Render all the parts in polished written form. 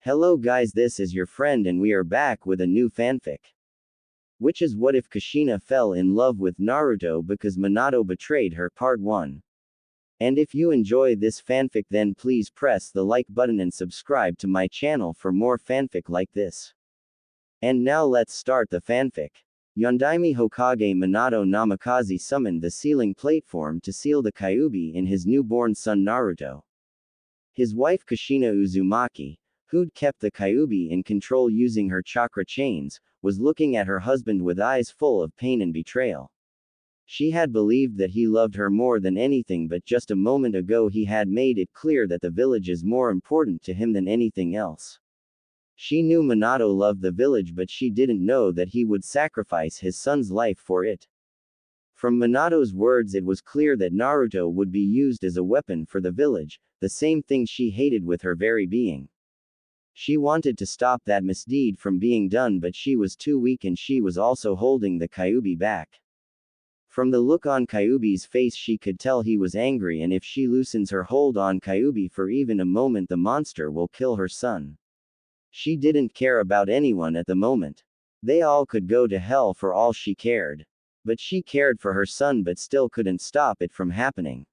Hello guys, this is your friend and we are back with a new fanfic. Which is what if Kushina fell in love with Naruto because Minato betrayed her, part 1. And if you enjoy this fanfic then please press the like button and subscribe to my channel for more fanfic like this. And now let's start the fanfic. Yondaime Hokage Minato Namikaze summoned the sealing platform to seal the Kyuubi in his newborn son Naruto. His wife Kushina Uzumaki, who'd kept the Kyuubi in control using her chakra chains, was looking at her husband with eyes full of pain and betrayal. She had believed that he loved her more than anything, but just a moment ago he had made it clear that the village is more important to him than anything else. She knew Minato loved the village, but she didn't know that he would sacrifice his son's life for it. From Minato's words it was clear that Naruto would be used as a weapon for the village, the same thing she hated with her very being. She wanted to stop that misdeed from being done, but she was too weak and she was also holding the Kyuubi back. From the look on Kyuubi's face she could tell he was angry, and if she loosens her hold on Kyuubi for even a moment the monster will kill her son. She didn't care about anyone at the moment. They all could go to hell for all she cared. But she cared for her son but still couldn't stop it from happening.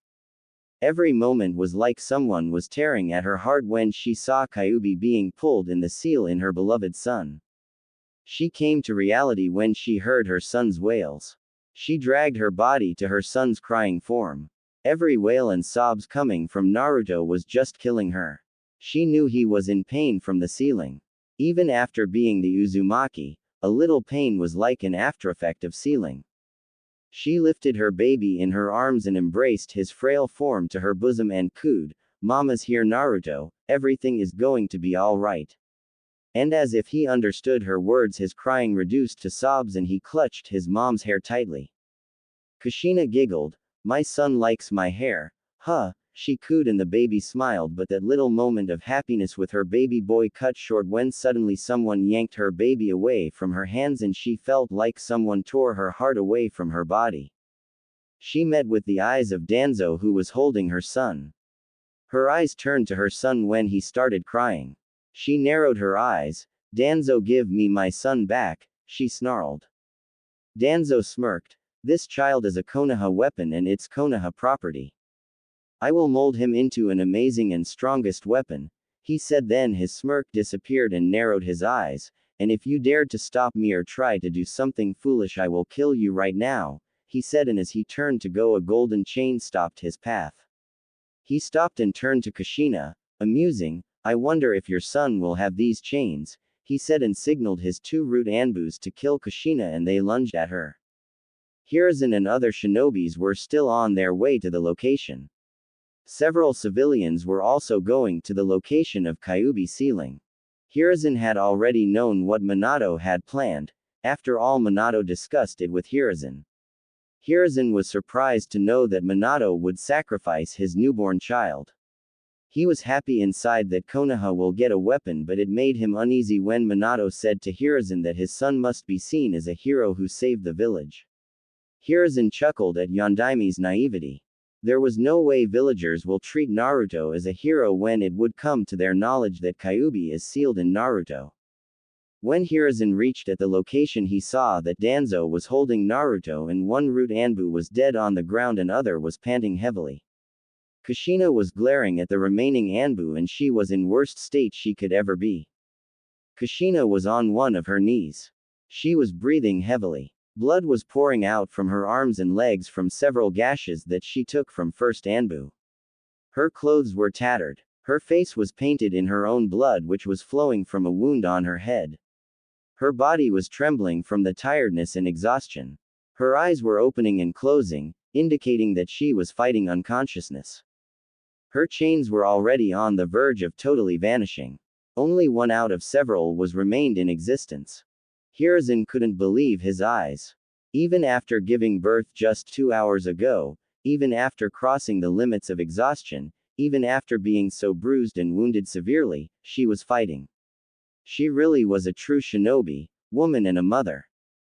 Every moment was like someone was tearing at her heart when she saw Kyuubi being pulled in the seal in her beloved son. She came to reality when she heard her son's wails. She dragged her body to her son's crying form. Every wail and sobs coming from Naruto was just killing her. She knew he was in pain from the sealing. Even after being the Uzumaki, a little pain was like an aftereffect of sealing. She lifted her baby in her arms and embraced his frail form to her bosom and cooed, "Mama's here Naruto, everything is going to be all right." And as if he understood her words his crying reduced to sobs and he clutched his mom's hair tightly. Kushina giggled, "My son likes my hair, huh?" She cooed and the baby smiled, but that little moment of happiness with her baby boy cut short when suddenly someone yanked her baby away from her hands and she felt like someone tore her heart away from her body. She met with the eyes of Danzo, who was holding her son. Her eyes turned to her son when he started crying. She narrowed her eyes. "Danzo, give me my son back," she snarled. Danzo smirked. "This child is a Konoha weapon and it's Konoha property. I will mold him into an amazing and strongest weapon," he said. Then his smirk disappeared and narrowed his eyes. "And if you dared to stop me or try to do something foolish I will kill you right now," he said, and as he turned to go a golden chain stopped his path. He stopped and turned to Kushina, amusing. "I wonder if your son will have these chains," he said, and signaled his 2 root anbus to kill Kushina, and they lunged at her. Hiruzen and other shinobis were still on their way to the location. Several civilians were also going to the location of Kyuubi sealing. Hiruzen had already known what Minato had planned. After all, Minato discussed it with Hiruzen. Hiruzen was surprised to know that Minato would sacrifice his newborn child. He was happy inside that Konoha will get a weapon, but it made him uneasy when Minato said to Hiruzen that his son must be seen as a hero who saved the village. Hiruzen chuckled at Yondaime's naivety. There was no way villagers will treat Naruto as a hero when it would come to their knowledge that Kyuubi is sealed in Naruto. When Hiruzen reached at the location he saw that Danzo was holding Naruto and 1 root anbu was dead on the ground and other was panting heavily. Kushina was glaring at the remaining anbu and she was in worst state she could ever be. Kushina was on one of her knees. She was breathing heavily. Blood was pouring out from her arms and legs from several gashes that she took from first anbu. Her clothes were tattered. Her face was painted in her own blood, which was flowing from a wound on her head. Her body was trembling from the tiredness and exhaustion. Her eyes were opening and closing, indicating that she was fighting unconsciousness. Her chains were already on the verge of totally vanishing. Only one out of several was remained in existence. Hiruzen couldn't believe his eyes. Even after giving birth just 2 hours ago, even after crossing the limits of exhaustion, even after being so bruised and wounded severely, she was fighting. She really was a true shinobi, woman and a mother.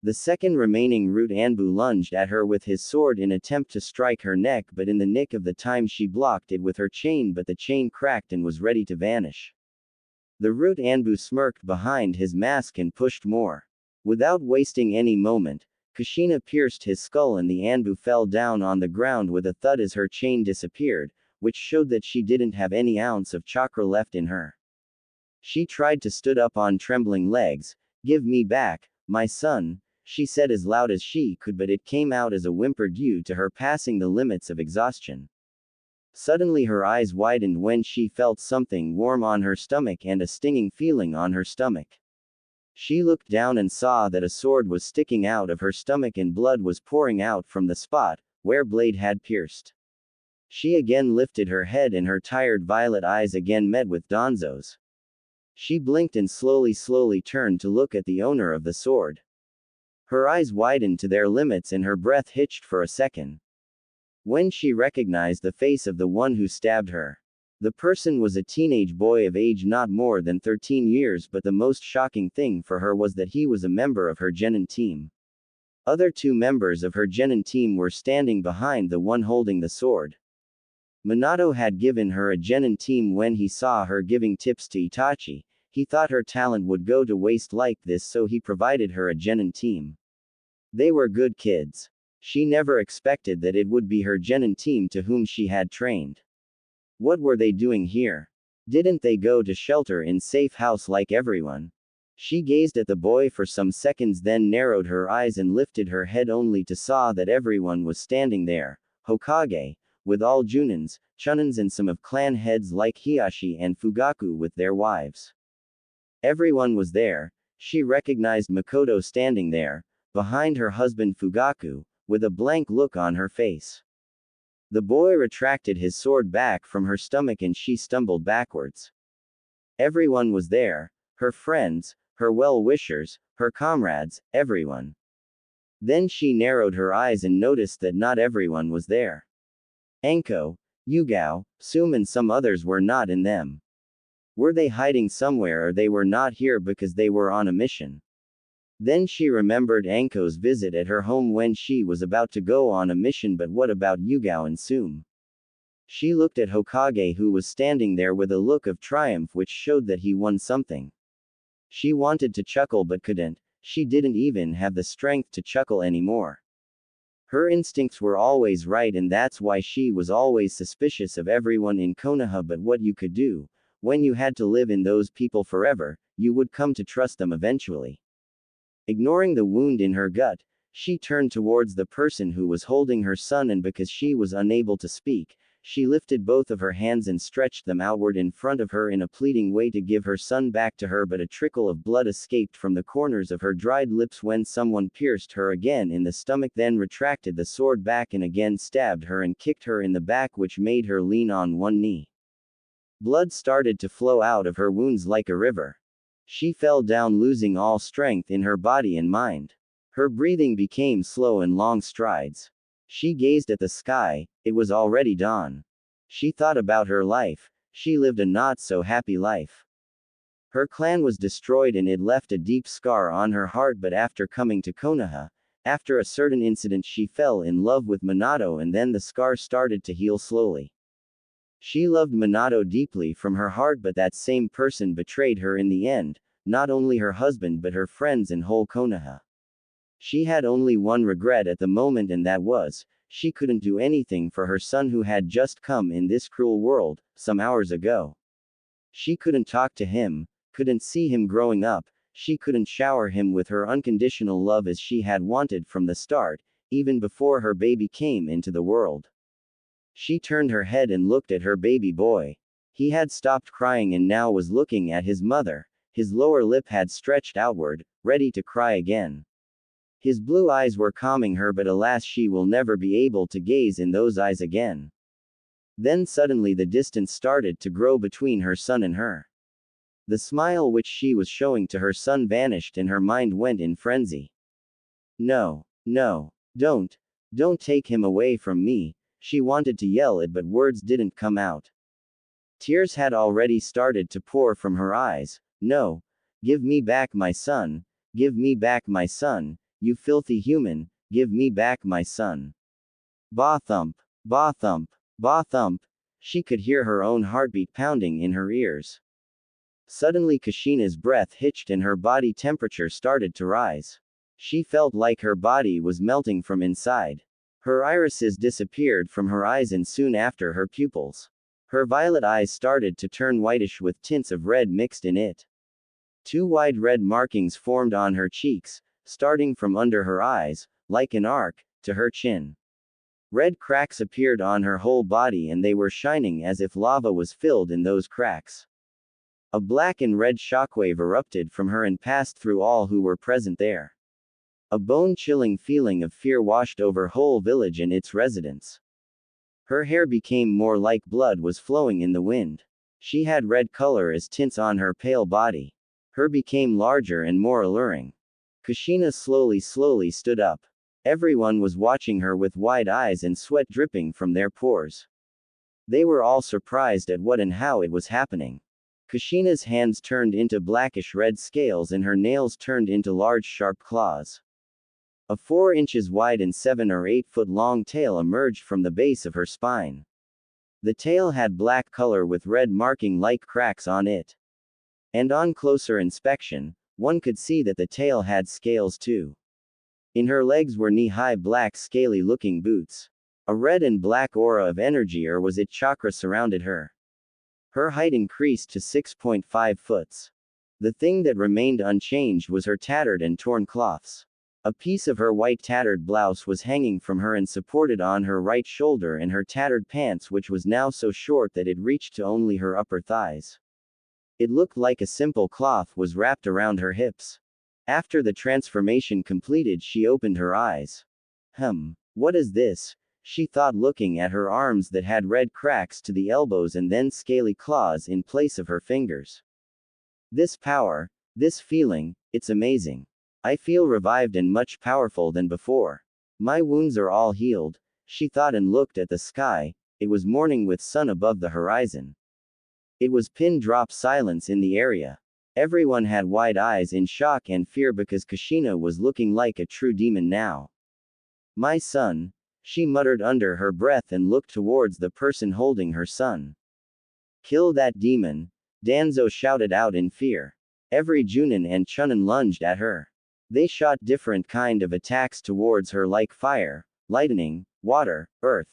The second remaining root anbu lunged at her with his sword in attempt to strike her neck, but in the nick of the time she blocked it with her chain, but the chain cracked and was ready to vanish. The Root Anbu smirked behind his mask and pushed more. Without wasting any moment, Kushina pierced his skull and the Anbu fell down on the ground with a thud as her chain disappeared, which showed that she didn't have any ounce of chakra left in her. She tried to stood up on trembling legs. "Give me back, my son," she said as loud as she could, but it came out as a whimper due to her passing the limits of exhaustion. Suddenly her eyes widened when she felt something warm on her stomach and a stinging feeling on her stomach. She looked down and saw that a sword was sticking out of her stomach and blood was pouring out from the spot where blade had pierced. She again lifted her head and her tired violet eyes again met with Donzo's. She blinked and slowly turned to look at the owner of the sword. Her eyes widened to their limits and her breath hitched for a second. When she recognized the face of the one who stabbed her. The person was a teenage boy of age not more than 13 years, but the most shocking thing for her was that he was a member of her genin team. Other two members of her genin team were standing behind the one holding the sword. Minato had given her a genin team when he saw her giving tips to Itachi. He thought her talent would go to waste like this, so he provided her a genin team. They were good kids. She never expected that it would be her genin team to whom she had trained. What were they doing here? Didn't they go to shelter in safe house like everyone? She gazed at the boy for some seconds, then narrowed her eyes and lifted her head only to saw that everyone was standing there. Hokage, with all Junins, Chunins and some of clan heads like Hiashi and Fugaku with their wives. Everyone was there. She recognized Makoto standing there, behind her husband Fugaku, with a blank look on her face. The boy retracted his sword back from her stomach and she stumbled backwards. Everyone was there, her friends, her well-wishers, her comrades, everyone. Then she narrowed her eyes and noticed that not everyone was there. Anko, Yugao, Sum and some others were not in them. Were they hiding somewhere or they were not here because they were on a mission? Then she remembered Anko's visit at her home when she was about to go on a mission, but what about Yugao and Sum? She looked at Hokage who was standing there with a look of triumph which showed that he won something. She wanted to chuckle but couldn't. She didn't even have the strength to chuckle anymore. Her instincts were always right and that's why she was always suspicious of everyone in Konoha, but what you could do, when you had to live in those people forever, you would come to trust them eventually. Ignoring the wound in her gut, she turned towards the person who was holding her son and because she was unable to speak, she lifted both of her hands and stretched them outward in front of her in a pleading way to give her son back to her, but a trickle of blood escaped from the corners of her dried lips when someone pierced her again in the stomach, then retracted the sword back and again stabbed her and kicked her in the back, which made her lean on one knee. Blood started to flow out of her wounds like a river. She fell down, losing all strength in her body and mind. Her breathing became slow in long strides. She gazed at the sky. It was already dawn. She thought about her life. She lived a not-so-happy life. Her clan was destroyed and it left a deep scar on her heart, but after coming to Konoha, after a certain incident, she fell in love with Minato and then the scar started to heal slowly. She loved Minato deeply from her heart, but that same person betrayed her in the end, not only her husband but her friends and whole Konoha. She had only one regret at the moment, and that was, she couldn't do anything for her son who had just come in this cruel world, some hours ago. She couldn't talk to him, couldn't see him growing up, she couldn't shower him with her unconditional love as she had wanted from the start, even before her baby came into the world. She turned her head and looked at her baby boy. He had stopped crying and now was looking at his mother. His lower lip had stretched outward, ready to cry again. His blue eyes were calming her, but alas, she will never be able to gaze in those eyes again. Then suddenly the distance started to grow between her son and her. The smile which she was showing to her son vanished and her mind went in frenzy. No, don't take him away from me. She wanted to yell it, but words didn't come out. Tears had already started to pour from her eyes. No, give me back my son, give me back my son, you filthy human, give me back my son. Ba thump, ba thump, ba thump. She could hear her own heartbeat pounding in her ears. Suddenly Kushina's breath hitched and her body temperature started to rise. She felt like her body was melting from inside. Her irises disappeared from her eyes and soon after her pupils. Her violet eyes started to turn whitish with tints of red mixed in it. Two wide red markings formed on her cheeks, starting from under her eyes, like an arc, to her chin. Red cracks appeared on her whole body and they were shining as if lava was filled in those cracks. A black and red shockwave erupted from her and passed through all who were present there. A bone-chilling feeling of fear washed over whole village and its residents. Her hair became more like blood was flowing in the wind. She had red color as tints on her pale body. Her became larger and more alluring. Kushina slowly stood up. Everyone was watching her with wide eyes and sweat dripping from their pores. They were all surprised at what and how it was happening. Kushina's hands turned into blackish red scales and her nails turned into large sharp claws. A 4 inches wide and 7 or 8 foot long tail emerged from the base of her spine. The tail had black color with red marking like cracks on it. And on closer inspection, one could see that the tail had scales too. In her legs were knee-high black scaly-looking boots. A red and black aura of energy or was it chakra surrounded her. Her height increased to 6.5 foot. The thing that remained unchanged was her tattered and torn cloths. A piece of her white tattered blouse was hanging from her and supported on her right shoulder and her tattered pants which was now so short that it reached to only her upper thighs. It looked like a simple cloth was wrapped around her hips. After the transformation completed she opened her eyes. What is this? She thought looking at her arms that had red cracks to the elbows and then scaly claws in place of her fingers. This power, this feeling, it's amazing. I feel revived and much powerful than before. My wounds are all healed, she thought and looked at the sky. It was morning with sun above the horizon. It was pin-drop silence in the area. Everyone had wide eyes in shock and fear because Kushina was looking like a true demon now. My son, she muttered under her breath and looked towards the person holding her son. Kill that demon, Danzo shouted out in fear. Every Junin and Chunin lunged at her. They shot different kind of attacks towards her like fire, lightning, water, earth.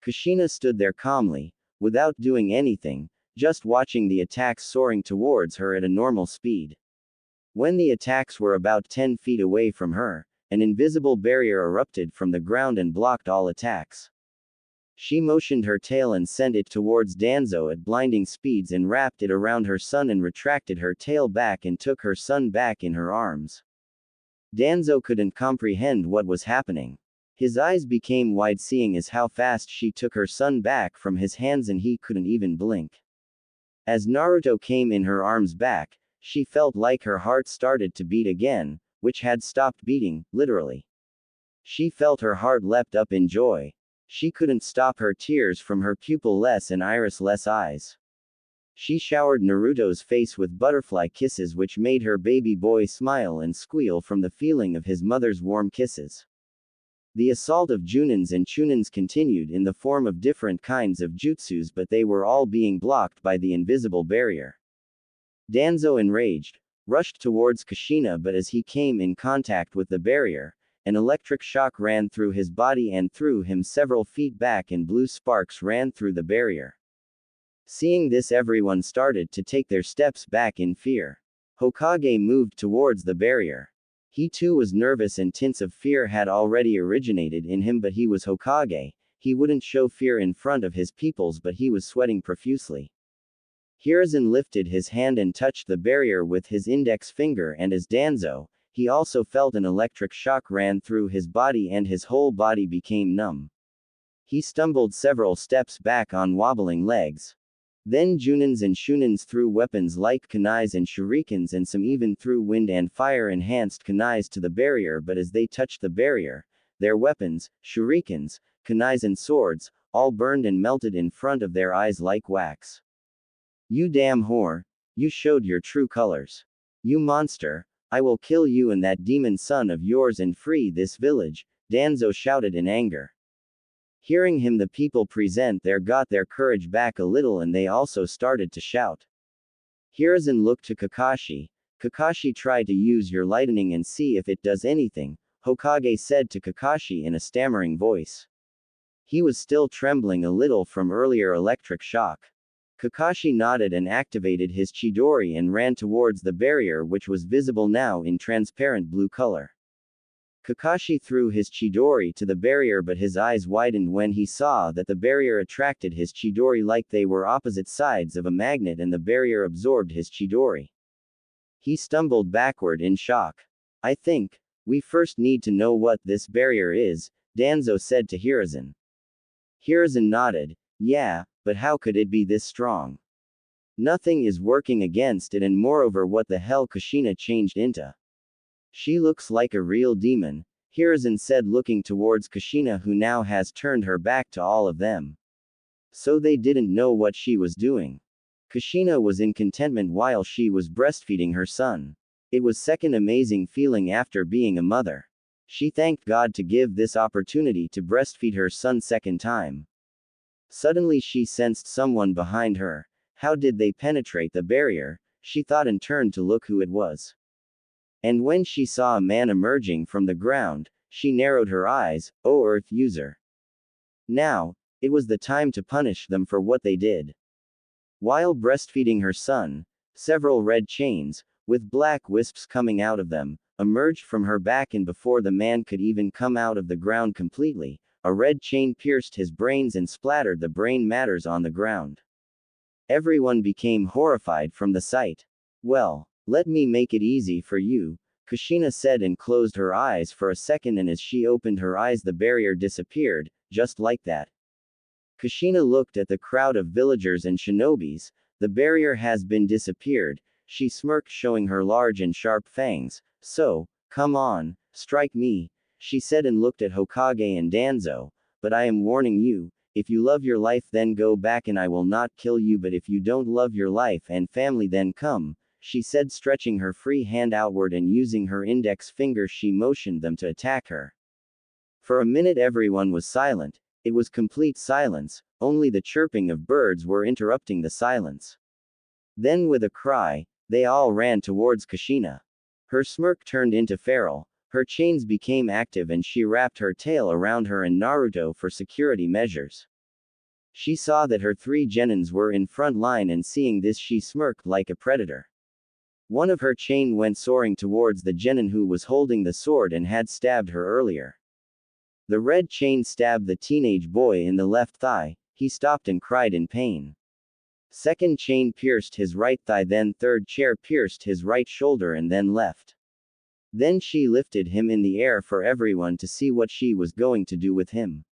Kushina stood there calmly, without doing anything, just watching the attacks soaring towards her at a normal speed. When the attacks were about 10 feet away from her, an invisible barrier erupted from the ground and blocked all attacks. She motioned her tail and sent it towards Danzo at blinding speeds and wrapped it around her son and retracted her tail back and took her son back in her arms. Danzo couldn't comprehend what was happening. His eyes became wide seeing as how fast she took her son back from his hands and he couldn't even blink. As Naruto came in her arms back, she felt like her heart started to beat again, which had stopped beating, literally. She felt her heart leapt up in joy. She couldn't stop her tears from her pupil-less and iris-less eyes. She showered Naruto's face with butterfly kisses which made her baby boy smile and squeal from the feeling of his mother's warm kisses. The assault of Junins and Chunins continued in the form of different kinds of jutsus but they were all being blocked by the invisible barrier. Danzo enraged, rushed towards Kushina but as he came in contact with the barrier, an electric shock ran through his body and threw him several feet back and blue sparks ran through the barrier. Seeing this everyone started to take their steps back in fear. Hokage moved towards the barrier. He too was nervous and tints of fear had already originated in him but he was Hokage, he wouldn't show fear in front of his peoples but he was sweating profusely. Hiruzen lifted his hand and touched the barrier with his index finger and as Danzo, he also felt an electric shock ran through his body and his whole body became numb. He stumbled several steps back on wobbling legs. Then Junins and Shunins threw weapons like kunais and shurikens and some even threw wind and fire-enhanced kunais to the barrier but as they touched the barrier, their weapons, shurikens, kunais and swords, all burned and melted in front of their eyes like wax. You damn whore, you showed your true colors. You monster, I will kill you and that demon son of yours and free this village, Danzo shouted in anger. Hearing him the people present there got their courage back a little and they also started to shout. Hiruzen looked to Kakashi. Kakashi, try to use your lightning and see if it does anything, Hokage said to Kakashi in a stammering voice. He was still trembling a little from earlier electric shock. Kakashi nodded and activated his Chidori and ran towards the barrier, which was visible now in transparent blue color. Kakashi threw his Chidori to the barrier, but his eyes widened when he saw that the barrier attracted his Chidori like they were opposite sides of a magnet, and the barrier absorbed his Chidori. He stumbled backward in shock. I think we first need to know what this barrier is, Danzo said to Hiruzen. Hiruzen nodded. Yeah, but how could it be this strong? Nothing is working against it, and moreover, what the hell Kushina changed into? She looks like a real demon, Hiruzen said, looking towards Kushina, who now has turned her back to all of them. So they didn't know what she was doing. Kushina was in contentment while she was breastfeeding her son. It was second amazing feeling after being a mother. She thanked God to give this opportunity to breastfeed her son second time. Suddenly she sensed someone behind her. How did they penetrate the barrier? She thought and turned to look who it was. And when she saw a man emerging from the ground, she narrowed her eyes. Oh, Earth user. Now, it was the time to punish them for what they did. While breastfeeding her son, several red chains, with black wisps coming out of them, emerged from her back, and before the man could even come out of the ground completely, a red chain pierced his brains and splattered the brain matters on the ground. Everyone became horrified from the sight. Well, let me make it easy for you, Kushina said and closed her eyes for a second, and as she opened her eyes the barrier disappeared, just like that. Kushina looked at the crowd of villagers and shinobis. The barrier has been disappeared, she smirked, showing her large and sharp fangs. So, come on, strike me, she said and looked at Hokage and Danzo. But I am warning you, if you love your life then go back and I will not kill you, but if you don't love your life and family then come, she said, stretching her free hand outward and using her index finger she motioned them to attack her. For a minute everyone was silent. It was complete silence, only the chirping of birds were interrupting the silence. Then with a cry, they all ran towards Kushina. Her smirk turned into feral, her chains became active and she wrapped her tail around her and Naruto for security measures. She saw that her 3 genins were in front line, and seeing this she smirked like a predator. One of her chain went soaring towards the genin who was holding the sword and had stabbed her earlier. The red chain stabbed the teenage boy in the left thigh. He stopped and cried in pain. Second chain pierced his right thigh, then third chair pierced his right shoulder and then left. Then she lifted him in the air for everyone to see what she was going to do with him.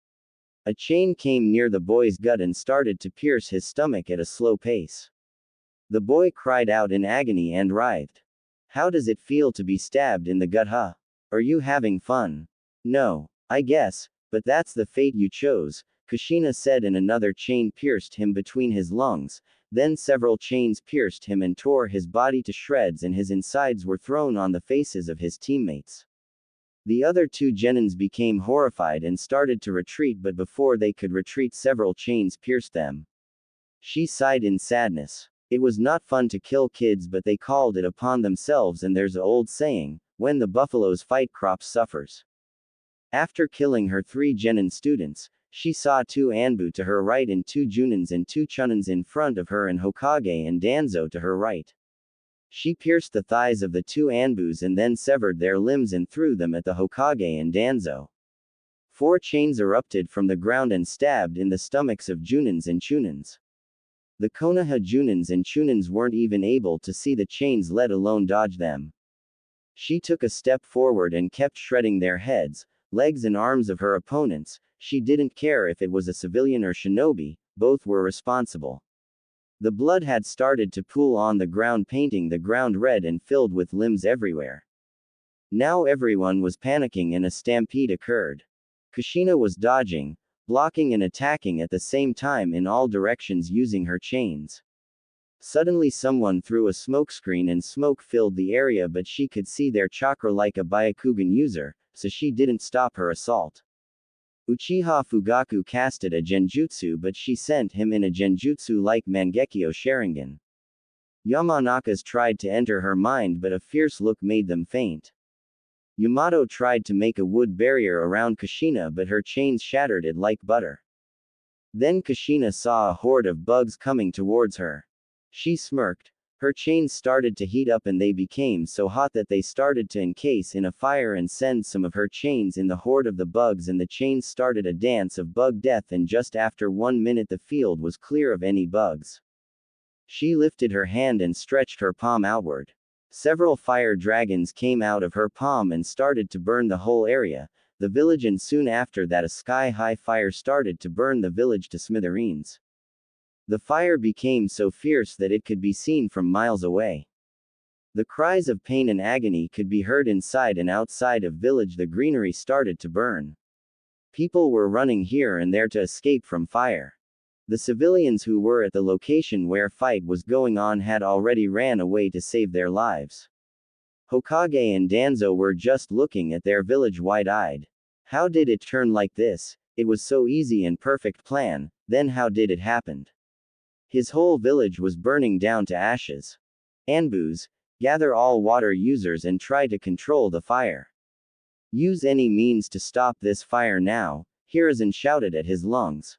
A chain came near the boy's gut and started to pierce his stomach at a slow pace. The boy cried out in agony and writhed. How does it feel to be stabbed in the gut, huh? Are you having fun? No, I guess, but that's the fate you chose, Kushina said, and another chain pierced him between his lungs. Then several chains pierced him and tore his body to shreds, and his insides were thrown on the faces of his teammates. The other 2 genins became horrified and started to retreat, but before they could retreat several chains pierced them. She sighed in sadness. It was not fun to kill kids, but they called it upon themselves, and there's an old saying, when the buffaloes fight crops suffers. After killing her 3 genin students, she saw 2 Anbu to her right and 2 Junins and 2 Chunins in front of her and Hokage and Danzo to her right. She pierced the thighs of the 2 Anbus and then severed their limbs and threw them at the Hokage and Danzo. 4 chains erupted from the ground and stabbed in the stomachs of Junins and Chunins. The Konoha Junins and Chunins weren't even able to see the chains, let alone dodge them. She took a step forward and kept shredding their heads, legs and arms of her opponents. She didn't care if it was a civilian or shinobi, both were responsible. The blood had started to pool on the ground, painting the ground red and filled with limbs everywhere. Now everyone was panicking and a stampede occurred. Kushina was dodging, blocking and attacking at the same time in all directions using her chains. Suddenly someone threw a smokescreen and smoke filled the area, but she could see their chakra like a Byakugan user, so she didn't stop her assault. Uchiha Fugaku casted a genjutsu, but she sent him in a genjutsu like Mangekyo Sharingan. Yamanaka's tried to enter her mind, but a fierce look made them faint. Yamato tried to make a wood barrier around Kushina, but her chains shattered it like butter. Then Kushina saw a horde of bugs coming towards her. She smirked. Her chains started to heat up and they became so hot that they started to encase in a fire and send some of her chains in the horde of the bugs, and the chains started a dance of bug death, and just after 1 minute the field was clear of any bugs. She lifted her hand and stretched her palm outward. Several fire dragons came out of her palm and started to burn the whole area, the village, and soon after that a sky-high fire started to burn the village to smithereens. The fire became so fierce that it could be seen from miles away. The cries of pain and agony could be heard inside and outside of village. The greenery started to burn. People were running here and there to escape from fire. The civilians who were at the location where fight was going on had already ran away to save their lives. Hokage and Danzo were just looking at their village wide-eyed. How did it turn like this? It was so easy and perfect plan, then how did it happen? His whole village was burning down to ashes. Anbus, gather all water users and try to control the fire. Use any means to stop this fire now, Hiruzen shouted at his lungs.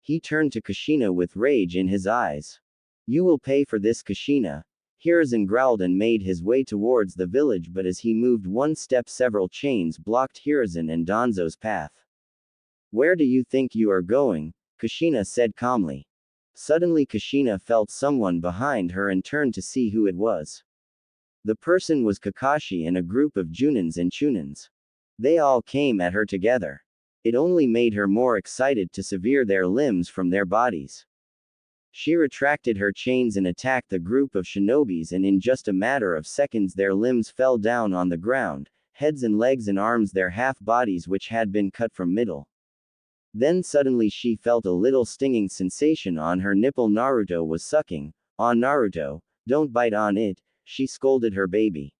He turned to Kushina with rage in his eyes. You will pay for this, Kushina. Hiruzen growled and made his way towards the village, but as he moved one step several chains blocked Hiruzen and Danzo's path. Where do you think you are going? Kushina said calmly. Suddenly Kushina felt someone behind her and turned to see who it was. The person was Kakashi and a group of Junins and Chunins. They all came at her together. It only made her more excited to sever their limbs from their bodies. She retracted her chains and attacked the group of shinobis, and in just a matter of seconds their limbs fell down on the ground, heads and legs and arms, their half-bodies which had been cut from middle. Then suddenly she felt a little stinging sensation on her nipple. Naruto was sucking on Naruto. Don't bite on it, she scolded her baby.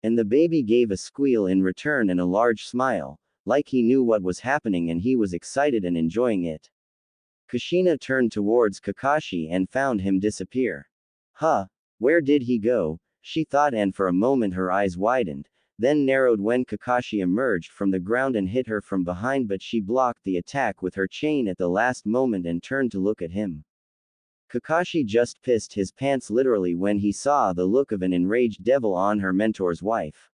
And the baby gave a squeal in return and a large smile, like he knew what was happening and he was excited and enjoying it. Kushina turned towards Kakashi and found him disappear. Huh? Where did he go? She thought, and for a moment her eyes widened, then narrowed when Kakashi emerged from the ground and hit her from behind, but she blocked the attack with her chain at the last moment and turned to look at him. Kakashi just pissed his pants literally when he saw the look of an enraged devil on her mentor's wife.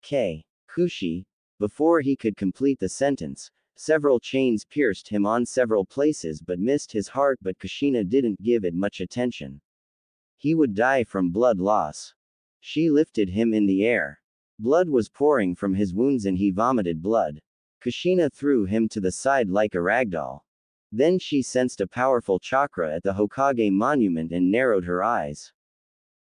Kushi. Before he could complete the sentence, several chains pierced him on several places but missed his heart, but Kushina didn't give it much attention. He would die from blood loss. She lifted him in the air. Blood was pouring from his wounds and he vomited blood. Kushina threw him to the side like a ragdoll. Then she sensed a powerful chakra at the Hokage monument and narrowed her eyes.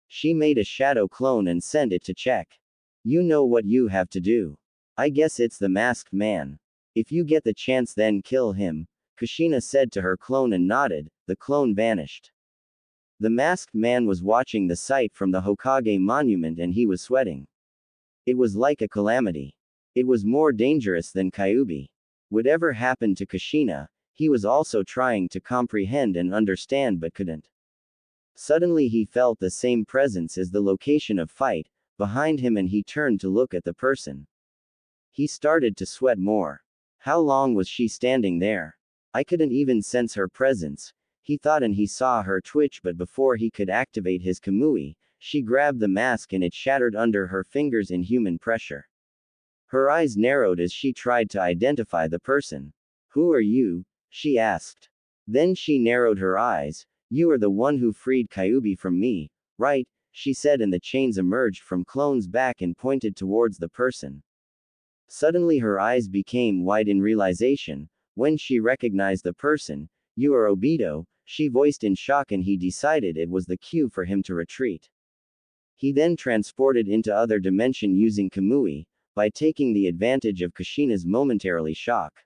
She made a shadow clone and sent it to check. You know what you have to do. I guess it's the masked man. If you get the chance then kill him, Kushina said to her clone and nodded. The clone vanished. The masked man was watching the sight from the Hokage monument and he was sweating. It was like a calamity. It was more dangerous than Kyuubi. Whatever happened to Kushina, he was also trying to comprehend and understand but couldn't. Suddenly he felt the same presence as the location of fight, behind him, and he turned to look at the person. He started to sweat more. How long was she standing there? I couldn't even sense her presence, he thought, and he saw her twitch, but before he could activate his Kamui, she grabbed the mask and it shattered under her fingers in human pressure. Her eyes narrowed as she tried to identify the person. Who are you? She asked. Then she narrowed her eyes. You are the one who freed Kyuubi from me, right? She said, and the chains emerged from Clone's back and pointed towards the person. Suddenly her eyes became wide in realization, when she recognized the person. You are Obito, she voiced in shock, and he decided it was the cue for him to retreat. He then transported into other dimension using Kamui, by taking the advantage of Kushina's momentarily shock.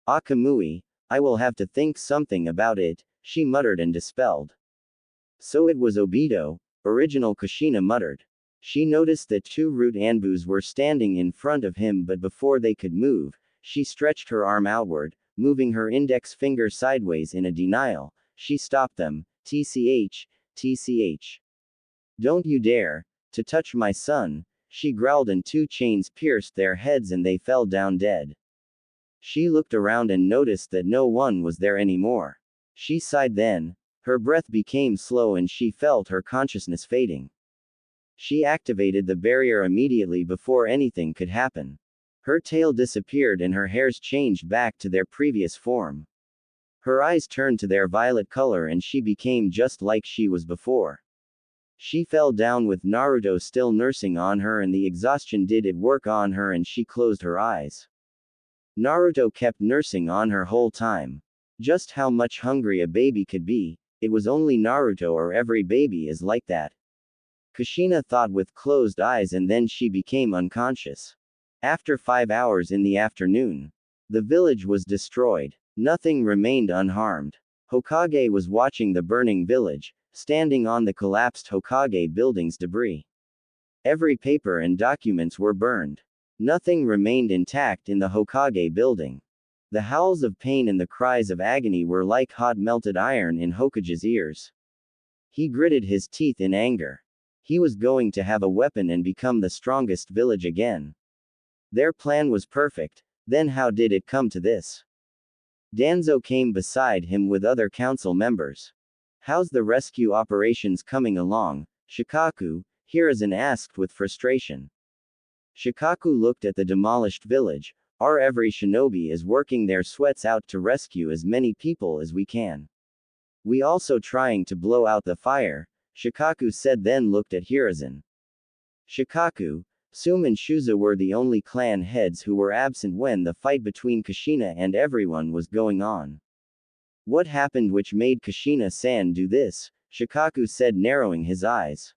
Ah, Kamui, I will have to think something about it, she muttered and dispelled. So it was Obito, original, Kushina muttered. She noticed that two root Anbus were standing in front of him, but before they could move, she stretched her arm outward, moving her index finger sideways in a denial. She stopped them. TCH, tch. Don't you dare to touch my son, she growled, and two chains pierced their heads and they fell down dead. She looked around and noticed that no one was there anymore. She sighed then. Her breath became slow and she felt her consciousness fading. She activated the barrier immediately before anything could happen. Her tail disappeared and her hairs changed back to their previous form. Her eyes turned to their violet color and she became just like she was before. She fell down with Naruto still nursing on her, and the exhaustion did its work on her and she closed her eyes. Naruto kept nursing on her whole time. Just how much hungry a baby could be, it was only Naruto or every baby is like that. Kushina thought with closed eyes and then she became unconscious. After 5 hours in the afternoon, the village was destroyed. Nothing remained unharmed. Hokage was watching the burning village, standing on the collapsed Hokage building's debris. Every paper and documents were burned. Nothing remained intact in the Hokage building. The howls of pain and the cries of agony were like hot melted iron in Hokage's ears. He gritted his teeth in anger. He was going to have a weapon and become the strongest village again. Their plan was perfect, then how did it come to this? Danzo came beside him with other council members. How's the rescue operations coming along, Shikaku? Hiruzen asked with frustration. Shikaku looked at the demolished village. Our every shinobi is working their sweats out to rescue as many people as we can. We also trying to blow out the fire, Shikaku said, then looked at Hiruzen. Shikaku, Sum and Shuza were the only clan heads who were absent when the fight between Kushina and everyone was going on. What happened which made Kushina-san do this? Shikaku said, narrowing his eyes.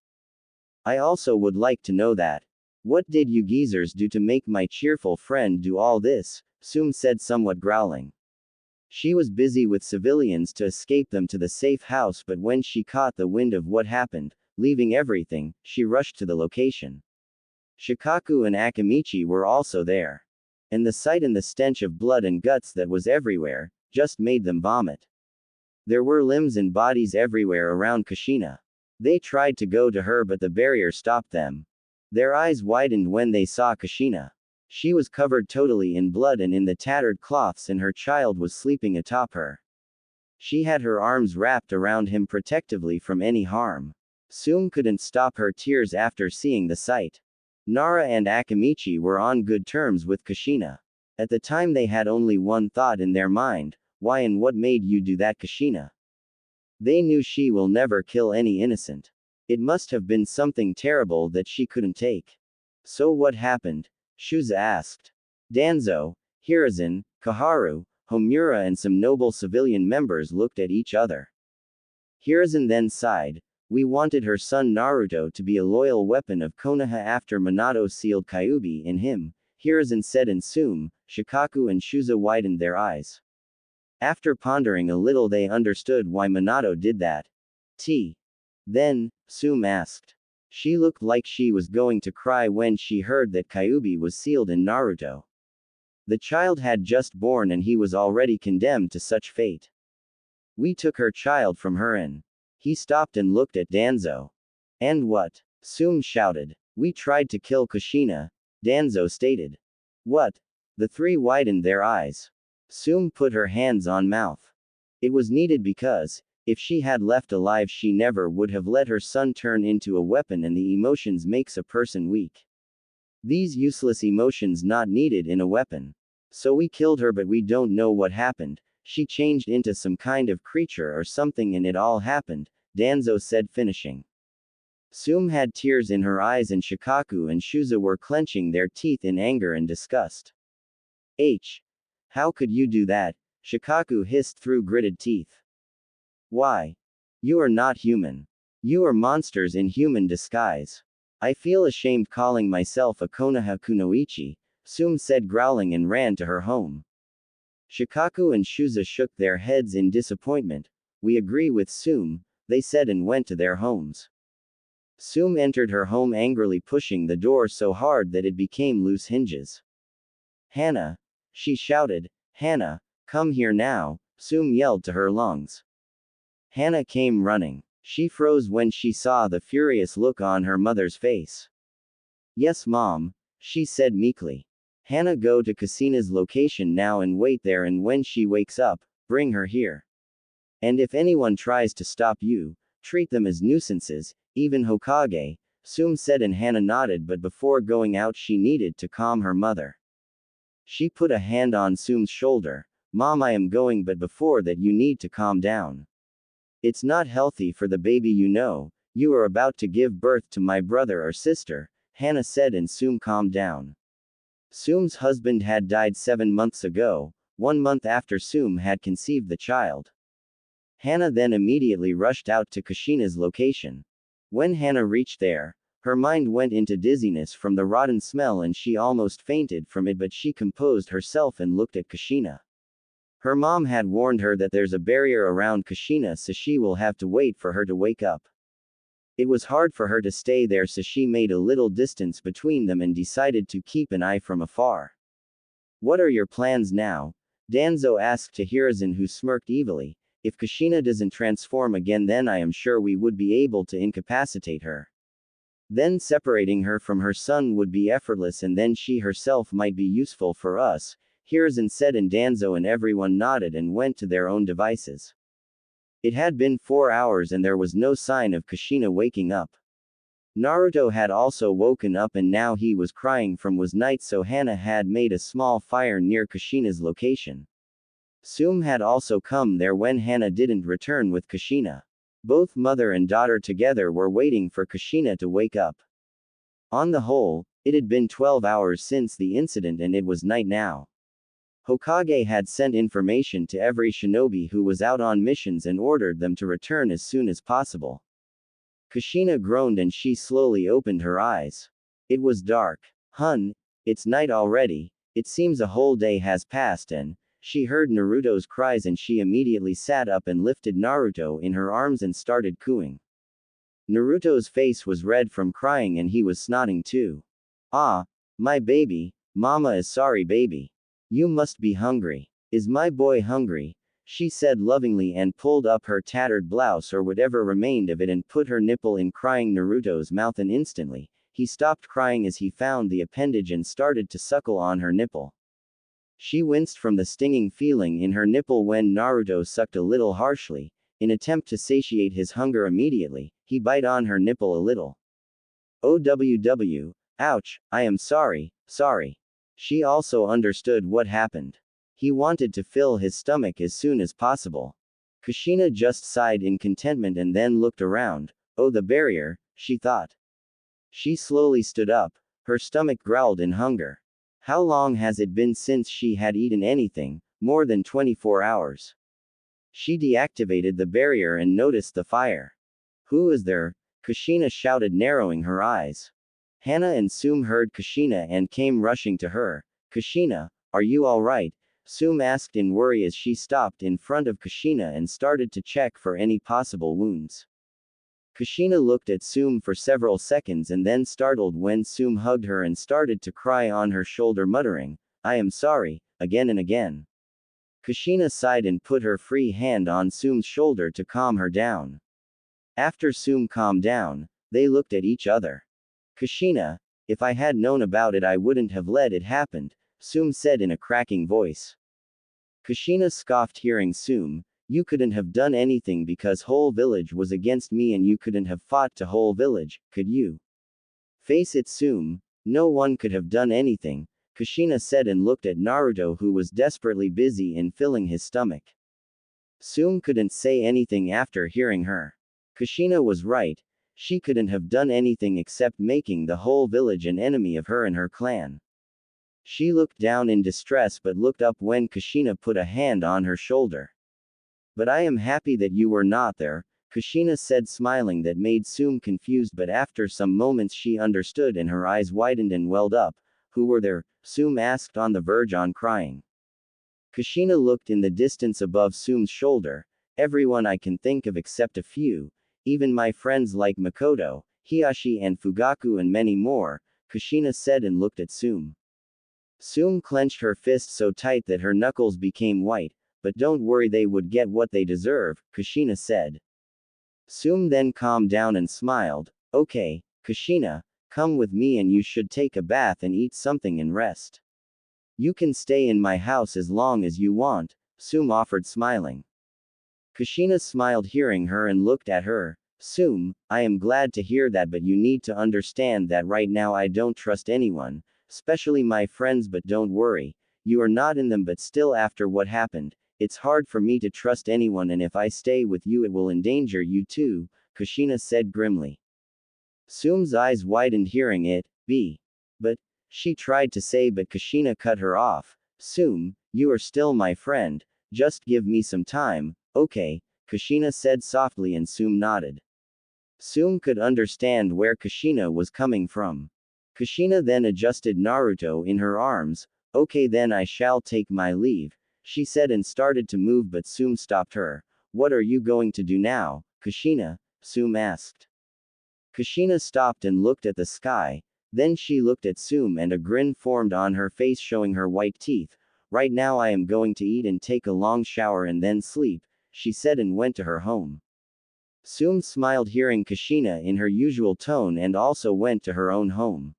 I also would like to know that. What did you geezers do to make my cheerful friend do all this? Sum said, somewhat growling. She was busy with civilians to escape them to the safe house, but when she caught the wind of what happened, leaving everything, she rushed to the location. Shikaku and Akamichi were also there. And the sight and the stench of blood and guts that was everywhere just made them vomit. There were limbs and bodies everywhere around Kushina. They tried to go to her, but the barrier stopped them. Their eyes widened when they saw Kushina. She was covered totally in blood and in the tattered cloths, and her child was sleeping atop her. She had her arms wrapped around him protectively from any harm. Sum couldn't stop her tears after seeing the sight. Nara and Akamichi were on good terms with Kushina. At the time they had only one thought in their mind: why and what made you do that, Kushina? They knew she will never kill any innocent. It must have been something terrible that she couldn't take. So what happened? Shuza asked. Danzo, Hiruzen, Kaharu, Homura and some noble civilian members looked at each other. Hiruzen then sighed. We wanted her son Naruto to be a loyal weapon of Konoha after Minato sealed Kyuubi in him, Hiruzen said, and Sum, Shikaku and Shuza widened their eyes. After pondering a little they understood why Minato did that. Then, Sum asked. She looked like she was going to cry when she heard that Kyuubi was sealed in Naruto. The child had just born and he was already condemned to such fate. We took her child from her and... He stopped and looked at Danzo. And what? Sum shouted. We tried to kill Kushina, Danzo stated. What? The three widened their eyes. Sum put her hands on mouth. It was needed because, if she had left alive she never would have let her son turn into a weapon, and the emotions makes a person weak. These useless emotions not needed in a weapon. So we killed her, but we don't know what happened. She changed into some kind of creature or something and it all happened, Danzo said, finishing. Sum had tears in her eyes and Shikaku and Shuza were clenching their teeth in anger and disgust. How could you do that? Shikaku hissed through gritted teeth. Why? You are not human. You are monsters in human disguise. I feel ashamed calling myself a Konoha kunoichi, Sum said, growling, and ran to her home. Shikaku and Shuza shook their heads in disappointment. We agree with Sum, they said, and went to their homes. Sum entered her home angrily, pushing the door so hard that it became loose hinges. Hana! She shouted. Hana, come here now, Sum yelled to her lungs. Hana came running. She froze when she saw the furious look on her mother's face. Yes, Mom, she said meekly. Hana, go to Kushina's location now and wait there, and when she wakes up, bring her here. And if anyone tries to stop you, treat them as nuisances, even Hokage, Sum said, and Hana nodded, but before going out she needed to calm her mother. She put a hand on Sum's shoulder. Mom, I am going, but before that you need to calm down. It's not healthy for the baby, you know. You are about to give birth to my brother or sister, Hana said, and Sum calmed down. Sum's husband had died 7 months ago, 1 month after Sum had conceived the child. Hana then immediately rushed out to Kushina's location. When Hana reached there, her mind went into dizziness from the rotten smell and she almost fainted from it, but she composed herself and looked at Kushina. Her mom had warned her that there's a barrier around Kushina, so she will have to wait for her to wake up. It was hard for her to stay there, so she made a little distance between them and decided to keep an eye from afar. What are your plans now? Danzo asked to Hiruzen, who smirked evilly. If Kushina doesn't transform again, then I am sure we would be able to incapacitate her. Then separating her from her son would be effortless, and then she herself might be useful for us, Hiruzen said, and Danzo and everyone nodded and went to their own devices. It had been 4 hours and there was no sign of Kushina waking up. Naruto had also woken up and now he was crying from was night, so Hana had made a small fire near Kushina's location. Sum had also come there when Hana didn't return with Kushina. Both mother and daughter together were waiting for Kushina to wake up. On the whole, it had been 12 hours since the incident and it was night now. Hokage had sent information to every shinobi who was out on missions and ordered them to return as soon as possible. Kushina groaned and she slowly opened her eyes. It was dark. Hun, it's night already. It seems a whole day has passed, and she heard Naruto's cries and she immediately sat up and lifted Naruto in her arms and started cooing. Naruto's face was red from crying and he was snotting too. Ah, my baby, Mama is sorry, baby. You must be hungry. Is my boy hungry? She said lovingly and pulled up her tattered blouse or whatever remained of it and put her nipple in crying Naruto's mouth, and instantly, he stopped crying as he found the appendage and started to suckle on her nipple. She winced from the stinging feeling in her nipple when Naruto sucked a little harshly. In attempt to satiate his hunger immediately, he bit on her nipple a little. OWW, ouch, I am sorry, sorry. She also understood what happened. He wanted to fill his stomach as soon as possible. Kushina just sighed in contentment and then looked around. Oh, the barrier, she thought. She slowly stood up. Her stomach growled in hunger. How long has it been since she had eaten anything? More than 24 hours. She deactivated the barrier and noticed the fire. Who is there? Kushina shouted, narrowing her eyes. Hana and Sum heard Kushina and came rushing to her. Kushina, are you alright? Sum asked in worry as she stopped in front of Kushina and started to check for any possible wounds. Kushina looked at Sum for several seconds and then startled when Sum hugged her and started to cry on her shoulder, muttering, I am sorry, again and again. Kushina sighed and put her free hand on Sum's shoulder to calm her down. After Sum calmed down, they looked at each other. Kushina, if I had known about it I wouldn't have let it happen, Sum said in a cracking voice. Kushina scoffed, hearing Sum, you couldn't have done anything because whole village was against me and you couldn't have fought to whole village, could you? Face it, Sum, no one could have done anything, Kushina said and looked at Naruto, who was desperately busy in filling his stomach. Sum couldn't say anything after hearing her. Kushina was right. She couldn't have done anything except making the whole village an enemy of her and her clan. She looked down in distress but looked up when Kushina put a hand on her shoulder. But I am happy that you were not there, Kushina said, smiling that made Sum confused, but after some moments she understood and her eyes widened and welled up. Who were there? Sum asked, on the verge on crying. Kushina looked in the distance above Sum's shoulder. Everyone I can think of except a few. Even my friends like Makoto, Hiyashi and Fugaku and many more, Kushina said and looked at Sum. Sum clenched her fist so tight that her knuckles became white, but don't worry, they would get what they deserve, Kushina said. Sume then calmed down and smiled. Okay, Kushina, come with me and you should take a bath and eat something and rest. You can stay in my house as long as you want, Sume offered smiling. Kushina smiled hearing her and looked at her. Sume, I am glad to hear that, but you need to understand that right now I don't trust anyone, especially my friends, but don't worry, you are not in them, but still after what happened, it's hard for me to trust anyone, and if I stay with you it will endanger you too, Kushina said grimly. Sume's eyes widened hearing it. But, she tried to say, but Kushina cut her off. Sume, you are still my friend, just give me some time, okay, Kushina said softly, and Sume nodded. Sume could understand where Kushina was coming from. Kushina then adjusted Naruto in her arms. Okay, then I shall take my leave, she said and started to move, but Sume stopped her. What are you going to do now, Kushina? Sume asked. Kushina stopped and looked at the sky. Then she looked at Sume and a grin formed on her face showing her white teeth. Right now I am going to eat and take a long shower and then sleep, she said and went to her home. Sume smiled hearing Kushina in her usual tone and also went to her own home.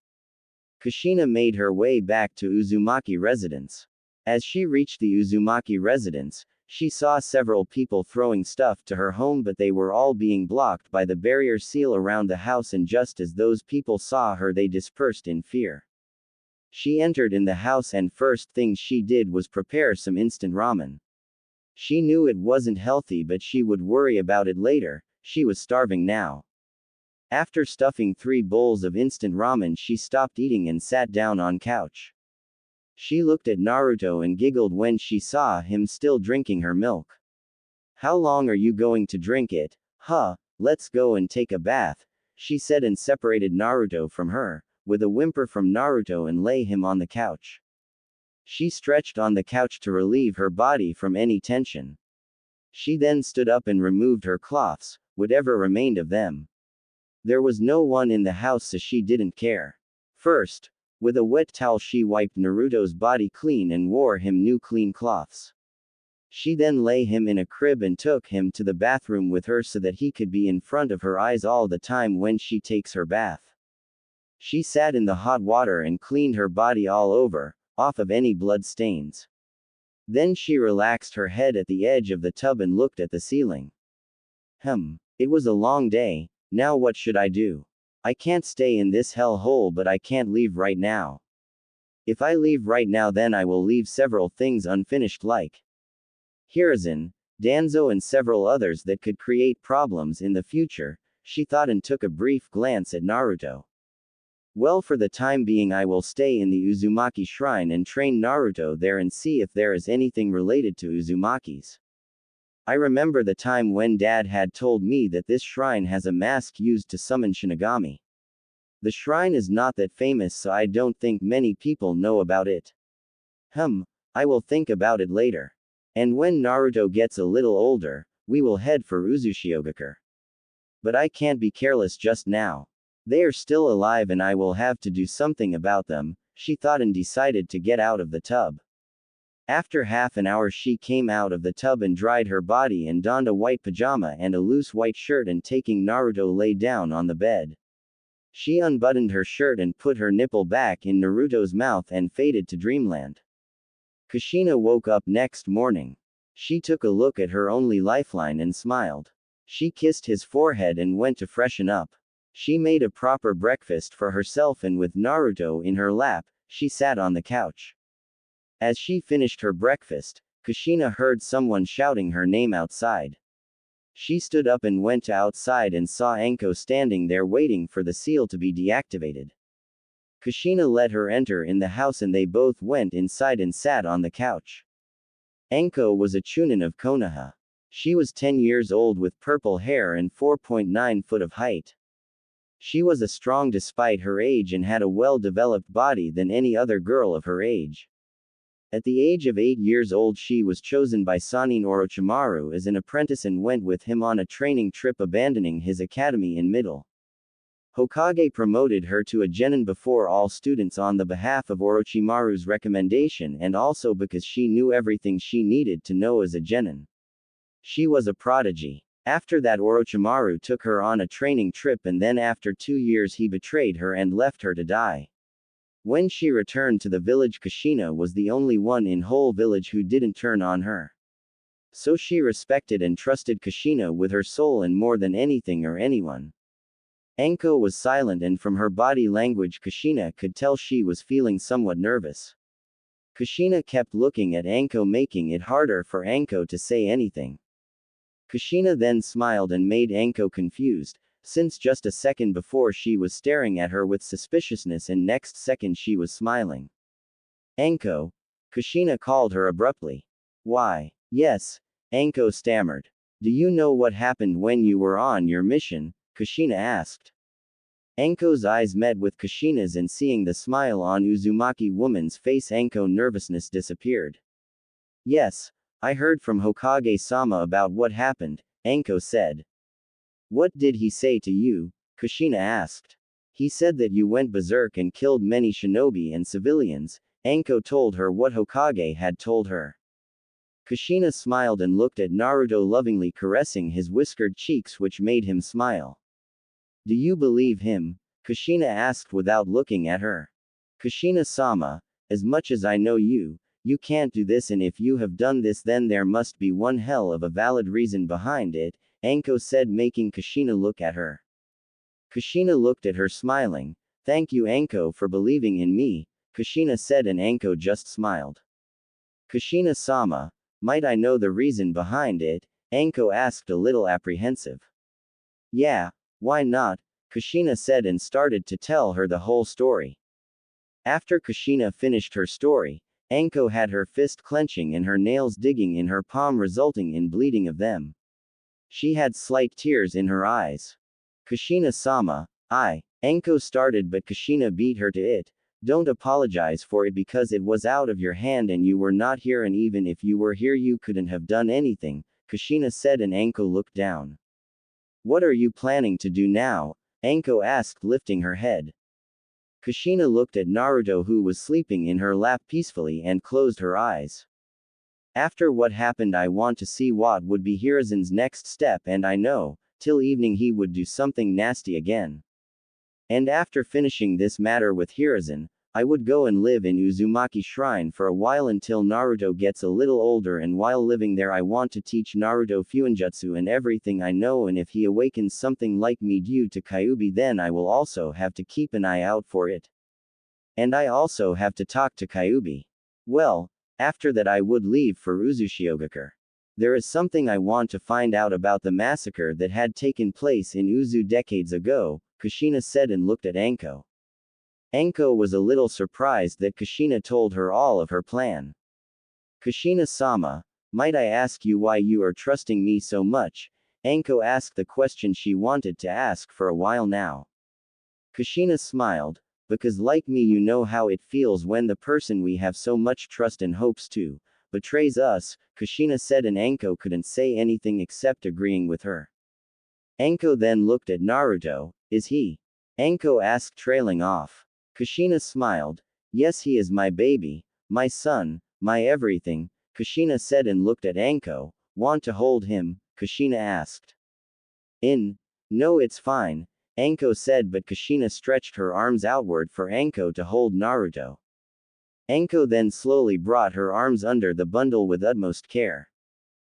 Kushina made her way back to Uzumaki residence. As she reached the Uzumaki residence, she saw several people throwing stuff to her home, but they were all being blocked by the barrier seal around the house, and just as those people saw her they dispersed in fear. She entered in the house and first thing she did was prepare some instant ramen. She knew it wasn't healthy, but she would worry about it later, she was starving now. After stuffing 3 bowls of instant ramen, she stopped eating and sat down on couch. She looked at Naruto and giggled when she saw him still drinking her milk. How long are you going to drink it? Let's go and take a bath, she said and separated Naruto from her, with a whimper from Naruto, and lay him on the couch. She stretched on the couch to relieve her body from any tension. She then stood up and removed her cloths, whatever remained of them. There was no one in the house, so she didn't care. First, with a wet towel she wiped Naruto's body clean and wore him new clean cloths. She then lay him in a crib and took him to the bathroom with her so that he could be in front of her eyes all the time when she takes her bath. She sat in the hot water and cleaned her body all over, off of any blood stains. Then she relaxed her head at the edge of the tub and looked at the ceiling. It was a long day, now what should I do? I can't stay in this hell hole, but I can't leave right now. If I leave right now, then I will leave several things unfinished, like Hiruzen, Danzo and several others that could create problems in the future, she thought and took a brief glance at Naruto. Well, for the time being I will stay in the Uzumaki shrine and train Naruto there and see if there is anything related to Uzumakis. I remember the time when Dad had told me that this shrine has a mask used to summon Shinigami. The shrine is not that famous, so I don't think many people know about it. I will think about it later. And when Naruto gets a little older, we will head for Uzushiogakure. But I can't be careless just now. They are still alive and I will have to do something about them, she thought and decided to get out of the tub. After half an hour she came out of the tub and dried her body and donned a white pajama and a loose white shirt, and taking Naruto lay down on the bed. She unbuttoned her shirt and put her nipple back in Naruto's mouth and faded to dreamland. Kushina woke up next morning. She took a look at her only lifeline and smiled. She kissed his forehead and went to freshen up. She made a proper breakfast for herself and with Naruto in her lap, she sat on the couch. As she finished her breakfast, Kushina heard someone shouting her name outside. She stood up and went outside and saw Anko standing there waiting for the seal to be deactivated. Kushina let her enter in the house and they both went inside and sat on the couch. Anko was a chunin of Konoha. She was 10 years old with purple hair and 4.9 foot of height. She was a strong despite her age and had a well-developed body than any other girl of her age. At the age of 8 years old she was chosen by Sannin Orochimaru as an apprentice and went with him on a training trip, abandoning his academy in middle. Hokage promoted her to a genin before all students on the behalf of Orochimaru's recommendation and also because she knew everything she needed to know as a genin. She was a prodigy. After that Orochimaru took her on a training trip and then after 2 years he betrayed her and left her to die. When she returned to the village, Kushina was the only one in whole village who didn't turn on her. So she respected and trusted Kushina with her soul and more than anything or anyone. Anko was silent and from her body language Kushina could tell she was feeling somewhat nervous. Kushina kept looking at Anko, making it harder for Anko to say anything. Kushina then smiled and made Anko confused, since just a second before she was staring at her with suspiciousness and next second she was smiling. Anko. Kushina called her abruptly. Why? Yes. Anko stammered. Do you know what happened when you were on your mission? Kushina asked. Anko's eyes met with Kushina's and seeing the smile on Uzumaki woman's face, Anko's nervousness disappeared. Yes. I heard from Hokage-sama about what happened, Anko said. What did he say to you? Kushina asked. He said that you went berserk and killed many shinobi and civilians. Anko told her what Hokage had told her. Kushina smiled and looked at Naruto lovingly, caressing his whiskered cheeks, which made him smile. Do you believe him? Kushina asked without looking at her. Kushina-sama, as much as I know you, you can't do this, and if you have done this then there must be one hell of a valid reason behind it, Anko said, making Kushina look at her. Kushina looked at her smiling. Thank you Anko for believing in me, Kushina said, and Anko just smiled. Kushina-sama, might I know the reason behind it? Anko asked, a little apprehensive. Yeah, why not? Kushina said and started to tell her the whole story. After Kushina finished her story, Anko had her fist clenching and her nails digging in her palm, resulting in bleeding of them. She had slight tears in her eyes. Kushina-sama, Anko started, but Kushina beat her to it. Don't apologize for it because it was out of your hand and you were not here, and even if you were here you couldn't have done anything, Kushina said, and Anko looked down. What are you planning to do now? Anko asked, lifting her head. Kushina looked at Naruto, who was sleeping in her lap peacefully, and closed her eyes. After what happened I want to see what would be Hiruzen's next step, and I know, till evening he would do something nasty again. And after finishing this matter with Hiruzen, I would go and live in Uzumaki Shrine for a while until Naruto gets a little older, and while living there I want to teach Naruto Fuinjutsu and everything I know, and if he awakens something like me due to Kyuubi then I will also have to keep an eye out for it. And I also have to talk to Kyuubi. Well, after that I would leave for Uzushiogakure. There is something I want to find out about the massacre that had taken place in Uzu decades ago, Kushina said and looked at Anko. Anko was a little surprised that Kushina told her all of her plan. Kushina-sama, might I ask you why you are trusting me so much? Anko asked the question she wanted to ask for a while now. Kushina smiled. Because like me you know how it feels when the person we have so much trust and hopes to betrays us, Kushina said, and Anko couldn't say anything except agreeing with her. Anko then looked at Naruto. Is he? Anko asked, trailing off. Kushina smiled. Yes, he is my baby, my son, my everything, Kushina said and looked at Anko. Want to hold him? Kushina asked. No, it's fine, Anko said, but Kushina stretched her arms outward for Anko to hold Naruto. Anko then slowly brought her arms under the bundle with utmost care.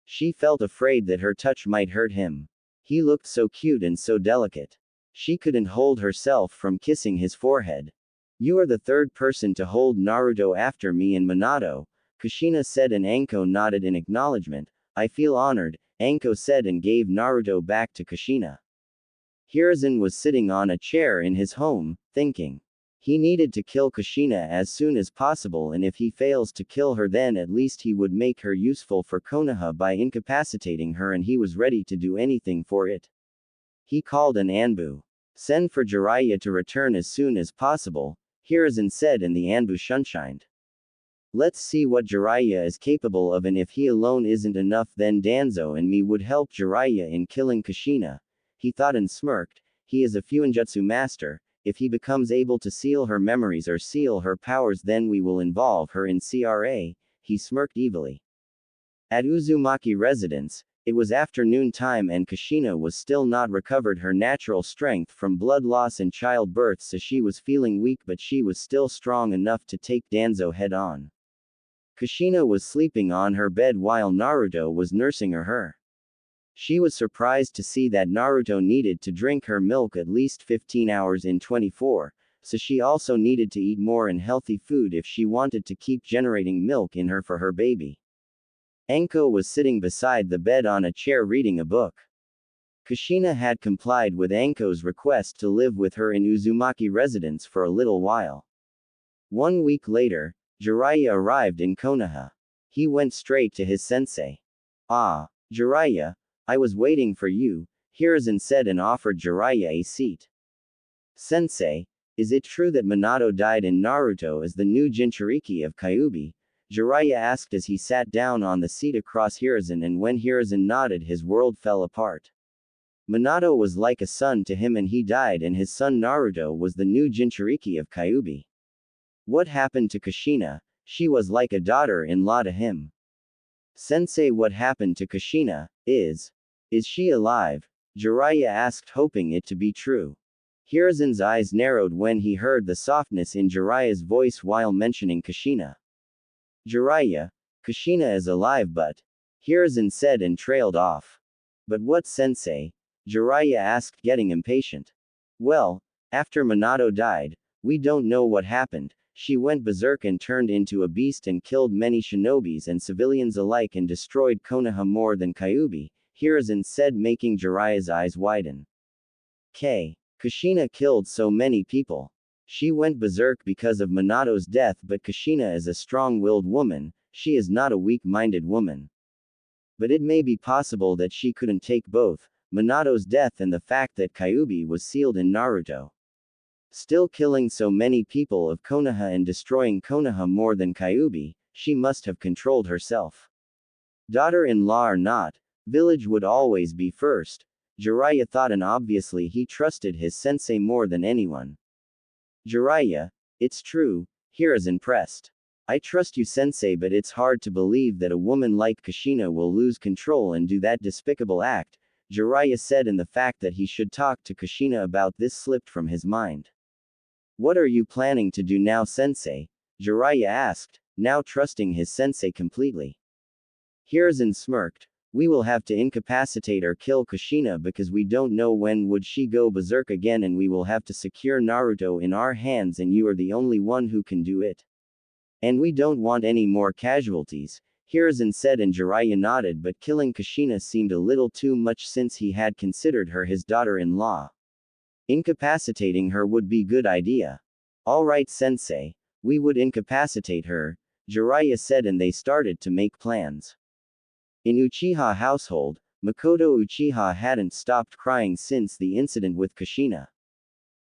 She felt afraid that her touch might hurt him. He looked so cute and so delicate. She couldn't hold herself from kissing his forehead. You are the third person to hold Naruto after me and Minato, Kushina said, and Anko nodded in acknowledgement. I feel honored, Anko said and gave Naruto back to Kushina. Hiruzen was sitting on a chair in his home, thinking. He needed to kill Kushina as soon as possible, and if he fails to kill her then at least he would make her useful for Konoha by incapacitating her, and he was ready to do anything for it. He called an Anbu. Send for Jiraiya to return as soon as possible, Hiruzen said, and the Anbu shunshined. Let's see what Jiraiya is capable of, and if he alone isn't enough then Danzo and me would help Jiraiya in killing Kushina. He thought and smirked. He is a Fuinjutsu master. If he becomes able to seal her memories or seal her powers then we will involve her in CRA, he smirked evilly. At Uzumaki residence, It was afternoon time and Kushina was still not recovered her natural strength from blood loss and childbirth, so she was feeling weak, but she was still strong enough to take Danzo head on. Kushina was sleeping on her bed while Naruto was nursing her. She was surprised to see that Naruto needed to drink her milk at least 15 hours in 24, so she also needed to eat more and healthy food if she wanted to keep generating milk in her for her baby. Anko was sitting beside the bed on a chair reading a book. Kushina had complied with Anko's request to live with her in Uzumaki residence for a little while. 1 week later, Jiraiya arrived in Konoha. He went straight to his sensei. "Ah, Jiraiya, I was waiting for you," Hiruzen said and offered Jiraiya a seat. "Sensei, is it true that Minato died in Naruto as the new Jinchuriki of Kyuubi?" Jiraiya asked as he sat down on the seat across Hiruzen, and when Hiruzen nodded, his world fell apart. Minato was like a son to him and he died, and his son Naruto was the new Jinchuriki of Kyuubi. What happened to Kushina? She was like a daughter-in-law to him. "Sensei, what happened to Kushina? Is she alive?" Jiraiya asked, hoping it to be true. Hiruzen's eyes narrowed when he heard the softness in Jiraiya's voice while mentioning Kushina. "Jiraiya, Kushina is alive, but," Hiruzen said and trailed off. "But what, Sensei?" Jiraiya asked, getting impatient. "Well, after Minato died, we don't know what happened. She went berserk and turned into a beast and killed many shinobis and civilians alike and destroyed Konoha more than Kyuubi," Hiruzen said, making Jiraiya's eyes widen. Kushina killed so many people. She went berserk because of Minato's death, but Kushina is a strong-willed woman, she is not a weak-minded woman. But it may be possible that she couldn't take both, Minato's death and the fact that Kyuubi was sealed in Naruto. Still killing so many people of Konoha and destroying Konoha more than Kyuubi, she must have controlled herself. Daughter-in-law or not, village would always be first, Jiraiya thought, and obviously he trusted his sensei more than anyone. "Jiraiya, it's true," Hiruzen pressed. "I trust you, sensei, but it's hard to believe that a woman like Kushina will lose control and do that despicable act," Jiraiya said, and the fact that he should talk to Kushina about this slipped from his mind. "What are you planning to do now, sensei?" Jiraiya asked, now trusting his sensei completely. Hiruzen smirked. "We will have to incapacitate or kill Kushina because we don't know when would she go berserk again, and we will have to secure Naruto in our hands, and you are the only one who can do it. And we don't want any more casualties," Hiruzen said, and Jiraiya nodded, but killing Kushina seemed a little too much since he had considered her his daughter-in-law. Incapacitating her would be good idea. "All right, sensei. We would incapacitate her," Jiraiya said, and they started to make plans. In Uchiha household, Makoto Uchiha hadn't stopped crying since the incident with Kushina.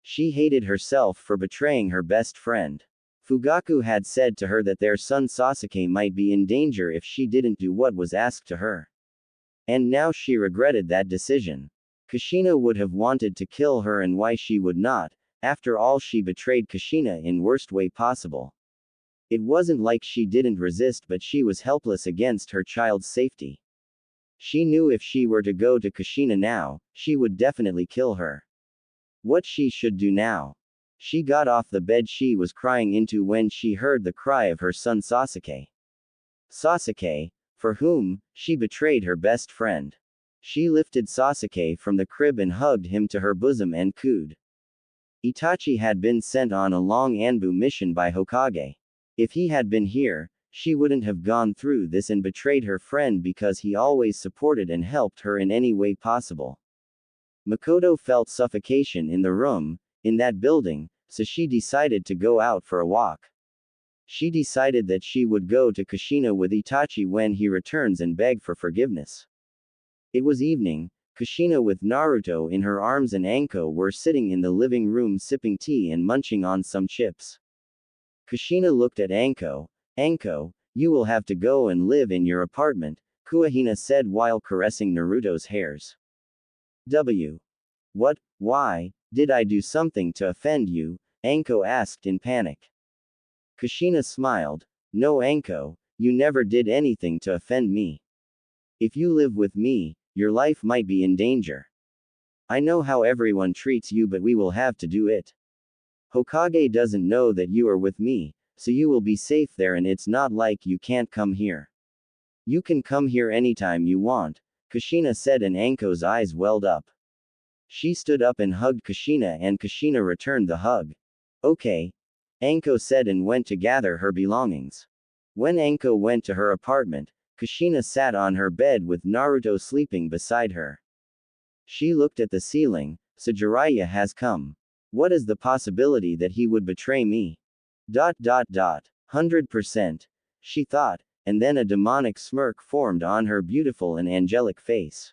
She hated herself for betraying her best friend. Fugaku had said to her that their son Sasuke might be in danger if she didn't do what was asked to her. And now she regretted that decision. Kushina would have wanted to kill her, and why she would not, after all she betrayed Kushina in worst way possible. It wasn't like she didn't resist, but she was helpless against her child's safety. She knew if she were to go to Kushina now, she would definitely kill her. What she should do now? She got off the bed she was crying into when she heard the cry of her son Sasuke. Sasuke, for whom she betrayed her best friend. She lifted Sasuke from the crib and hugged him to her bosom and cooed. Itachi had been sent on a long Anbu mission by Hokage. If he had been here, she wouldn't have gone through this and betrayed her friend because he always supported and helped her in any way possible. Makoto felt suffocation in the room, in that building, so she decided to go out for a walk. She decided that she would go to Kushina with Itachi when he returns and beg for forgiveness. It was evening. Kushina with Naruto in her arms and Anko were sitting in the living room sipping tea and munching on some chips. Kushina looked at Anko. "Anko, you will have to go and live in your apartment," Kuahina said while caressing Naruto's hairs. What? Why? Did I do something to offend you?" Anko asked in panic. Kushina smiled. "No, Anko, you never did anything to offend me. If you live with me, your life might be in danger. I know how everyone treats you, but we will have to do it. Hokage doesn't know that you are with me, so you will be safe there, and it's not like you can't come here. You can come here anytime you want, Kushina said, and Anko's eyes welled up. She stood up and hugged Kushina, and Kushina returned the hug. Okay, Anko said, and went to gather her belongings. When Anko went to her apartment, Kushina sat on her bed with Naruto sleeping beside her. She looked at the ceiling. So Jiraiya has come. What is the possibility that he would betray me? 100%, she thought, and then a demonic smirk formed on her beautiful and angelic face.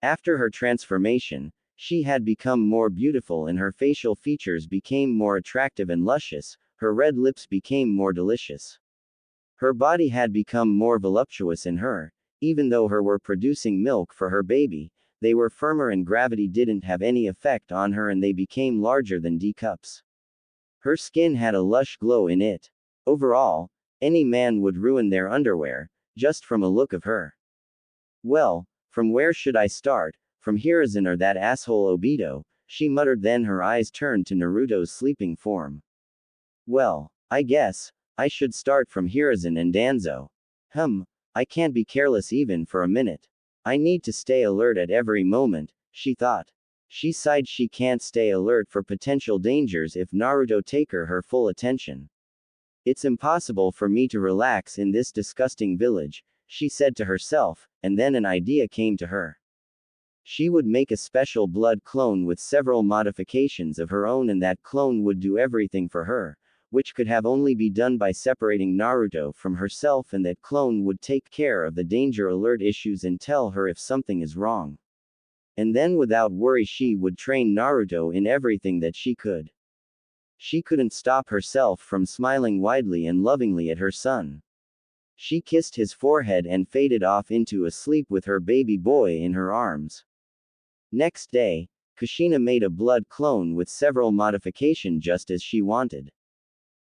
After her transformation, she had become more beautiful, and her facial features became more attractive and luscious, her red lips became more delicious. Her body had become more voluptuous, in her, even though her were producing milk for her baby, they were firmer and gravity didn't have any effect on her, and they became larger than D cups. Her skin had a lush glow in it. Overall, any man would ruin their underwear, just from a look of her. Well, from where should I start? From Hiruzen or that asshole Obito? She muttered, then her eyes turned to Naruto's sleeping form. Well, I guess, I should start from Hiruzen and Danzo. I can't be careless even for a minute. I need to stay alert at every moment, she thought. She sighed. She can't stay alert for potential dangers if Naruto take her full attention. It's impossible for me to relax in this disgusting village, she said to herself, and then an idea came to her. She would make a special blood clone with several modifications of her own, and that clone would do everything for her, which could have only be done by separating Naruto from herself, and that clone would take care of the danger alert issues and tell her if something is wrong. And then without worry she would train Naruto in everything that she could. She couldn't stop herself from smiling widely and lovingly at her son. She kissed his forehead and faded off into a sleep with her baby boy in her arms. Next day, Kushina made a blood clone with several modifications just as she wanted.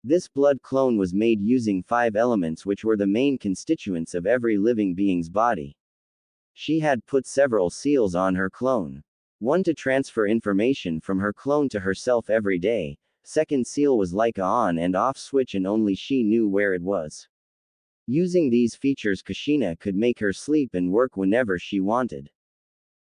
This blood clone was made using 5 elements, which were the main constituents of every living being's body. She had put several seals on her clone. One to transfer information from her clone to herself every day. Second seal was like a on and off switch, and only she knew where it was. Using these features, Kushina could make her sleep and work whenever she wanted.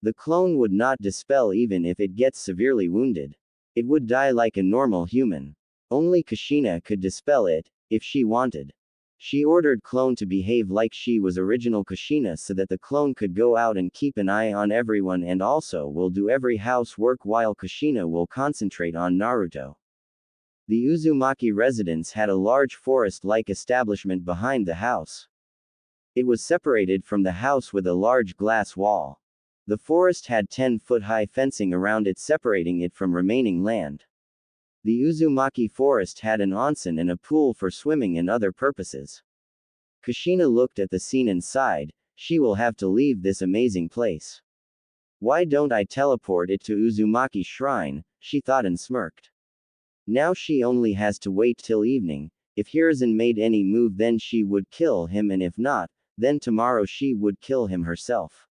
The clone would not dispel even if it gets severely wounded. It would die like a normal human. Only Kushina could dispel it, if she wanted. She ordered clone to behave like she was original Kushina so that the clone could go out and keep an eye on everyone, and also will do every housework while Kushina will concentrate on Naruto. The Uzumaki residence had a large forest-like establishment behind the house. It was separated from the house with a large glass wall. The forest had 10-foot-high fencing around it, separating it from remaining land. The Uzumaki forest had an onsen and a pool for swimming and other purposes. Kushina looked at the scene and sighed. She will have to leave this amazing place. Why don't I teleport it to Uzumaki Shrine, she thought and smirked. Now she only has to wait till evening. If Hiruzen made any move, then she would kill him, and if not, then tomorrow she would kill him herself.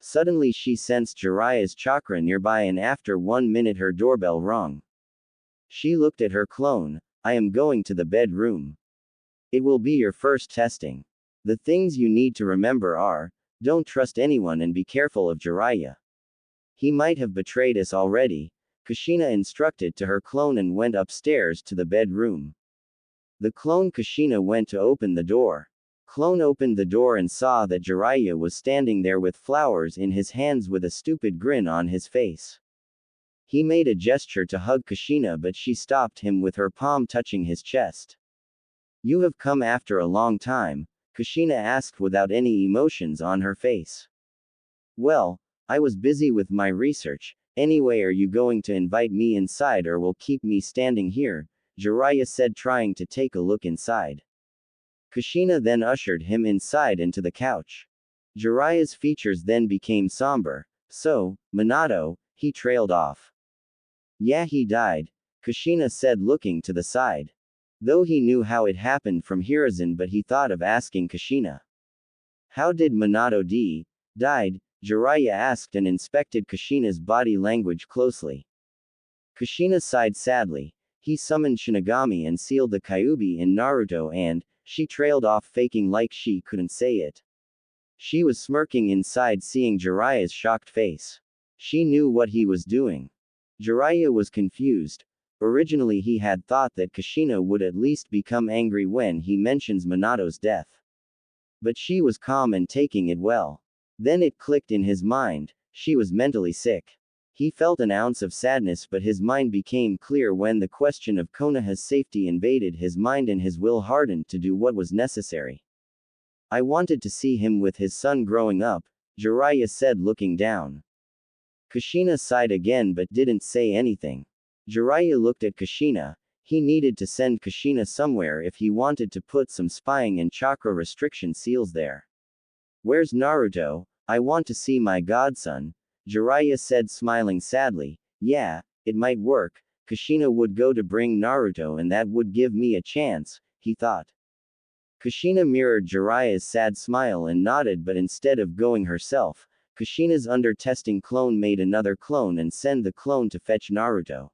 Suddenly she sensed Jiraiya's chakra nearby, and after 1 minute her doorbell rang. She looked at her clone. I am going to the bedroom. It will be your first testing. The things you need to remember are, don't trust anyone and be careful of Jiraiya. He might have betrayed us already, Kushina instructed to her clone, and went upstairs to the bedroom. The clone Kushina went to open the door. Clone opened the door and saw that Jiraiya was standing there with flowers in his hands with a stupid grin on his face. He made a gesture to hug Kushina, but she stopped him with her palm touching his chest. You have come after a long time, Kushina asked without any emotions on her face. Well, I was busy with my research. Anyway, are you going to invite me inside or will keep me standing here? Jiraiya said, trying to take a look inside. Kushina then ushered him inside and to the couch. Jiraiya's features then became somber. So, Minato, he trailed off. Yeah, he died, Kushina said, looking to the side. Though he knew how it happened from Hiruzen, but he thought of asking Kushina. How did Minato died? Jiraiya asked and inspected Kushina's body language closely. Kushina sighed sadly. He summoned Shinigami and sealed the Kyuubi in Naruto and, she trailed off faking like she couldn't say it. She was smirking inside seeing Jiraiya's shocked face. She knew what he was doing. Jiraiya was confused. Originally he had thought that Kushina would at least become angry when he mentions Minato's death. But she was calm and taking it well. Then it clicked in his mind, she was mentally sick. He felt an ounce of sadness, but his mind became clear when the question of Konoha's safety invaded his mind and his will hardened to do what was necessary. I wanted to see him with his son growing up, Jiraiya said looking down. Kushina sighed again but didn't say anything. Jiraiya looked at Kushina. He needed to send Kushina somewhere if he wanted to put some spying and chakra restriction seals there. Where's Naruto? I want to see my godson, Jiraiya said smiling sadly. Yeah, it might work. Kushina would go to bring Naruto and that would give me a chance, he thought. Kushina mirrored Jiraiya's sad smile and nodded, but instead of going herself, Kushina's under-testing clone made another clone and sent the clone to fetch Naruto.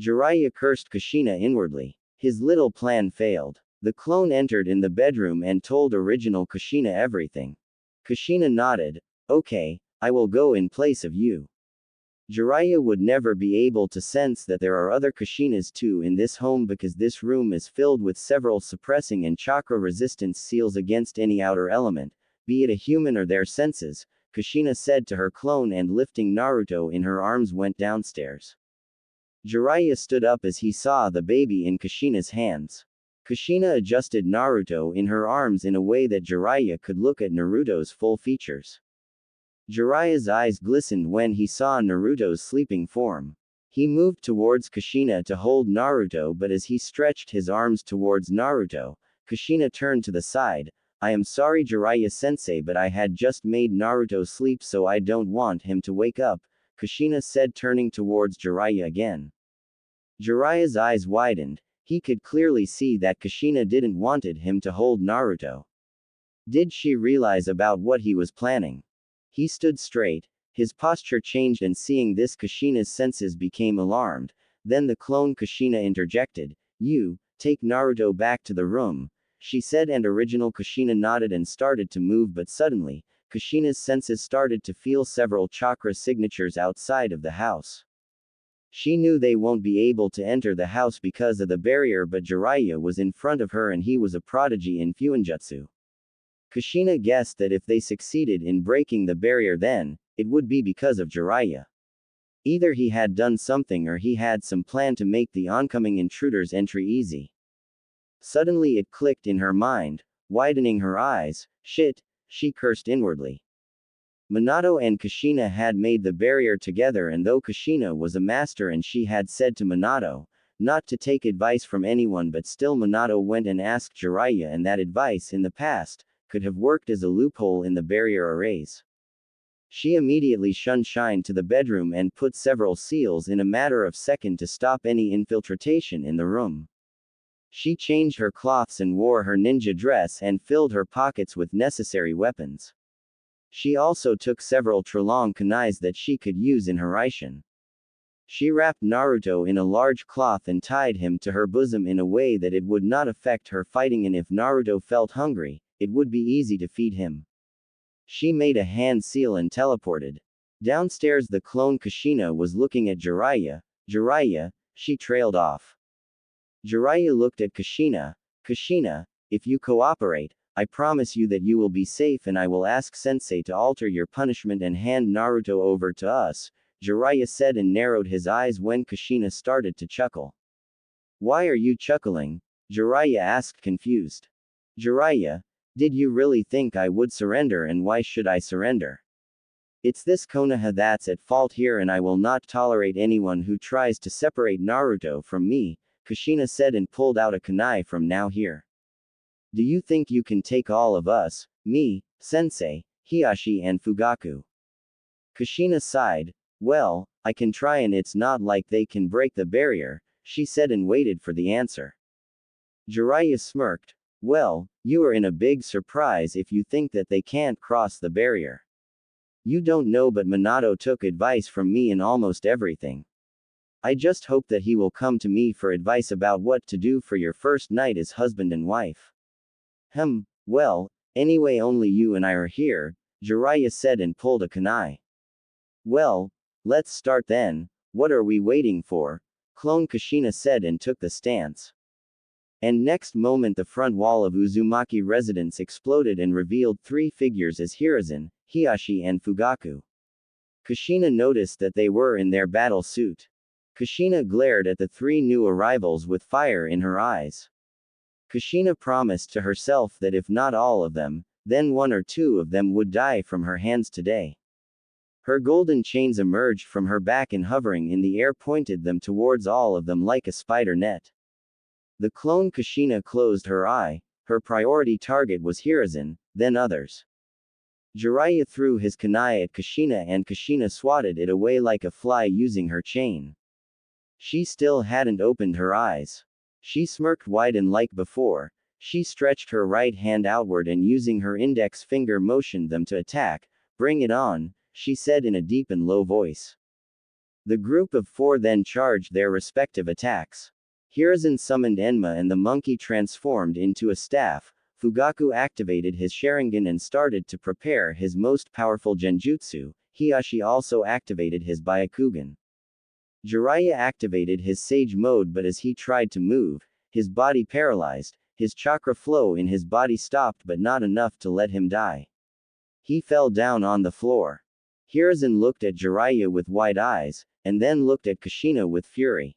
Jiraiya cursed Kushina inwardly. His little plan failed. The clone entered in the bedroom and told original Kushina everything. Kushina nodded. Okay, I will go in place of you. Jiraiya would never be able to sense that there are other Kushinas too in this home because this room is filled with several suppressing and chakra resistance seals against any outer element, be it a human or their senses, Kushina said to her clone, and lifting Naruto in her arms went downstairs. Jiraiya stood up as he saw the baby in Kushina's hands. Kushina adjusted Naruto in her arms in a way that Jiraiya could look at Naruto's full features. Jiraiya's eyes glistened when he saw Naruto's sleeping form. He moved towards Kushina to hold Naruto, but as he stretched his arms towards Naruto, Kushina turned to the side. I am sorry Jiraiya-sensei, but I had just made Naruto sleep so I don't want him to wake up, Kushina said turning towards Jiraiya again. Jiraiya's eyes widened. He could clearly see that Kushina didn't wanted him to hold Naruto. Did she realize about what he was planning? He stood straight, his posture changed, and seeing this Kushina's senses became alarmed. Then the clone Kushina interjected. You, take Naruto back to the room, she said, and original Kushina nodded and started to move, but suddenly, Kushina's senses started to feel several chakra signatures outside of the house. She knew they won't be able to enter the house because of the barrier, but Jiraiya was in front of her and he was a prodigy in Fuinjutsu. Kushina guessed that if they succeeded in breaking the barrier, then it would be because of Jiraiya. Either he had done something or he had some plan to make the oncoming intruders' entry easy. Suddenly it clicked in her mind, widening her eyes. Shit, she cursed inwardly. Minato and Kushina had made the barrier together, and though Kushina was a master and she had said to Minato not to take advice from anyone, but still Minato went and asked Jiraiya, and that advice in the past could have worked as a loophole in the barrier arrays. She immediately shined to the bedroom and put several seals in a matter of seconds to stop any infiltration in the room. She changed her cloths and wore her ninja dress and filled her pockets with necessary weapons. She also took several Tralong kunais that she could use in Hiraishin. She wrapped Naruto in a large cloth and tied him to her bosom in a way that it would not affect her fighting, and if Naruto felt hungry, it would be easy to feed him. She made a hand seal and teleported. Downstairs, the clone Kushina was looking at Jiraiya. Jiraiya, she trailed off. Jiraiya looked at Kushina. Kushina, if you cooperate, I promise you that you will be safe, and I will ask Sensei to alter your punishment and hand Naruto over to us, Jiraiya said and narrowed his eyes when Kushina started to chuckle. Why are you chuckling? Jiraiya asked confused. Jiraiya, did you really think I would surrender, and why should I surrender? It's this Konoha that's at fault here, and I will not tolerate anyone who tries to separate Naruto from me, Kushina said and pulled out a kunai from now here. Do you think you can take all of us, me, Sensei, Hiashi and Fugaku? Kushina sighed. Well, I can try, and it's not like they can break the barrier, she said and waited for the answer. Jiraiya smirked. Well, you are in a big surprise if you think that they can't cross the barrier. You don't know, but Minato took advice from me in almost everything. I just hope that he will come to me for advice about what to do for your first night as husband and wife. Well, anyway, only you and I are here, Jiraiya said and pulled a kunai. Well, let's start then, what are we waiting for? Clone Kushina said and took the stance. And next moment the front wall of Uzumaki residence exploded and revealed three figures as Hiruzen, Hiashi and Fugaku. Kushina noticed that they were in their battle suit. Kushina glared at the three new arrivals with fire in her eyes. Kushina promised to herself that if not all of them, then one or two of them would die from her hands today. Her golden chains emerged from her back and hovering in the air pointed them towards all of them like a spider net. The clone Kushina closed her eye, her priority target was Hiruzen, then others. Jiraiya threw his kunai at Kushina and Kushina swatted it away like a fly using her chain. She still hadn't opened her eyes. She smirked wide and like before, she stretched her right hand outward and using her index finger motioned them to attack. Bring it on, she said in a deep and low voice. The group of four then charged their respective attacks. Hiruzen summoned Enma and the monkey transformed into a staff. Fugaku activated his Sharingan and started to prepare his most powerful genjutsu. Hiashi also activated his Byakugan. Jiraiya activated his Sage mode, but as he tried to move, his body paralyzed, his chakra flow in his body stopped but not enough to let him die. He fell down on the floor. Hiruzen looked at Jiraiya with wide eyes, and then looked at Kushina with fury.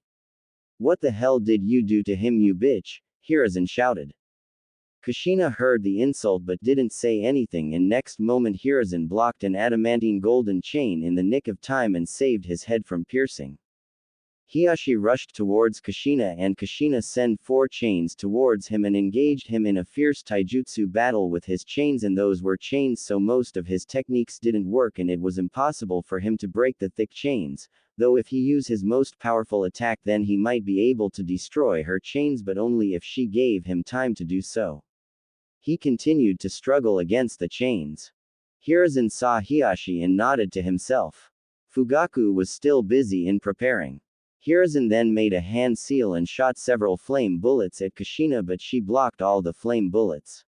What the hell did you do to him, you bitch? Hiruzen shouted. Kushina heard the insult but didn't say anything, and next moment Hiruzen blocked an adamantine golden chain in the nick of time and saved his head from piercing. Hiashi rushed towards Kushina and Kushina sent four chains towards him and engaged him in a fierce taijutsu battle with his chains, and those were chains so most of his techniques didn't work and it was impossible for him to break the thick chains, though if he used his most powerful attack then he might be able to destroy her chains, but only if she gave him time to do so. He continued to struggle against the chains. Hiruzen saw Hiashi and nodded to himself. Fugaku was still busy in preparing. Hiruzen then made a hand seal and shot several flame bullets at Kushina, but she blocked all the flame bullets.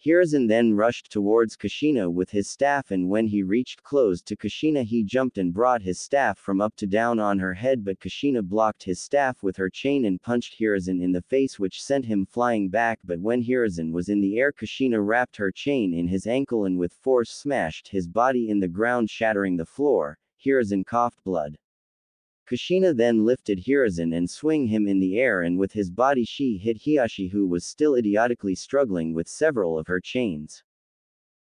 Hiruzen then rushed towards Kushina with his staff, and when he reached close to Kushina he jumped and brought his staff from up to down on her head, but Kushina blocked his staff with her chain and punched Hiruzen in the face, which sent him flying back, but when Hiruzen was in the air Kushina wrapped her chain in his ankle and with force smashed his body in the ground, shattering the floor. Hiruzen coughed blood. Kushina then lifted Hiruzen and swung him in the air, and with his body she hit Hiashi, who was still idiotically struggling with several of her chains.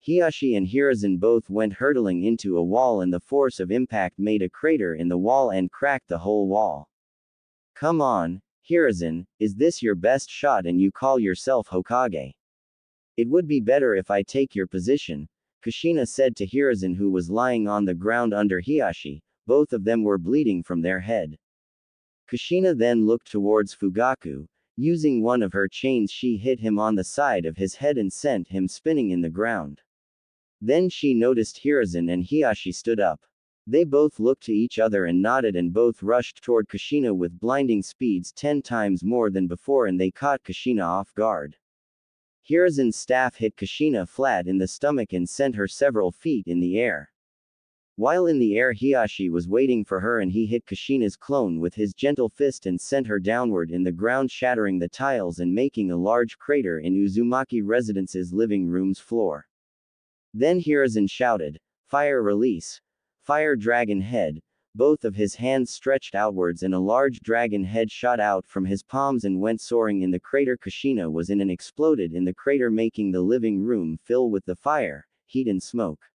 Hiashi and Hiruzen both went hurtling into a wall, and the force of impact made a crater in the wall and cracked the whole wall. Come on, Hiruzen, is this your best shot and you call yourself Hokage? It would be better if I take your position, Kushina said to Hiruzen, who was lying on the ground under Hiashi. Both of them were bleeding from their head. Kushina then looked towards Fugaku. Using one of her chains she hit him on the side of his head and sent him spinning in the ground. Then she noticed Hiruzen and Hiashi stood up. They both looked to each other and nodded, and both rushed toward Kushina with blinding speeds 10 times more than before, and they caught Kushina off guard. Hiruzen's staff hit Kushina flat in the stomach and sent her several feet in the air. While in the air Hiashi was waiting for her, and he hit Kushina's clone with his gentle fist and sent her downward in the ground, shattering the tiles and making a large crater in Uzumaki Residence's living room's floor. Then Hiruzen shouted, "Fire release! Fire dragon head!" Both of his hands stretched outwards and a large dragon head shot out from his palms and went soaring in the crater Kushina was in and exploded in the crater, making the living room fill with the fire, heat and smoke.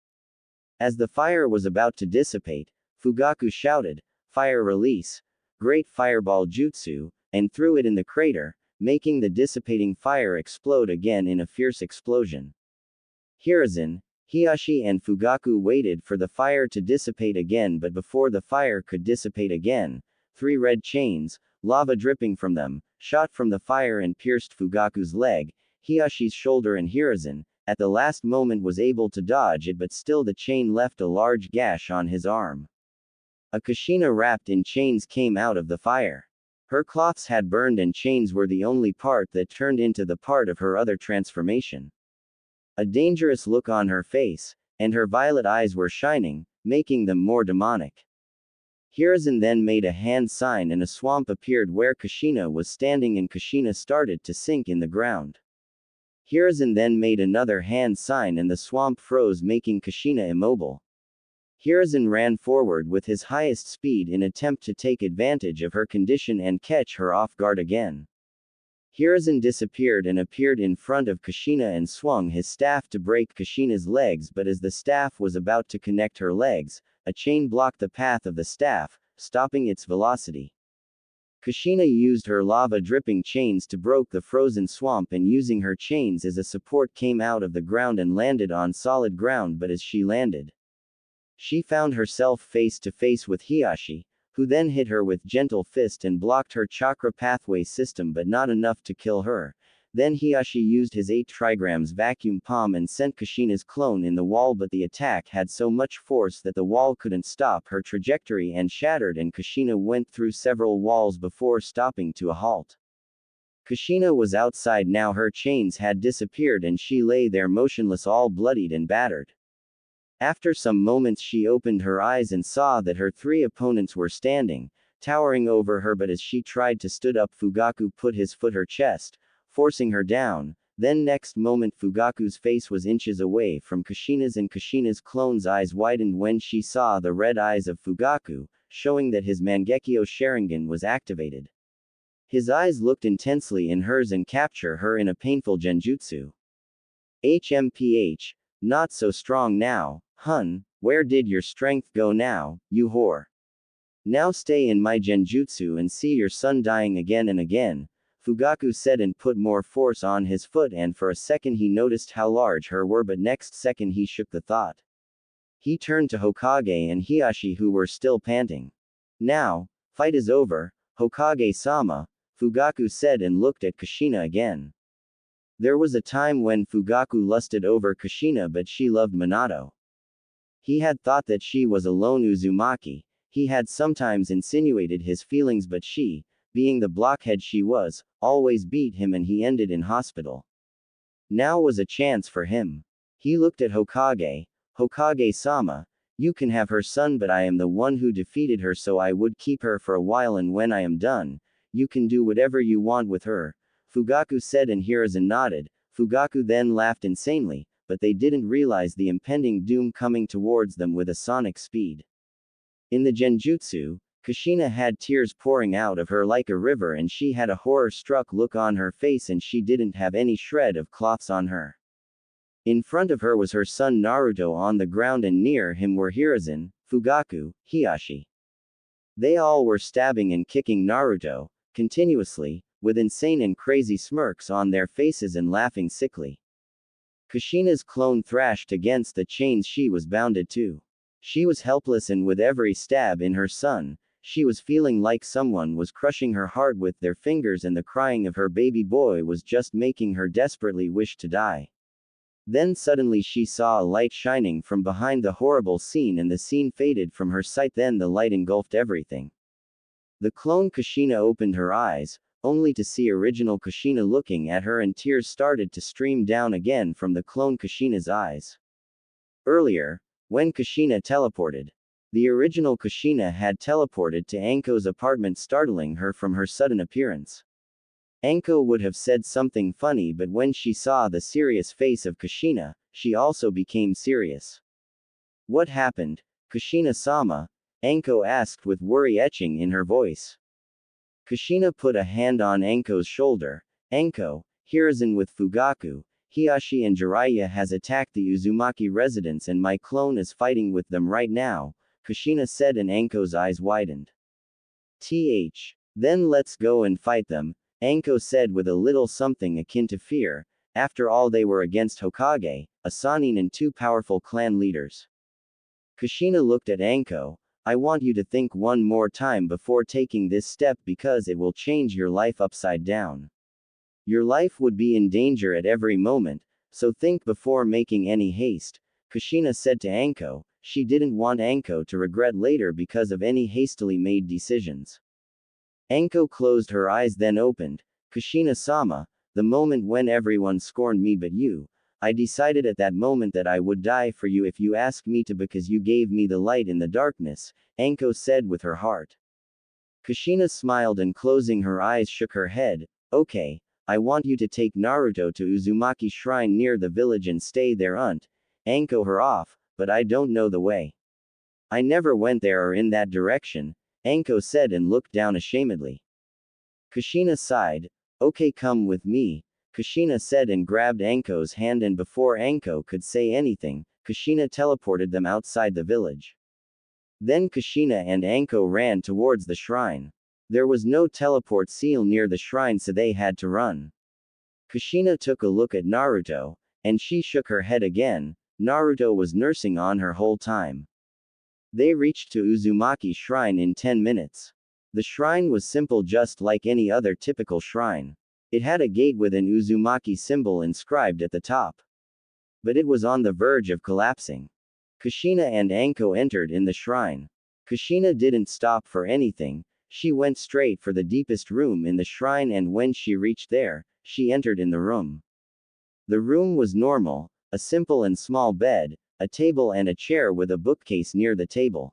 As the fire was about to dissipate, Fugaku shouted, "Fire release! Great fireball jutsu," and threw it in the crater, making the dissipating fire explode again in a fierce explosion. Hiruzen, Hiashi and Fugaku waited for the fire to dissipate again, but before the fire could dissipate again, 3 red chains, lava dripping from them, shot from the fire and pierced Fugaku's leg. Hiyashi's shoulder and Hiruzen, at the last moment was able to dodge it, but still the chain left a large gash on his arm. A Kushina wrapped in chains came out of the fire. Her cloths had burned and chains were the only part that turned into the part of her other transformation. A dangerous look on her face, and her violet eyes were shining, making them more demonic. Hiruzen then made a hand sign and a swamp appeared where Kushina was standing and Kushina started to sink in the ground. Hiruzen then made another hand sign and the swamp froze, making Kushina immobile. Hiruzen ran forward with his highest speed in attempt to take advantage of her condition and catch her off guard again. Hiruzen disappeared and appeared in front of Kushina and swung his staff to break Kushina's legs, but as the staff was about to connect her legs, a chain blocked the path of the staff, stopping its velocity. Kushina used her lava-dripping chains to break the frozen swamp and using her chains as a support came out of the ground and landed on solid ground, but as she landed, she found herself face to face with Hiyashi, who then hit her with gentle fist and blocked her chakra pathway system, but not enough to kill her. Then Hiyashi used his 8 trigrams vacuum palm and sent Kushina's clone in the wall, but the attack had so much force that the wall couldn't stop her trajectory and shattered, and Kushina went through several walls before stopping to a halt. Kushina was outside now, her chains had disappeared and she lay there motionless, all bloodied and battered. After some moments she opened her eyes and saw that her 3 opponents were standing, towering over her, but as she tried to stood up, Fugaku put his foot her chest, forcing her down. Then next moment Fugaku's face was inches away from Kushina's and Kushina's clone's eyes widened when she saw the red eyes of Fugaku, showing that his Mangekyo Sharingan was activated. His eyes looked intensely in hers and captured her in a painful genjutsu. HMPH, not so strong now, hun, where did your strength go now, you whore? Now stay in my genjutsu and see your son dying again and again, Fugaku said and put more force on his foot, and for a second he noticed how large her were, but next second he shook the thought. He turned to Hokage and Hiyashi, who were still panting. Now, fight is over, Hokage-sama, Fugaku said and looked at Kushina again. There was a time when Fugaku lusted over Kushina, but she loved Minato. He had thought that she was a lone Uzumaki. He had sometimes insinuated his feelings, but she, being the blockhead she was, always beat him and he ended in hospital. Now was a chance for him. He looked at Hokage. Hokage-sama, you can have her son, but I am the one who defeated her, so I would keep her for a while, and when I am done, you can do whatever you want with her, Fugaku said, and Hiruzen nodded. Fugaku then laughed insanely, but they didn't realize the impending doom coming towards them with a sonic speed. In the genjutsu, Kushina had tears pouring out of her like a river, and she had a horror-struck look on her face, and she didn't have any shred of cloths on her. In front of her was her son Naruto on the ground, and near him were Hiruzen, Fugaku, Hiyashi. They all were stabbing and kicking Naruto, continuously, with insane and crazy smirks on their faces and laughing sickly. Kushina's clone thrashed against the chains she was bounded to. She was helpless, and with every stab in her son, she was feeling like someone was crushing her heart with their fingers, and the crying of her baby boy was just making her desperately wish to die. Then suddenly she saw a light shining from behind the horrible scene, and the scene faded from her sight. Then the light engulfed everything. The clone Kushina opened her eyes, only to see original Kushina looking at her, and tears started to stream down again from the clone Kushina's eyes. Earlier, when Kushina teleported, the original Kushina had teleported to Anko's apartment, startling her from her sudden appearance. Anko would have said something funny, but when she saw the serious face of Kushina, she also became serious. What happened, Kushina-sama? Anko asked with worry etching in her voice. Kushina put a hand on Anko's shoulder. Anko, Hiruzen with Fugaku, Hiyashi and Jiraiya has attacked the Uzumaki residence, and my clone is fighting with them right now, Kushina said, and Anko's eyes widened. Then let's go and fight them, Anko said with a little something akin to fear. After all, they were against Hokage, a Sannin, and 2 powerful clan leaders. Kushina looked at Anko. I want you to think one more time before taking this step, because it will change your life upside down. Your life would be in danger at every moment, so think before making any haste, Kushina said to Anko. She didn't want Anko to regret later because of any hastily made decisions. Anko closed her eyes then opened. Kushina-sama, the moment when everyone scorned me but you, I decided at that moment that I would die for you if you ask me to because you gave me the light in the darkness, Anko said with her heart. Kushina smiled and closing her eyes shook her head. Okay, I want you to take Naruto to Uzumaki Shrine near the village and stay there Anko her off, but I don't know the way. I never went there or in that direction, Anko said and looked down ashamedly. Kushina sighed. Okay, come with me, Kushina said and grabbed Anko's hand, and before Anko could say anything, Kushina teleported them outside the village. Then Kushina and Anko ran towards the shrine. There was no teleport seal near the shrine, so they had to run. Kushina took a look at Naruto, and she shook her head again. Naruto was nursing on her whole time. They reached to Uzumaki Shrine in 10 minutes. The shrine was simple, just like any other typical shrine. It had a gate with an Uzumaki symbol inscribed at the top. But it was on the verge of collapsing. Kushina and Anko entered in the shrine. Kushina didn't stop for anything, she went straight for the deepest room in the shrine, and when she reached there, she entered in the room. The room was normal, a simple and small bed, a table and a chair with a bookcase near the table.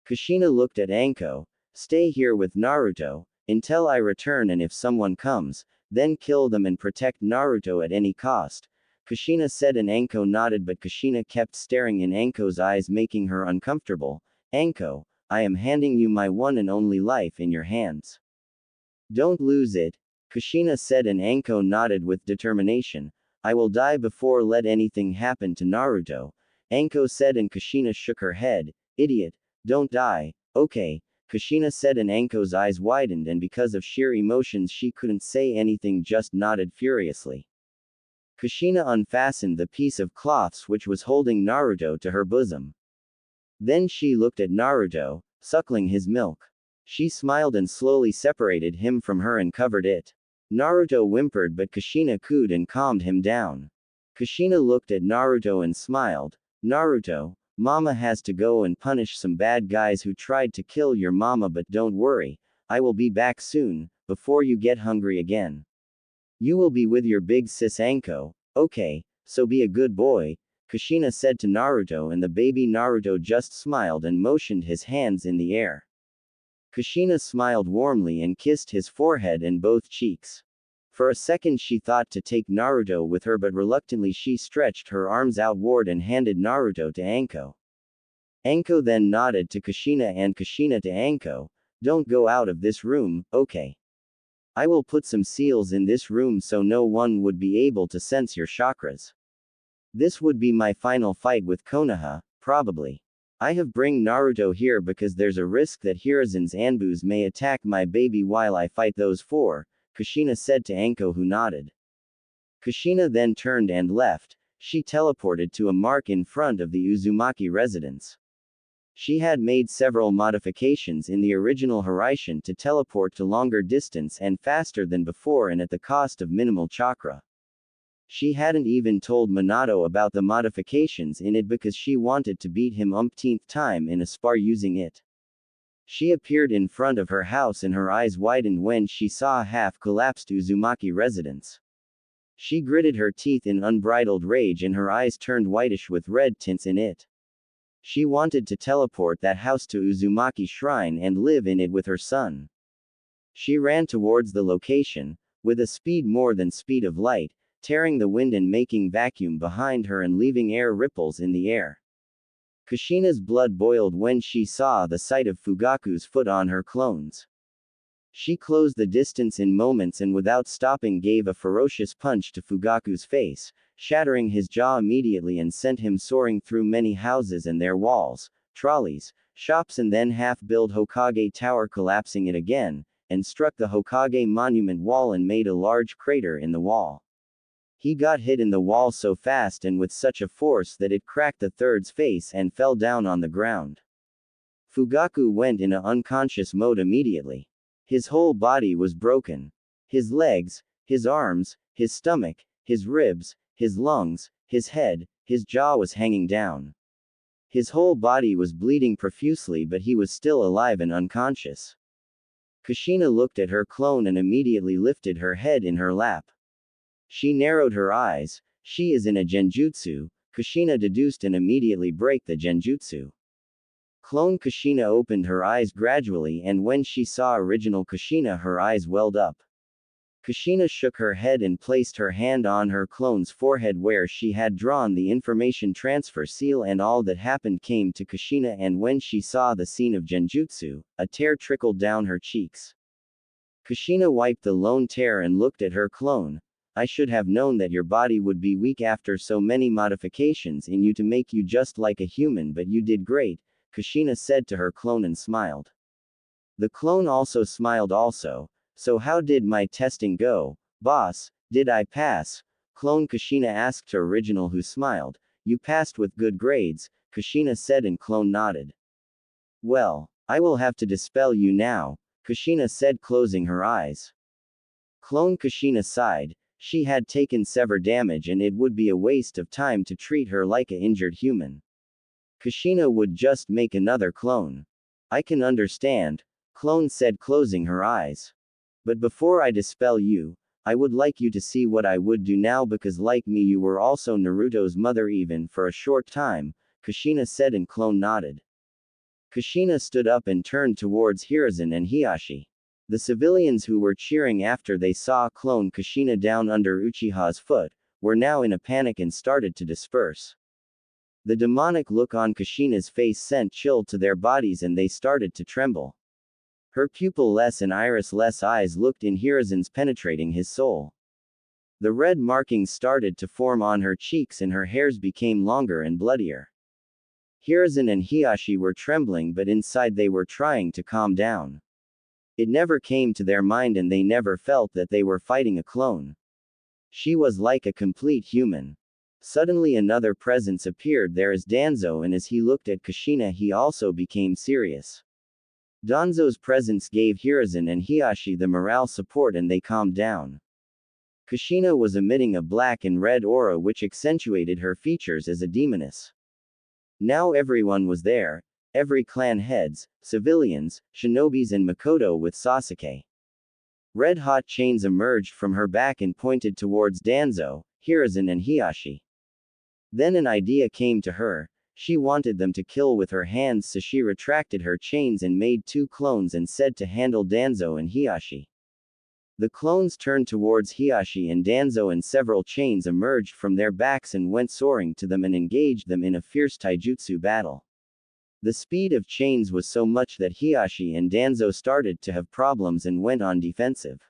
Kushina looked at Anko. Stay here with Naruto, until I return, and if someone comes, then kill them and protect Naruto at any cost, Kushina said, and Anko nodded, but Kushina kept staring in Anko's eyes, making her uncomfortable. Anko, I am handing you my one and only life in your hands. Don't lose it, Kushina said, and Anko nodded with determination. I will die before let anything happen to Naruto, Anko said, and Kushina shook her head. Idiot, don't die, okay, Kushina said, and Anko's eyes widened, and because of sheer emotions she couldn't say anything, just nodded furiously. Kushina unfastened the piece of cloths which was holding Naruto to her bosom. Then she looked at Naruto, suckling his milk. She smiled and slowly separated him from her and covered it. Naruto whimpered, but Kushina cooed and calmed him down. Kushina looked at Naruto and smiled. Naruto, Mama has to go and punish some bad guys who tried to kill your mama, but don't worry, I will be back soon, before you get hungry again. You will be with your big sis Anko, okay, so be a good boy, Kushina said to Naruto, and the baby Naruto just smiled and motioned his hands in the air. Kushina smiled warmly and kissed his forehead and both cheeks. For a second she thought to take Naruto with her, but reluctantly she stretched her arms outward and handed Naruto to Anko. Anko then nodded to Kushina and Kushina to Anko, don't go out of this room, okay? I will put some seals in this room so no one would be able to sense your chakras. This would be my final fight with Konoha, probably. I have bring Naruto here because there's a risk that Hiruzen's Anbus may attack my baby while I fight those four, Kushina said to Anko, who nodded. Kushina then turned and left. She teleported to a mark in front of the Uzumaki residence. She had made several modifications in the original Hiraishin to teleport to longer distance and faster than before, and at the cost of minimal chakra. She hadn't even told Minato about the modifications in it because she wanted to beat him umpteenth time in a spar using it. She appeared in front of her house and her eyes widened when she saw a half-collapsed Uzumaki residence. She gritted her teeth in unbridled rage and her eyes turned whitish with red tints in it. She wanted to teleport that house to Uzumaki Shrine and live in it with her son. She ran towards the location, with a speed more than speed of light, tearing the wind and making vacuum behind her and leaving air ripples in the air. Kushina's blood boiled when she saw the sight of Fugaku's foot on her clones. She closed the distance in moments and without stopping gave a ferocious punch to Fugaku's face, shattering his jaw immediately and sent him soaring through many houses and their walls, trolleys, shops, and then half-built Hokage Tower, collapsing it again, and struck the Hokage monument wall and made a large crater in the wall. He got hit in the wall so fast and with such a force that it cracked the third's face and fell down on the ground. Fugaku went in a unconscious mode immediately. His whole body was broken. His legs, His arms, his stomach, his ribs, his lungs, his head, his jaw was hanging down. His whole body was bleeding profusely, but he was still alive and unconscious. Kushina looked at her clone and immediately lifted her head in her lap. She narrowed her eyes. She is in a genjutsu, Kushina deduced, and immediately break the genjutsu. Clone Kushina opened her eyes gradually, and when she saw original Kushina, her eyes welled up. Kushina shook her head and placed her hand on her clone's forehead where she had drawn the information transfer seal, and all that happened came to Kushina, and when she saw the scene of genjutsu, a tear trickled down her cheeks. Kushina wiped the lone tear and looked at her clone. I should have known that your body would be weak after so many modifications in you to make you just like a human, but you did great, Kushina said to her clone and smiled. The clone also smiled also. So how did my testing go, boss? Did I pass? Clone Kushina asked to original, who smiled. You passed with good grades, Kushina said, and clone nodded. Well, I will have to dispel you now, Kushina said, closing her eyes. Clone Kushina sighed. She had taken severe damage and it would be a waste of time to treat her like an injured human. Kushina would just make another clone. I can understand, clone said, closing her eyes. But before I dispel you, I would like you to see what I would do now, because like me you were also Naruto's mother even for a short time, Kushina said, and clone nodded. Kushina stood up and turned towards Hiruzen and Hiashi. The civilians who were cheering after they saw clone Kushina down under Uchiha's foot, were now in a panic and started to disperse. The demonic look on Kushina's face sent chill to their bodies and they started to tremble. Her pupil-less and iris-less eyes looked in Hiruzen's, penetrating his soul. The red markings started to form on her cheeks and her hairs became longer and bloodier. Hiruzen and Hiashi were trembling, but inside they were trying to calm down. It never came to their mind and they never felt that they were fighting a clone. She was like a complete human. Suddenly another presence appeared there as Danzo, and as he looked at Kushina he also became serious. Danzo's presence gave Hiruzen and Hiashi the morale support and they calmed down. Kushina was emitting a black and red aura which accentuated her features as a demoness. Now everyone was there, every clan heads, civilians, shinobis and Makoto with Sasuke. Red-hot chains emerged from her back and pointed towards Danzo, Hiruzen and Hiashi. Then an idea came to her. She wanted them to kill with her hands, so she retracted her chains and made 2 clones and said to handle Danzo and Hiashi. The clones turned towards Hiashi and Danzo and several chains emerged from their backs and went soaring to them and engaged them in a fierce taijutsu battle. The speed of chains was so much that Hiashi and Danzo started to have problems and went on defensive.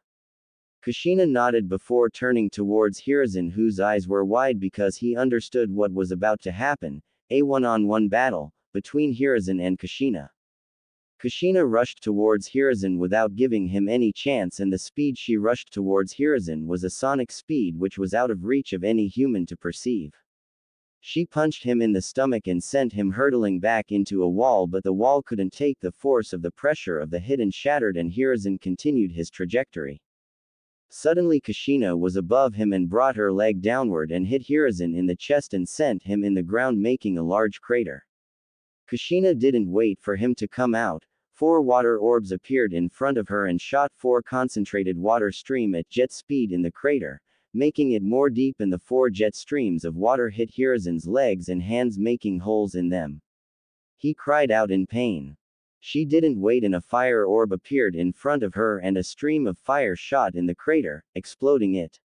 Kushina nodded before turning towards Hiruzen, whose eyes were wide because he understood what was about to happen. A one-on-one battle, between Hiruzen and Kushina. Kushina rushed towards Hiruzen without giving him any chance, and the speed she rushed towards Hiruzen was a sonic speed which was out of reach of any human to perceive. She punched him in the stomach and sent him hurtling back into a wall, but the wall couldn't take the force of the pressure of the hit and shattered, and Hiruzen continued his trajectory. Suddenly Kushina was above him and brought her leg downward and hit Hiruzen in the chest and sent him in the ground, making a large crater. Kushina didn't wait for him to come out. 4 water orbs appeared in front of her and shot 4 concentrated water stream at jet speed in the crater, making it more deep, and the 4 jet streams of water hit Hiruzen's legs and hands, making holes in them. He cried out in pain. She didn't wait and a fire orb appeared in front of her and a stream of fire shot in the crater, exploding it.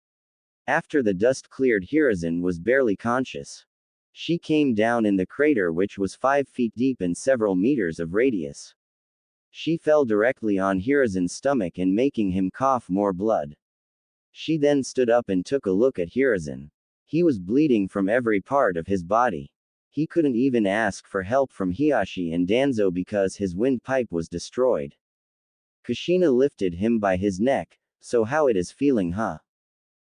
After the dust cleared, Hiruzen was barely conscious. She came down in the crater, which was 5 feet deep and several meters of radius. She fell directly on Hiruzen's stomach and making him cough more blood. She then stood up and took a look at Hiruzen. He was bleeding from every part of his body. He couldn't even ask for help from Hiashi and Danzo because his windpipe was destroyed. Kushina lifted him by his neck. So how it is feeling, huh?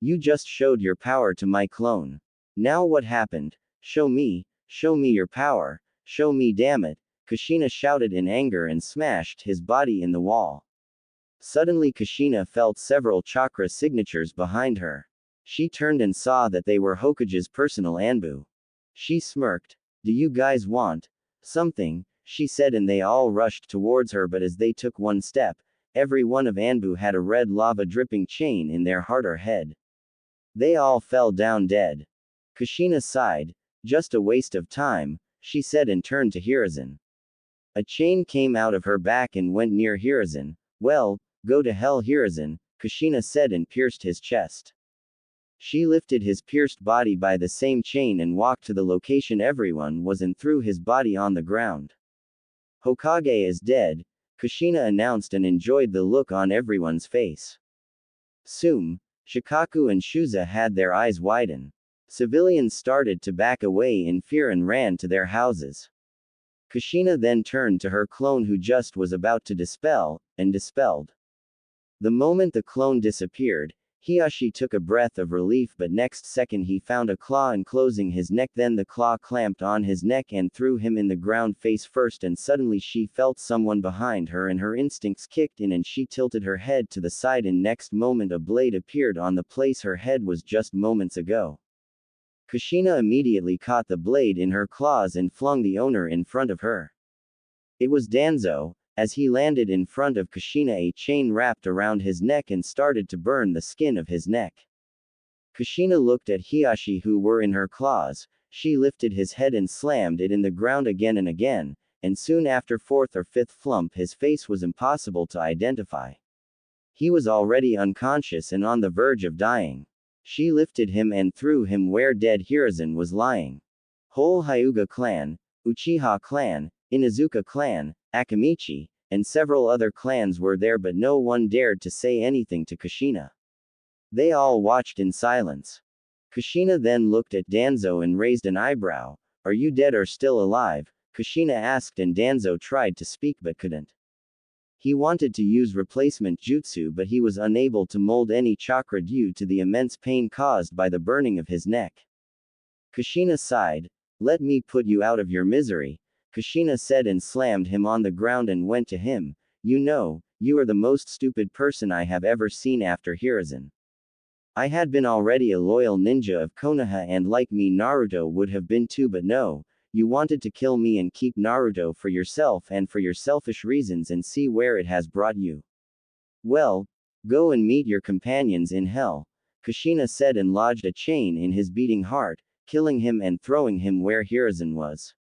You just showed your power to my clone. Now what happened? Show me your power, show me, damn it, Kushina shouted in anger and smashed his body in the wall. Suddenly Kushina felt several chakra signatures behind her. She turned and saw that they were Hokage's personal Anbu. She smirked. Do you guys want something? She said, and they all rushed towards her, but as they took one step, every one of Anbu had a red lava dripping chain in their heart or head. They all fell down dead. Kushina sighed. Just a waste of time, she said, and turned to Hiruzen. A chain came out of her back and went near Hiruzen. Well, go to hell, Hiruzen, Kushina said, and pierced his chest. She lifted his pierced body by the same chain and walked to the location everyone was and threw his body on the ground. Hokage is dead, Kushina announced, and enjoyed the look on everyone's face. Soon, Shikaku and Shuza had their eyes widen. Civilians started to back away in fear and ran to their houses. Kushina then turned to her clone, who just was about to dispel, and dispelled. The moment the clone disappeared, Hiashi took a breath of relief, but next second he found a claw enclosing his neck. Then the claw clamped on his neck and threw him in the ground face first, and suddenly she felt someone behind her and her instincts kicked in and she tilted her head to the side, and next moment a blade appeared on the place her head was just moments ago. Kushina immediately caught the blade in her claws and flung the owner in front of her. It was Danzo. As he landed in front of Kushina, a chain wrapped around his neck and started to burn the skin of his neck. Kushina looked at Hiashi, who were in her claws. She lifted his head and slammed it in the ground again and again, and soon after fourth or fifth flump his face was impossible to identify. He was already unconscious and on the verge of dying. She lifted him and threw him where dead Hiruzen was lying. Whole Hyuga clan, Uchiha clan, Inuzuka clan, Akamichi, and several other clans were there, but no one dared to say anything to Kushina. They all watched in silence. Kushina then looked at Danzo and raised an eyebrow. Are you dead or still alive? Kushina asked, and Danzo tried to speak but couldn't. He wanted to use replacement jutsu, but he was unable to mold any chakra due to the immense pain caused by the burning of his neck. Kushina sighed. Let me put you out of your misery, Kushina said, and slammed him on the ground and went to him. You know, you are the most stupid person I have ever seen after Hiruzen. I had been already a loyal ninja of Konoha, and like me Naruto would have been too, but no, you wanted to kill me and keep Naruto for yourself and for your selfish reasons, and see where it has brought you. Well, go and meet your companions in hell, Kushina said, and lodged a chain in his beating heart, killing him and throwing him where Hiruzen was.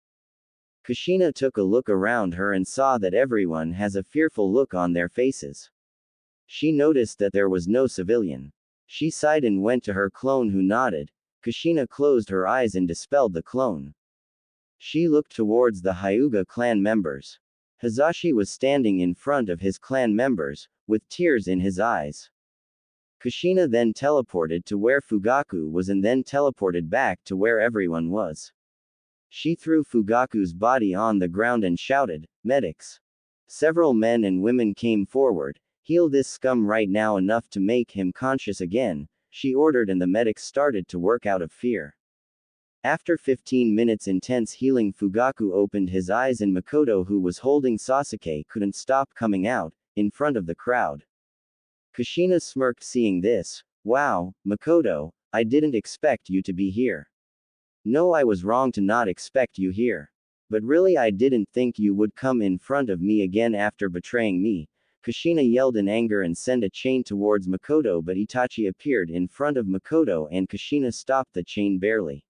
Kushina took a look around her and saw that everyone has a fearful look on their faces. She noticed that there was no civilian. She sighed and went to her clone, who nodded. Kushina closed her eyes and dispelled the clone. She looked towards the Hyuga clan members. Hazashi was standing in front of his clan members, with tears in his eyes. Kushina then teleported to where Fugaku was and then teleported back to where everyone was. She threw Fugaku's body on the ground and shouted, "Medics!" Several men and women came forward. Heal this scum right now, enough to make him conscious again, she ordered, and the medics started to work out of fear. After 15 minutes intense healing, Fugaku opened his eyes and Makoto, who was holding Sasuke, couldn't stop coming out, in front of the crowd. Kushina smirked seeing this. Wow, Makoto, I didn't expect you to be here. No, I was wrong to not expect you here. But really, I didn't think you would come in front of me again after betraying me. Kushina yelled in anger and sent a chain towards Makoto, but Itachi appeared in front of Makoto and Kushina stopped the chain barely.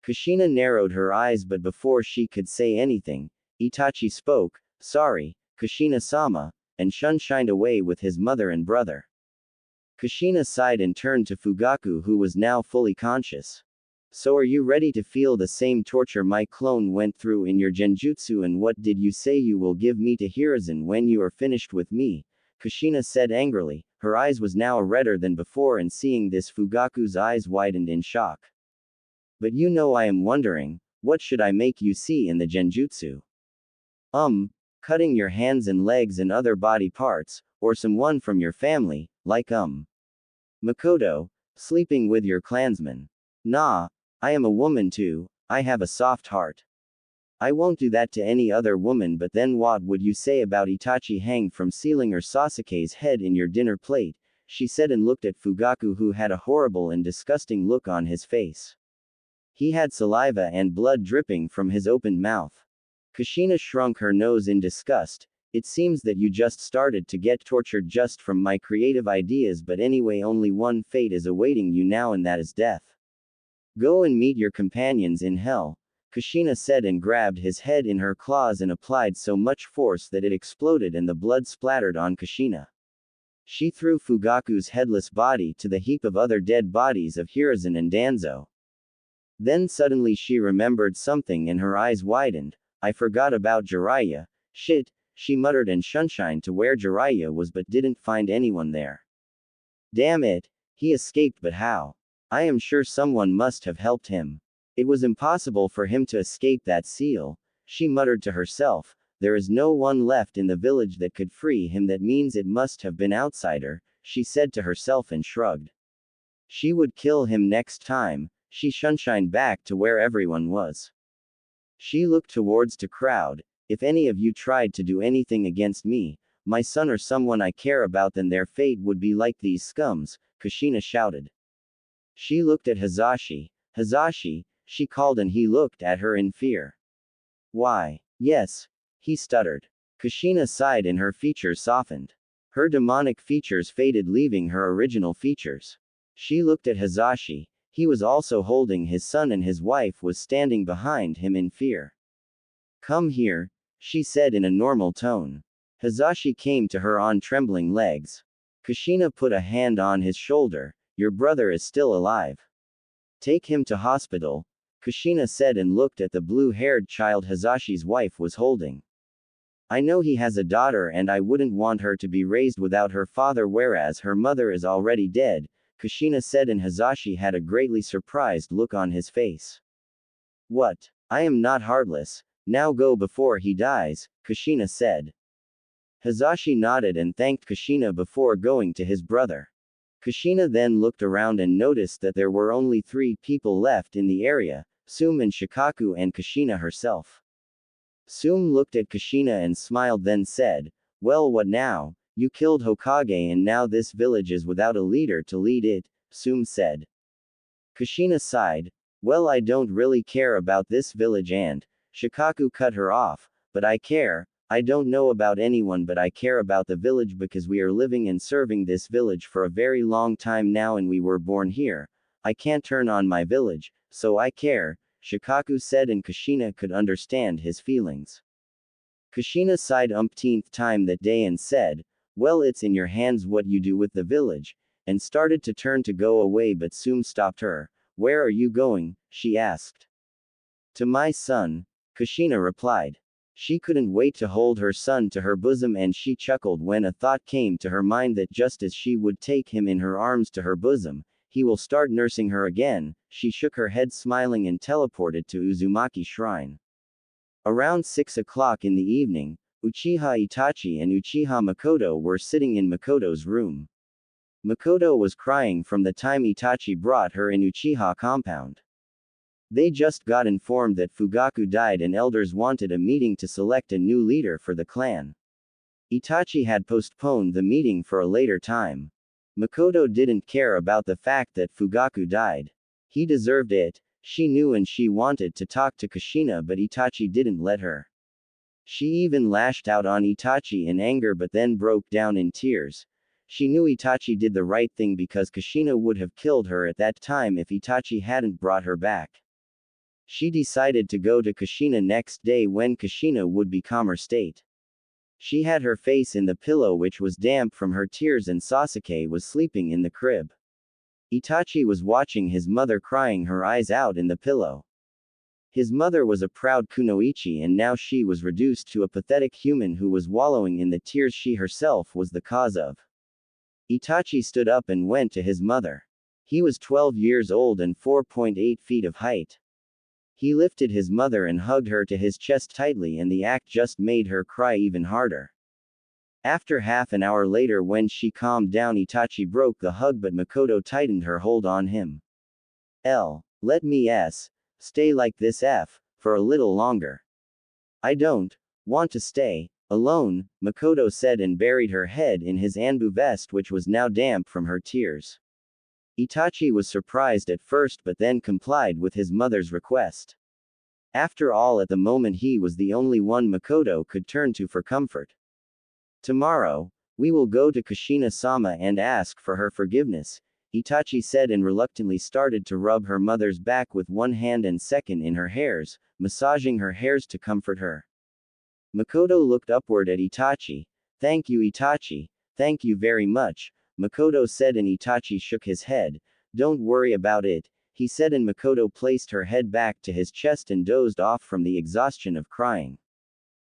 Kushina narrowed her eyes, but before she could say anything, Itachi spoke. Sorry, Kushina-sama, and shined away with his mother and brother. Kushina sighed and turned to Fugaku, who was now fully conscious. So are you ready to feel the same torture my clone went through in your genjutsu, and what did you say you will give me to Hiruzen when you are finished with me? Kushina said angrily. Her eyes was now redder than before, and seeing this Fugaku's eyes widened in shock. But you know, I am wondering, what should I make you see in the genjutsu? Cutting your hands and legs and other body parts, or someone from your family, like Makoto, sleeping with your clansmen. Nah, I am a woman too, I have a soft heart. I won't do that to any other woman, but then what would you say about Itachi hanged from ceiling or Sasuke's head in your dinner plate? She said and looked at Fugaku, who had a horrible and disgusting look on his face. He had saliva and blood dripping from his opened mouth. Kushina shrunk her nose in disgust. It seems that you just started to get tortured just from my creative ideas, but anyway, only one fate is awaiting you now, and that is death. Go and meet your companions in hell, Kushina said and grabbed his head in her claws and applied so much force that it exploded and the blood splattered on Kushina. She threw Fugaku's headless body to the heap of other dead bodies of Hiruzen and Danzo. Then suddenly she remembered something and her eyes widened. I forgot about Jiraiya. Shit, she muttered and shunshine to where Jiraiya was but didn't find anyone there. Damn it, he escaped, but how? I am sure someone must have helped him. It was impossible for him to escape that seal, she muttered to herself. There is no one left in the village that could free him, that means it must have been outsider, she said to herself and shrugged. She would kill him next time. She shunshined back to where everyone was. She looked towards the crowd. If any of you tried to do anything against me, my son or someone I care about, then their fate would be like these scums, Kushina shouted. She looked at Hazashi. Hazashi, she called, and he looked at her in fear. Why? Yes, he stuttered. Kushina sighed and her features softened. Her demonic features faded, leaving her original features. She looked at Hazashi. He was also holding his son and his wife was standing behind him in fear. Come here, she said in a normal tone. Hazashi came to her on trembling legs. Kushina put a hand on his shoulder. Your brother is still alive. Take him to hospital, Kushina said and looked at the blue-haired child Hazashi's wife was holding. I know he has a daughter and I wouldn't want her to be raised without her father, whereas her mother is already dead, Kushina said, and Hazashi had a greatly surprised look on his face. What? I am not heartless. Now go before he dies, Kushina said. Hazashi nodded and thanked Kushina before going to his brother. Kushina then looked around and noticed that there were only 3 people left in the area, Sum and Shikaku and Kushina herself. Sum looked at Kushina and smiled, then said, well, what now? You killed Hokage and now this village is without a leader to lead it, Sum said. Kushina sighed, well, I don't really care about this village, and Shikaku cut her off, but I care. I don't know about anyone, but I care about the village because we are living and serving this village for a very long time now and we were born here. I can't turn on my village, so I care, Shikaku said, and Kushina could understand his feelings. Kushina sighed umpteenth time that day and said, well, it's in your hands what you do with the village, and started to turn to go away, but Sum stopped her. Where are you going? She asked. To my son, Kushina replied. She couldn't wait to hold her son to her bosom, and she chuckled when a thought came to her mind that just as she would take him in her arms to her bosom, he will start nursing her again. She shook her head smiling and teleported to Uzumaki Shrine. Around 6 o'clock in the evening, Uchiha Itachi and Uchiha Makoto were sitting in Makoto's room. Makoto was crying from the time Itachi brought her in Uchiha compound. They just got informed that Fugaku died and elders wanted a meeting to select a new leader for the clan. Itachi had postponed the meeting for a later time. Makoto didn't care about the fact that Fugaku died. He deserved it, she knew, and she wanted to talk to Kushina, but Itachi didn't let her. She even lashed out on Itachi in anger but then broke down in tears. She knew Itachi did the right thing because Kushina would have killed her at that time if Itachi hadn't brought her back. She decided to go to Kushina next day when Kushina would be calmer state. She had her face in the pillow which was damp from her tears, and Sasuke was sleeping in the crib. Itachi was watching his mother crying her eyes out in the pillow. His mother was a proud kunoichi and now she was reduced to a pathetic human who was wallowing in the tears she herself was the cause of. Itachi stood up and went to his mother. He was 12 years old and 4.8 feet of height. He lifted his mother and hugged her to his chest tightly, and the act just made her cry even harder. After half an hour later, when she calmed down, Itachi broke the hug, but Makoto tightened her hold on him. Let me stay like this for a little longer. I don't want to stay alone, Makoto said and buried her head in his Anbu vest, which was now damp from her tears. Itachi was surprised at first but then complied with his mother's request. After all, at the moment he was the only one Makoto could turn to for comfort. Tomorrow, we will go to Kushina-sama and ask for her forgiveness, Itachi said and reluctantly started to rub her mother's back with one hand and second in her hairs, massaging her hairs to comfort her. Makoto looked upward at Itachi. Thank you, Itachi. Thank you very much, Makoto said and Itachi shook his head. Don't worry about it, he said and Makoto placed her head back to his chest and dozed off from the exhaustion of crying.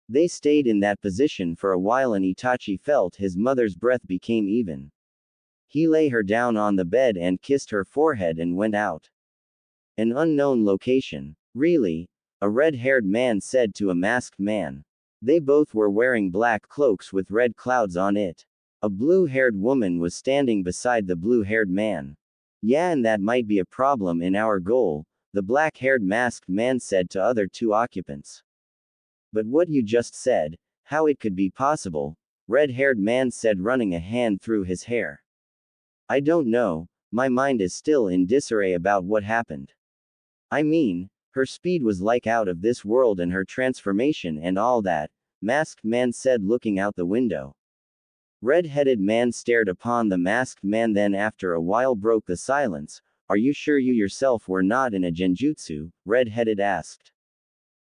They stayed in that position for a while and Itachi felt his mother's breath became even. He lay her down on the bed and kissed her forehead and went out. An unknown location. Really? A red-haired man said to a masked man. They both were wearing black cloaks with red clouds on it. A blue-haired woman was standing beside the blue-haired man. Yeah, and that might be a problem in our goal, the black-haired masked man said to other two occupants. But what you just said, how it could be possible, red-haired man said running a hand through his hair. I don't know, my mind is still in disarray about what happened. I mean, her speed was like out of this world and her transformation and all that, masked man said looking out the window. Red-headed man stared upon the masked man then after a while broke the silence. Are you sure you yourself were not in a genjutsu? Red-headed asked.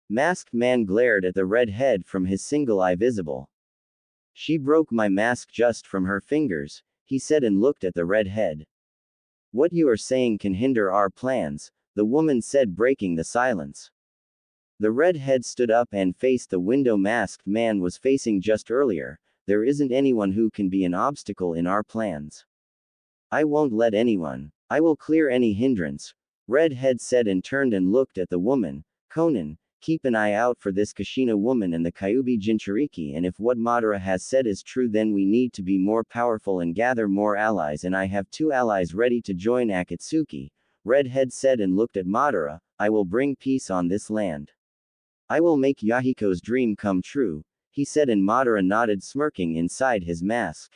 Masked man glared at the red-head from his single eye visible. She broke my mask just from her fingers, he said and looked at the red-head. What you are saying can hinder our plans, the woman said breaking the silence. The red-head stood up and faced the window masked man was facing just earlier. There isn't anyone who can be an obstacle in our plans. I won't let anyone. I will clear any hindrance, Red-head said and turned and looked at the woman. Conan, keep an eye out for this Kushina woman and the Kyuubi Jinchuriki, and if what Madara has said is true then we need to be more powerful and gather more allies, and I have 2 allies ready to join Akatsuki. Red-head said and looked at Madara. I will bring peace on this land. I will make Yahiko's dream come true, he said and Madara nodded smirking inside his mask.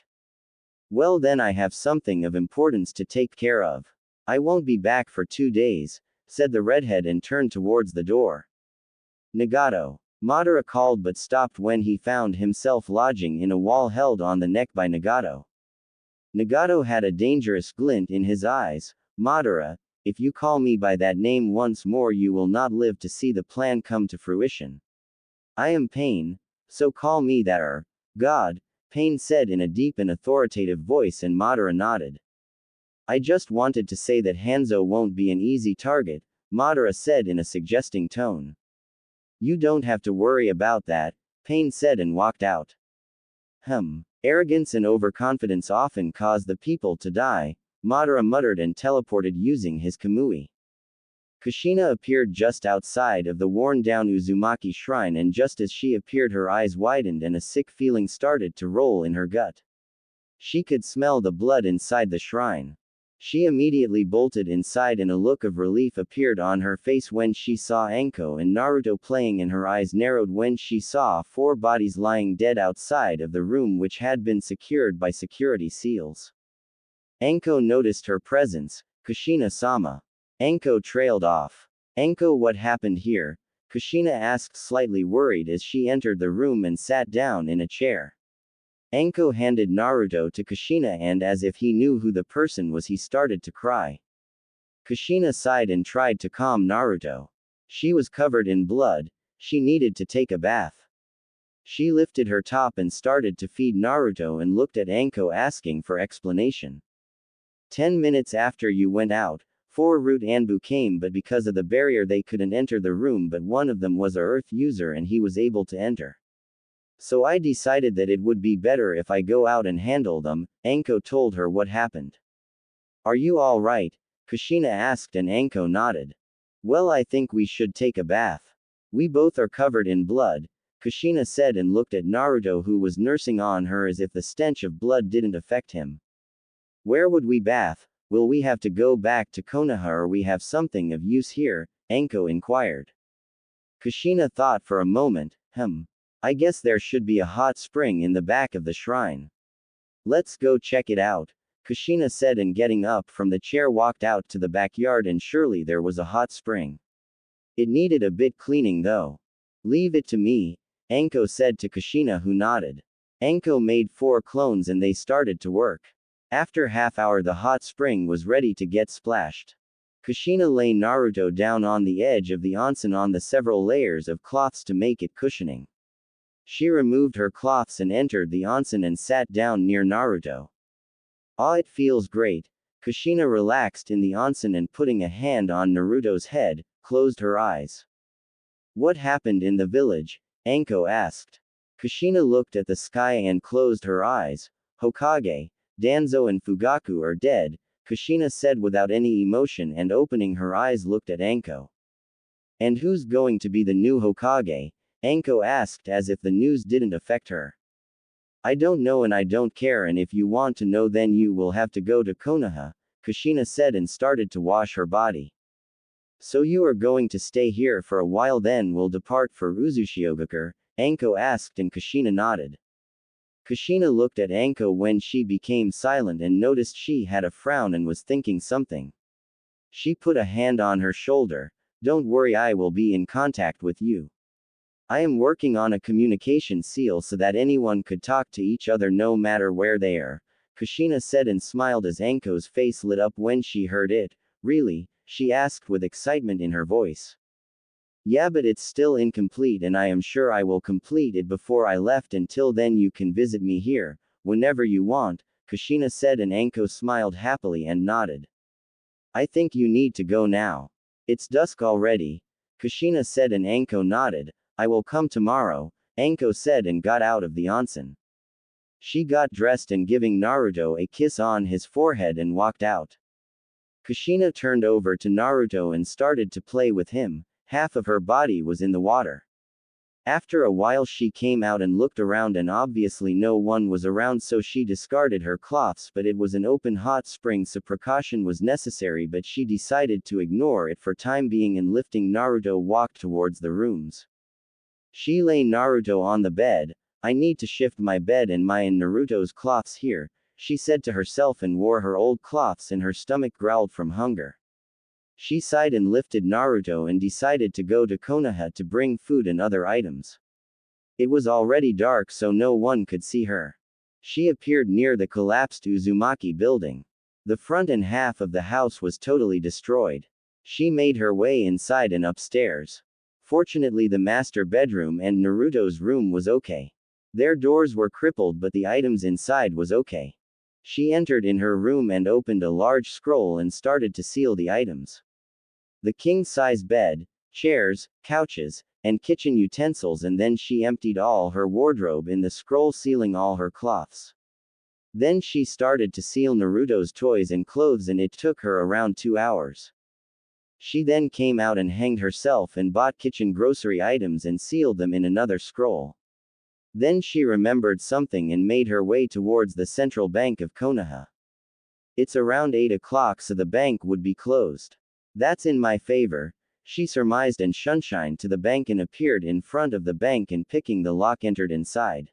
Well then I have something of importance to take care of. I won't be back for 2 days, said the redhead and turned towards the door. Nagato. Madara called but stopped when he found himself lodging in a wall held on the neck by Nagato. Nagato had a dangerous glint in his eyes. Madara, if you call me by that name once more you will not live to see the plan come to fruition. I am Pain, so call me that. God, Pain said in a deep and authoritative voice and Madara nodded. I just wanted to say that Hanzo won't be an easy target, Madara said in a suggesting tone. You don't have to worry about that, Pain said and walked out. Arrogance and overconfidence often cause the people to die, Madara muttered and teleported using his Kamui. Kushina appeared just outside of the worn-down Uzumaki shrine, and just as she appeared her eyes widened and a sick feeling started to roll in her gut. She could smell the blood inside the shrine. She immediately bolted inside and a look of relief appeared on her face when she saw Anko and Naruto playing, and her eyes narrowed when she saw 4 bodies lying dead outside of the room which had been secured by security seals. Anko noticed her presence. Kushina-sama. Anko trailed off. Anko, what happened here? Kushina asked, slightly worried as she entered the room and sat down in a chair. Anko handed Naruto to Kushina, and as if he knew who the person was he started to cry. Kushina sighed and tried to calm Naruto. She was covered in blood. She needed to take a bath. She lifted her top and started to feed Naruto and looked at Anko asking for explanation. 10 minutes after you went out, 4 root Anbu came, but because of the barrier they couldn't enter the room, but one of them was a Earth user and he was able to enter. So I decided that it would be better if I go out and handle them. Anko told her what happened. Are you all right? Kushina asked and Anko nodded. Well, I think we should take a bath. We both are covered in blood, Kushina said and looked at Naruto, who was nursing on her as if the stench of blood didn't affect him. Where would we bath? Will we have to go back to Konoha or we have something of use here? Anko inquired. Kushina thought for a moment. I guess there should be a hot spring in the back of the shrine. Let's go check it out, Kushina said, and getting up from the chair walked out to the backyard, and surely there was a hot spring. It needed a bit cleaning though. Leave it to me, Anko said to Kushina, who nodded. Anko made 4 clones and they started to work. After half hour the hot spring was ready to get splashed. Kushina lay Naruto down on the edge of the onsen on the several layers of cloths to make it cushioning. She removed her cloths and entered the onsen and sat down near Naruto. Ah, it feels great. Kushina relaxed in the onsen and putting a hand on Naruto's head, closed her eyes. What happened in the village? Anko asked. Kushina looked at the sky and closed her eyes. Hokage, Danzo and Fugaku are dead, Kushina said without any emotion, and opening her eyes looked at Anko. And who's going to be the new Hokage? Anko asked as if the news didn't affect her. I don't know and I don't care, and if you want to know then you will have to go to Konoha, Kushina said and started to wash her body. So you are going to stay here for a while then will depart for Uzushiogakure? Anko asked and Kushina nodded. Kushina looked at Anko when she became silent and noticed she had a frown and was thinking something. She put a hand on her shoulder. Don't worry, I will be in contact with you. I am working on a communication seal so that anyone could talk to each other no matter where they are, Kushina said and smiled as Anko's face lit up when she heard it. Really? She asked with excitement in her voice. Yeah, but it's still incomplete and I am sure I will complete it before I left. Until then you can visit me here, whenever you want, Kushina said and Anko smiled happily and nodded. I think you need to go now. It's dusk already, Kushina said and Anko nodded. I will come tomorrow, Anko said and got out of the onsen. She got dressed and giving Naruto a kiss on his forehead and walked out. Kushina turned over to Naruto and started to play with him. Half of her body was in the water. After a while she came out and looked around and obviously no one was around, so she discarded her cloths, but it was an open hot spring so precaution was necessary, but she decided to ignore it for time being and lifting Naruto walked towards the rooms. She lay Naruto on the bed. I need to shift my bed and Naruto's cloths here, she said to herself and wore her old cloths and her stomach growled from hunger. She sighed and lifted Naruto and decided to go to Konoha to bring food and other items. It was already dark so no one could see her. She appeared near the collapsed Uzumaki building. The front and half of the house was totally destroyed. She made her way inside and upstairs. Fortunately the master bedroom and Naruto's room was okay. Their doors were crippled but the items inside was okay. She entered in her room and opened a large scroll and started to seal the items. The king-size bed, chairs, couches, and kitchen utensils, and then she emptied all her wardrobe in the scroll, sealing all her cloths. Then she started to seal Naruto's toys and clothes and it took her around 2 hours. She then came out and hanged herself and bought kitchen grocery items and sealed them in another scroll. Then she remembered something and made her way towards the central bank of Konoha. It's around 8 o'clock so the bank would be closed. That's in my favor, she surmised and shunshine to the bank and appeared in front of the bank and picking the lock entered inside.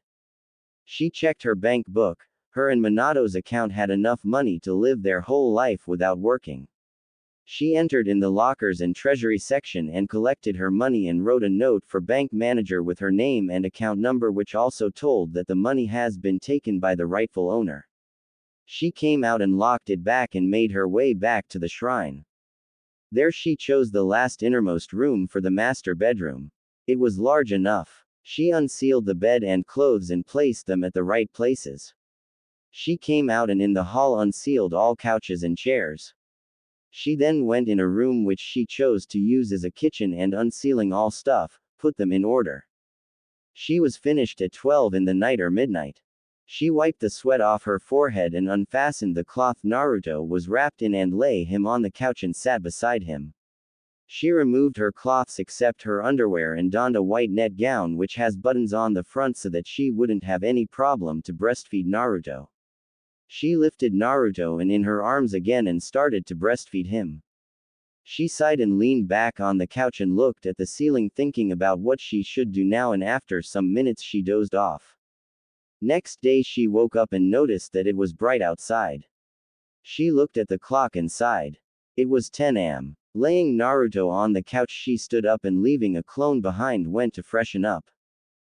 She checked her bank book. Her and Minato's account had enough money to live their whole life without working. She entered in the lockers and treasury section and collected her money and wrote a note for bank manager with her name and account number, which also told that the money has been taken by the rightful owner. She came out and locked it back and made her way back to the shrine. There she chose the last innermost room for the master bedroom. It was large enough. She unsealed the bed and clothes and placed them at the right places. She came out and in the hall unsealed all couches and chairs. She then went in a room which she chose to use as a kitchen and unsealing all stuff, put them in order. She was finished at 12 in the night or midnight. She wiped the sweat off her forehead and unfastened the cloth Naruto was wrapped in and lay him on the couch and sat beside him. She removed her cloths except her underwear and donned a white net gown which has buttons on the front so that she wouldn't have any problem to breastfeed Naruto. She lifted Naruto in her arms again and started to breastfeed him. She sighed and leaned back on the couch and looked at the ceiling, thinking about what she should do now, and after some minutes she dozed off. Next day she woke up and noticed that it was bright outside. She looked at the clock and sighed. It was 10 am. Laying Naruto on the couch, she stood up and, leaving a clone behind, went to freshen up.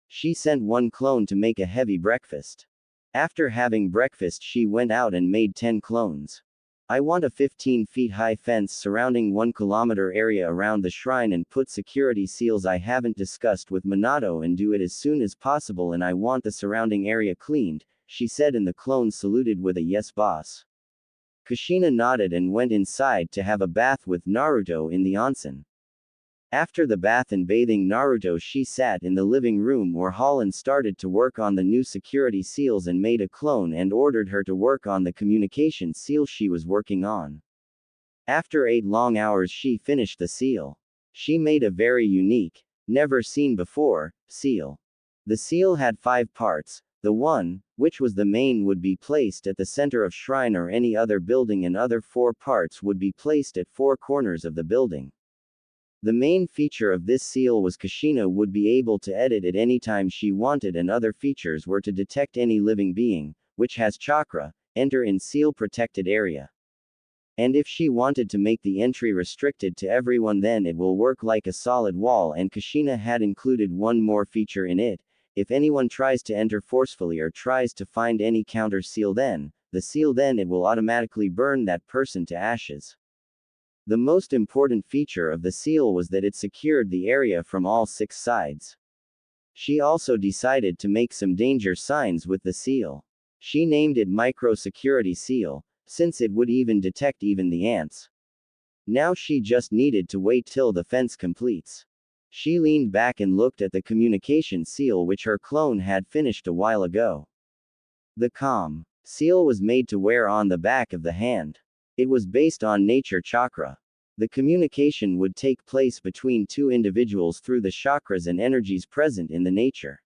She sent one clone to make a heavy breakfast. After having breakfast, she went out and made 10 clones. I want a 15 feet high fence surrounding 1 kilometer area around the shrine and put security seals. I haven't discussed with Minato and do it as soon as possible, and I want the surrounding area cleaned, she said, and the clones saluted with a yes boss. Kushina nodded and went inside to have a bath with Naruto in the onsen. After the bath and bathing Naruto, she sat in the living room where Holland started to work on the new security seals and made a clone and ordered her to work on the communication seal she was working on. After 8 long hours she finished the seal. She made a very unique, never seen before, seal. The seal had 5 parts. The one, which was the main, would be placed at the center of shrine or any other building, and other 4 parts would be placed at 4 corners of the building. The main feature of this seal was Kushina would be able to edit it anytime she wanted, and other features were to detect any living being, which has chakra, enter in seal protected area. And if she wanted to make the entry restricted to everyone, then it will work like a solid wall. And Kushina had included one more feature in it: if anyone tries to enter forcefully or tries to find any counter seal, then it will automatically burn that person to ashes. The most important feature of the seal was that it secured the area from all 6 sides. She also decided to make some danger signs with the seal. She named it Micro Security Seal, since it would even detect even the ants. Now she just needed to wait till the fence completes. She leaned back and looked at the communication seal which her clone had finished a while ago. The calm seal was made to wear on the back of the hand. It was based on nature chakra. The communication would take place between 2 individuals through the chakras and energies present in the nature.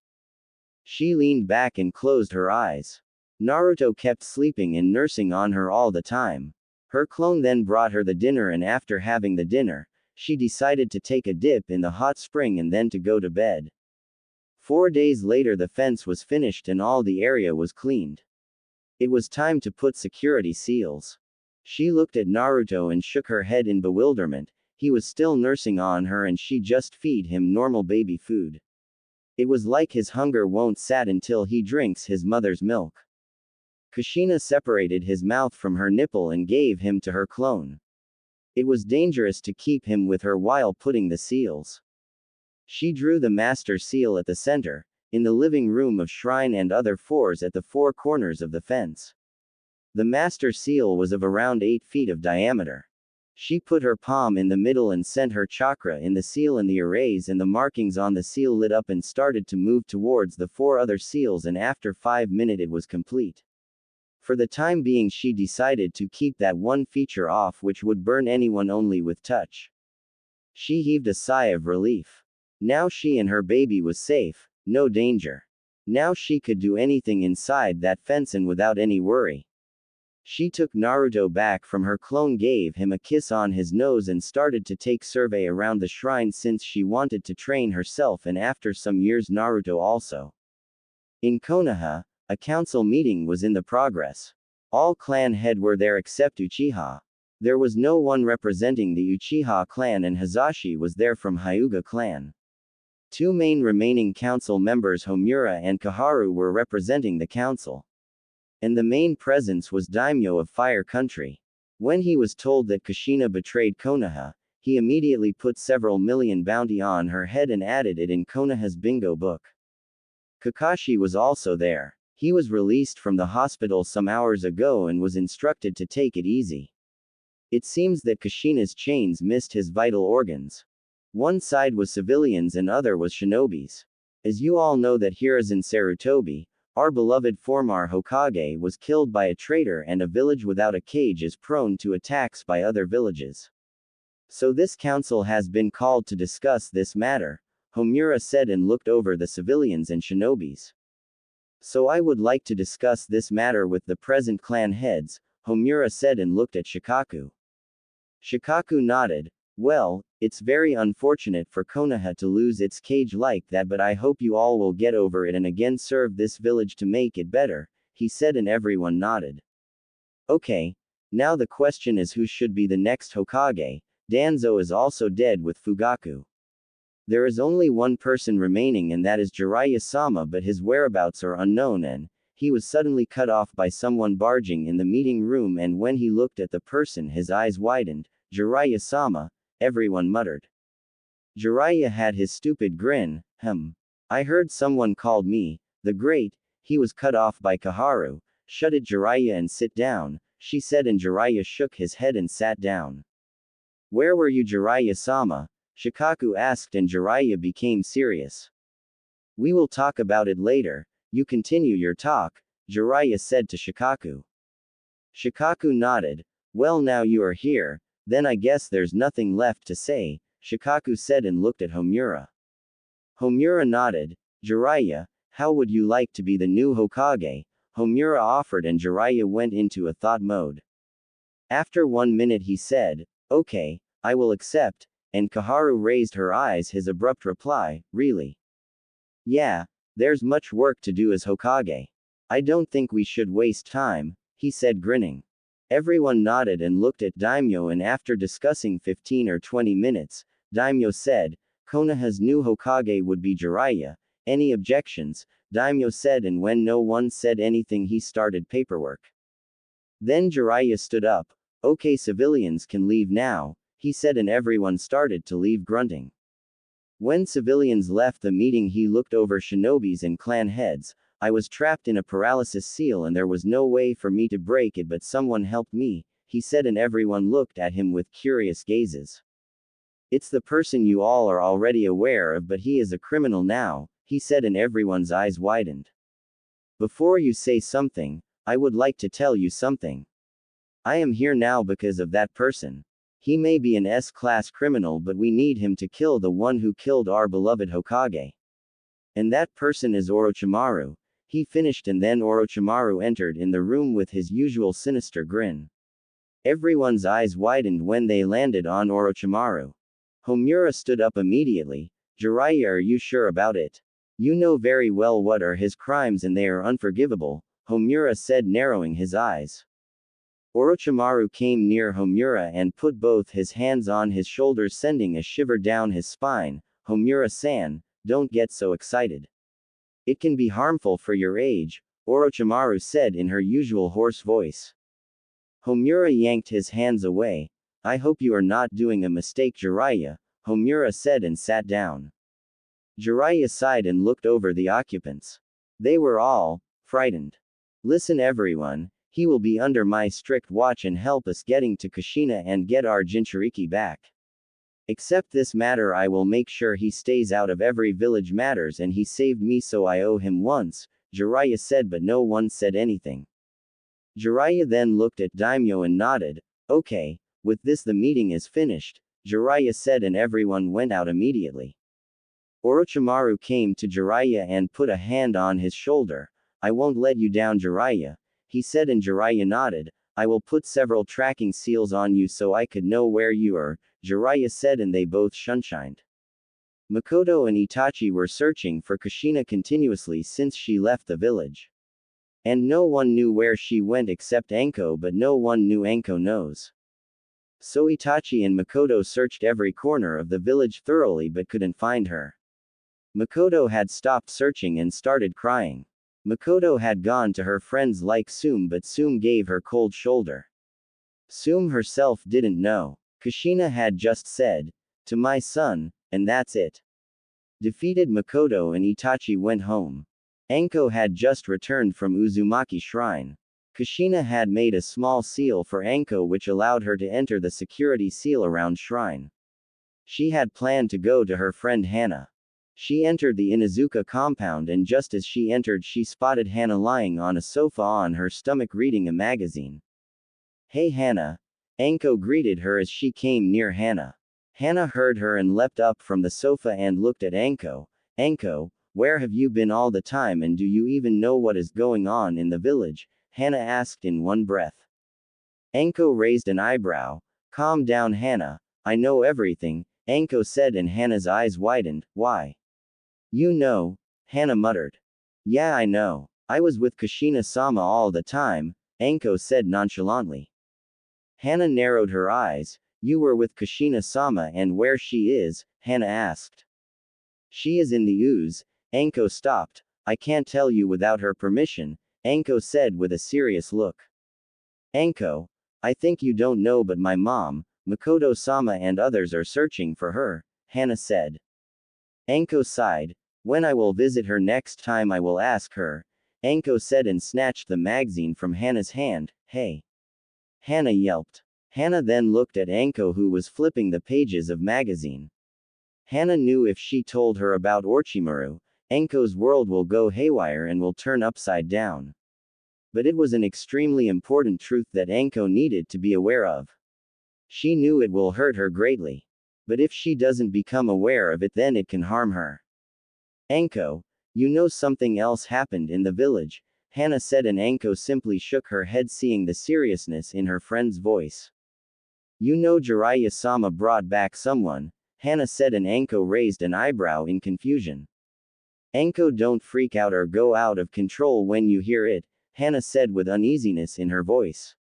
She leaned back and closed her eyes. Naruto kept sleeping and nursing on her all the time. Her clone then brought her the dinner, and after having the dinner, she decided to take a dip in the hot spring and then to go to bed. 4 days later the fence was finished and all the area was cleaned. It was time to put security seals. She looked at Naruto and shook her head in bewilderment. He was still nursing on her and she just feed him normal baby food. It was like his hunger won't sat until he drinks his mother's milk. Kushina separated his mouth from her nipple and gave him to her clone. It was dangerous to keep him with her while putting the seals. She drew the master seal at the center, in the living room of shrine, and other 4s at the 4 corners of the fence. The master seal was of around 8 feet of diameter. She put her palm in the middle and sent her chakra in the seal, and the arrays and the markings on the seal lit up and started to move towards the 4 other seals, and after 5 minutes it was complete. For the time being she decided to keep that one feature off which would burn anyone only with touch. She heaved a sigh of relief. Now she and her baby was safe, no danger. Now she could do anything inside that fence and without any worry. She took Naruto back from her clone, gave him a kiss on his nose, and started to take survey around the shrine since she wanted to train herself, and after some years Naruto also. In Konoha, a council meeting was in the progress. All clan head were there except Uchiha. There was no one representing the Uchiha clan, and Hazashi was there from Hyuga clan. 2 main remaining council members, Homura and Kaharu, were representing the council. And the main presence was Daimyo of Fire Country. When he was told that Kushina betrayed Konoha, he immediately put several million bounty on her head and added it in Konoha's bingo book. Kakashi was also there. He was released from the hospital some hours ago and was instructed to take it easy. It seems that Kushina's chains missed his vital organs. One side was civilians and other was shinobis. As you all know that Hiruzen Sarutobi, our beloved former Hokage, was killed by a traitor, and a village without a cage is prone to attacks by other villages. So this council has been called to discuss this matter, Homura said and looked over the civilians and shinobis. So I would like to discuss this matter with the present clan heads, Homura said and looked at Shikaku. Shikaku nodded. Well, it's very unfortunate for Konoha to lose its cage like that, but I hope you all will get over it and again serve this village to make it better, he said, and everyone nodded. Okay. Now the question is who should be the next Hokage. Danzo is also dead with Fugaku. There is only one person remaining, and that is Jiraiya-sama, but his whereabouts are unknown, and he was suddenly cut off by someone barging in the meeting room, and when he looked at the person his eyes widened. Jiraiya-sama, everyone muttered. Jiraiya had his stupid grin. I heard someone called me the Great. He was cut off by Kaharu. Shut it, Jiraiya, and sit down, she said, and Jiraiya shook his head and sat down. Where were you, Jiraiya-sama? Shikaku asked, and Jiraiya became serious. We will talk about it later. You continue your talk, Jiraiya said to Shikaku. Shikaku nodded. Well, now you are here, then I guess there's nothing left to say, Shikaku said and looked at Homura. Homura nodded. Jiraiya, how would you like to be the new Hokage? Homura offered, and Jiraiya went into a thought mode. After 1 minute he said, okay, I will accept, and Kaharu raised her eyes, his abrupt reply, really? Yeah, there's much work to do as Hokage. I don't think we should waste time, he said, grinning. Everyone nodded and looked at Daimyo, and after discussing 15 or 20 minutes, Daimyo said, Konoha's new Hokage would be Jiraiya. Any objections? Daimyo said, and when no one said anything he started paperwork. Then Jiraiya stood up. Okay, civilians can leave now, he said, and everyone started to leave, grunting. When civilians left the meeting, he looked over shinobis and clan heads. I was trapped in a paralysis seal and there was no way for me to break it, but someone helped me, he said, and everyone looked at him with curious gazes. It's the person you all are already aware of, but he is a criminal now, he said, and everyone's eyes widened. Before you say something, I would like to tell you something. I am here now because of that person. He may be an S-class criminal, but we need him to kill the one who killed our beloved Hokage. And that person is Orochimaru. He finished, and then Orochimaru entered in the room with his usual sinister grin. Everyone's eyes widened when they landed on Orochimaru. Homura stood up immediately. Jiraiya, are you sure about it? You know very well what are his crimes and they are unforgivable, Homura said, narrowing his eyes. Orochimaru came near Homura and put both his hands on his shoulders, sending a shiver down his spine. Homura-san, don't get so excited. It can be harmful for your age, Orochimaru said in her usual hoarse voice. Homura yanked his hands away. I hope you are not doing a mistake, Jiraiya, Homura said, and sat down. Jiraiya sighed and looked over the occupants. They were all frightened. Listen, everyone, he will be under my strict watch and help us getting to Kushina and get our Jinchuriki back. Except this matter, I will make sure he stays out of every village matters, and he saved me, so I owe him once, Jiraiya said, but no one said anything. Jiraiya then looked at Daimyo and nodded. Okay, with this the meeting is finished, Jiraiya said, and everyone went out immediately. Orochimaru came to Jiraiya and put a hand on his shoulder. I won't let you down, Jiraiya, he said, and Jiraiya nodded. I will put several tracking seals on you so I could know where you are, Jiraiya said, and they both sunshined. Makoto and Itachi were searching for Kushina continuously since she left the village. And no one knew where she went except Anko, but no one knew Anko knows. So Itachi and Makoto searched every corner of the village thoroughly but couldn't find her. Makoto had stopped searching and started crying. Makoto had gone to her friends like Sum, but Sum gave her cold shoulder. Sum herself didn't know. Kushina had just said, to my son, and that's it. Defeated, Makoto and Itachi went home. Anko had just returned from Uzumaki Shrine. Kushina had made a small seal for Anko which allowed her to enter the security seal around shrine. She had planned to go to her friend Hana. She entered the Inuzuka compound, and just as she entered she spotted Hana lying on a sofa on her stomach reading a magazine. Hey Hana! Anko greeted her as she came near Hana. Hana heard her and leapt up from the sofa and looked at Anko. Anko, where have you been all the time, and do you even know what is going on in the village? Hana asked in one breath. Anko raised an eyebrow. Calm down, Hana. I know everything, Anko said, and Hana's eyes widened. Why? You know, Hana muttered. Yeah, I know. I was with Kushina-sama all the time, Anko said nonchalantly. Hana narrowed her eyes. You were with Kushina-sama, and where she is? Hana asked. She is in the ooze. Anko stopped. I can't tell you without her permission, Anko said with a serious look. Anko, I think you don't know, but my mom, Makoto-sama, and others are searching for her, Hana said. Anko sighed. When I will visit her next time I will ask her, Anko said and snatched the magazine from Hana's hand. Hey! Hana yelped. Hana then looked at Anko, who was flipping the pages of magazine. Hana knew if she told her about Orochimaru, Anko's world will go haywire and will turn upside down. But it was an extremely important truth that Anko needed to be aware of. She knew it will hurt her greatly. But if she doesn't become aware of it, then it can harm her. Anko, you know something else happened in the village, Hana said, and Anko simply shook her head, seeing the seriousness in her friend's voice. You know Jiraiya-sama brought back someone, Hana said, and Anko raised an eyebrow in confusion. Anko, don't freak out or go out of control when you hear it, Hana said with uneasiness in her voice.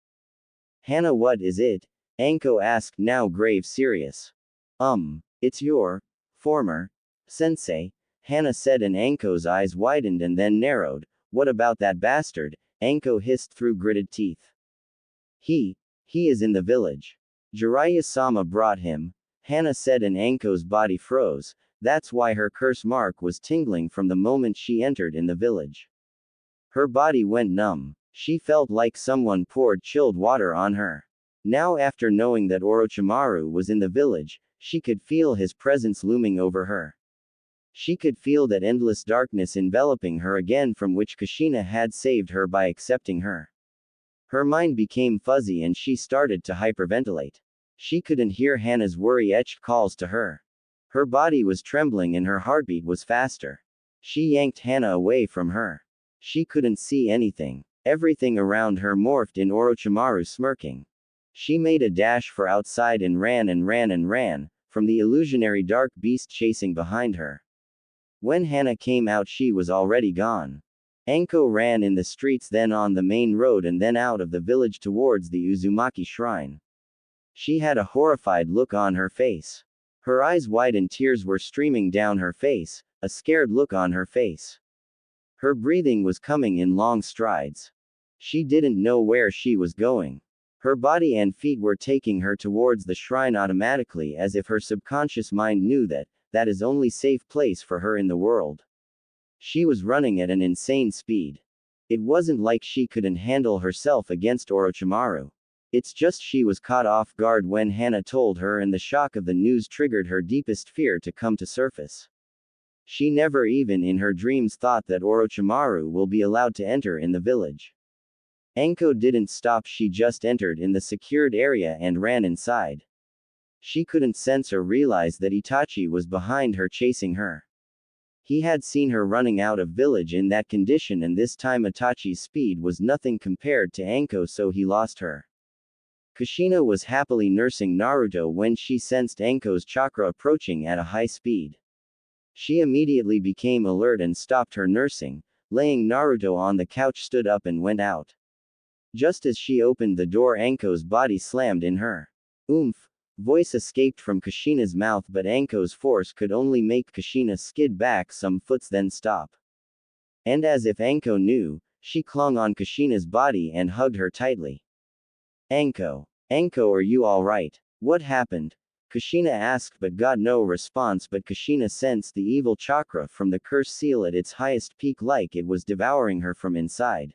Hana, what is it? Anko asked, now grave serious. It's your former sensei, Hana said, and Anko's eyes widened and then narrowed. What about that bastard? Anko hissed through gritted teeth. He is in the village. Jiraiya-sama brought him, Hana said, and Anko's body froze. That's why her curse mark was tingling from the moment she entered in the village. Her body went numb. She felt like someone poured chilled water on her. Now, after knowing that Orochimaru was in the village, she could feel his presence looming over her. She could feel that endless darkness enveloping her again, from which Kushina had saved her by accepting her. Her mind became fuzzy and she started to hyperventilate. She couldn't hear Hana's worry-etched calls to her. Her body was trembling and her heartbeat was faster. She yanked Hana away from her. She couldn't see anything. Everything around her morphed in Orochimaru smirking. She made a dash for outside and ran and ran and ran, from the illusionary dark beast chasing behind her. When Hana came out, she was already gone. Anko ran in the streets, then on the main road, and then out of the village towards the Uzumaki shrine. She had a horrified look on her face. Her eyes wide and tears were streaming down her face, a scared look on her face. Her breathing was coming in long strides. She didn't know where she was going. Her body and feet were taking her towards the shrine automatically, as if her subconscious mind knew that that is only safe place for her in the world. She was running at an insane speed. It wasn't like she couldn't handle herself against Orochimaru. It's just she was caught off guard when Hana told her, and the shock of the news triggered her deepest fear to come to surface. She never even in her dreams thought that Orochimaru will be allowed to enter in the village. Anko didn't stop, she just entered in the secured area and ran inside. She couldn't sense or realize that Itachi was behind her chasing her. He had seen her running out of village in that condition, and this time Itachi's speed was nothing compared to Anko, so he lost her. Kushina was happily nursing Naruto when she sensed Anko's chakra approaching at a high speed. She immediately became alert and stopped her nursing, laying Naruto on the couch, stood up and went out. Just as she opened the door, Anko's body slammed in her. Oomph! Voice escaped from Kushina's mouth, but Anko's force could only make Kushina skid back some foot, then stop. And as if Anko knew, she clung on Kushina's body and hugged her tightly. Anko, are you alright? What happened? Kushina asked but got no response, but Kushina sensed the evil chakra from the curse seal at its highest peak, like it was devouring her from inside.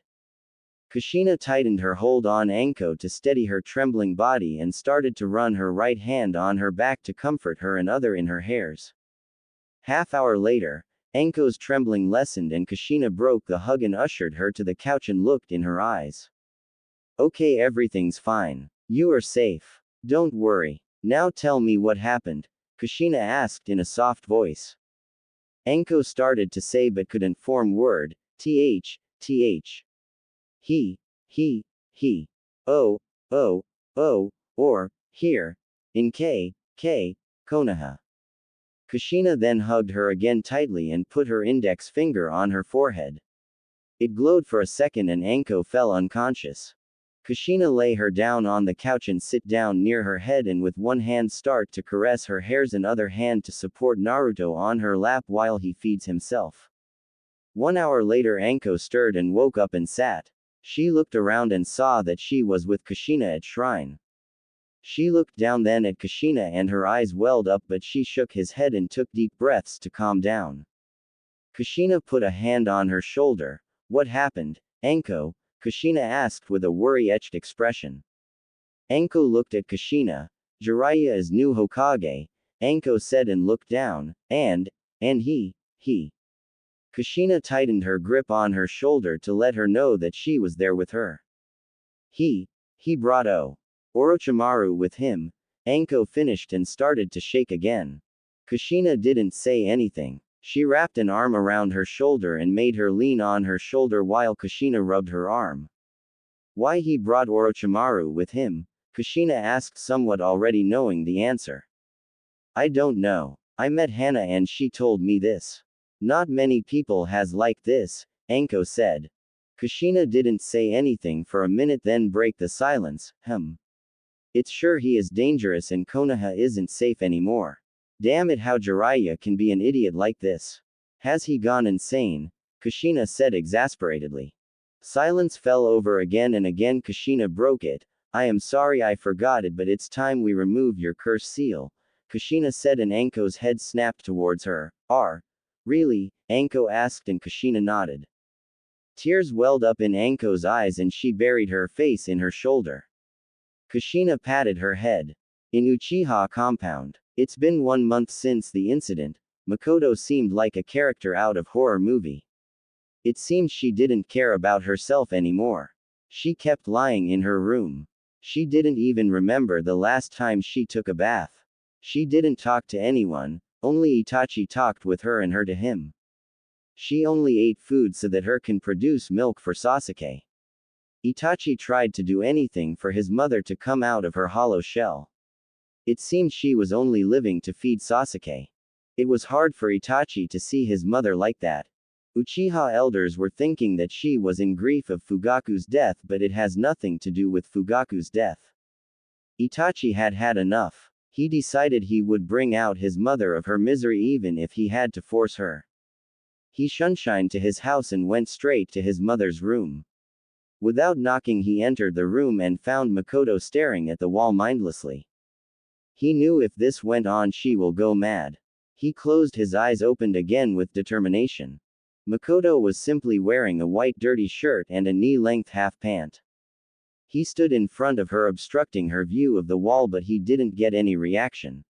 Kushina tightened her hold on Anko to steady her trembling body and started to run her right hand on her back to comfort her and other in her hairs. Half-hour later, Anko's trembling lessened and Kushina broke the hug and ushered her to the couch and looked in her eyes. Okay, everything's fine. You are safe. Don't worry. Now tell me what happened, Kushina asked in a soft voice. Anko started to say but couldn't form word. Th. He, oh, or, Here. In Konoha. Kushina then hugged her again tightly and put her index finger on her forehead. It glowed for a second and Anko fell unconscious. Kushina lay her down on the couch and sit down near her head and with one hand start to caress her hairs and other hand to support Naruto on her lap while he feeds himself. 1 hour later Anko stirred and woke up and sat. She looked around and saw that she was with Kushina at shrine. She looked down then at Kushina and her eyes welled up but she shook his head and took deep breaths to calm down. Kushina put a hand on her shoulder. What happened, Anko? Kushina asked with a worry-etched expression. Anko looked at Kushina. Jiraiya is new Hokage, Anko said and looked down, and he. Kushina tightened her grip on her shoulder to let her know that she was there with her. He brought Orochimaru with him, Anko finished and started to shake again. Kushina didn't say anything. She wrapped an arm around her shoulder and made her lean on her shoulder while Kushina rubbed her arm. Why he brought Orochimaru with him? Kushina asked somewhat already knowing the answer. I don't know. I met Hana and she told me this. Not many people has like this, Anko said. Kushina didn't say anything for a minute then break the silence, It's sure he is dangerous and Konoha isn't safe anymore. Damn it how Jiraiya can be an idiot like this. Has he gone insane? Kushina said exasperatedly. Silence fell over again and again Kushina broke it. I am sorry I forgot it but it's time we remove your curse seal, Kushina said and Anko's head snapped towards her. Really? Anko asked and Kushina nodded. Tears welled up in Anko's eyes and she buried her face in her shoulder. Kushina patted her head. In Uchiha compound. It's been 1 month since the incident. Makoto seemed like a character out of horror movie. It seemed she didn't care about herself anymore. She kept lying in her room. She didn't even remember the last time she took a bath. She didn't talk to anyone, only Itachi talked with her and her to him. She only ate food so that her can produce milk for Sasuke. Itachi tried to do anything for his mother to come out of her hollow shell. It seemed she was only living to feed Sasuke. It was hard for Itachi to see his mother like that. Uchiha elders were thinking that she was in grief of Fugaku's death but it has nothing to do with Fugaku's death. Itachi had had enough. He decided he would bring out his mother of her misery even if he had to force her. He shunshined to his house and went straight to his mother's room. Without knocking he entered the room and found Makoto staring at the wall mindlessly. He knew if this went on she will go mad. He closed his eyes opened again with determination. Makoto was simply wearing a white dirty shirt and a knee-length half pant. He stood in front of her obstructing her view of the wall but he didn't get any reaction.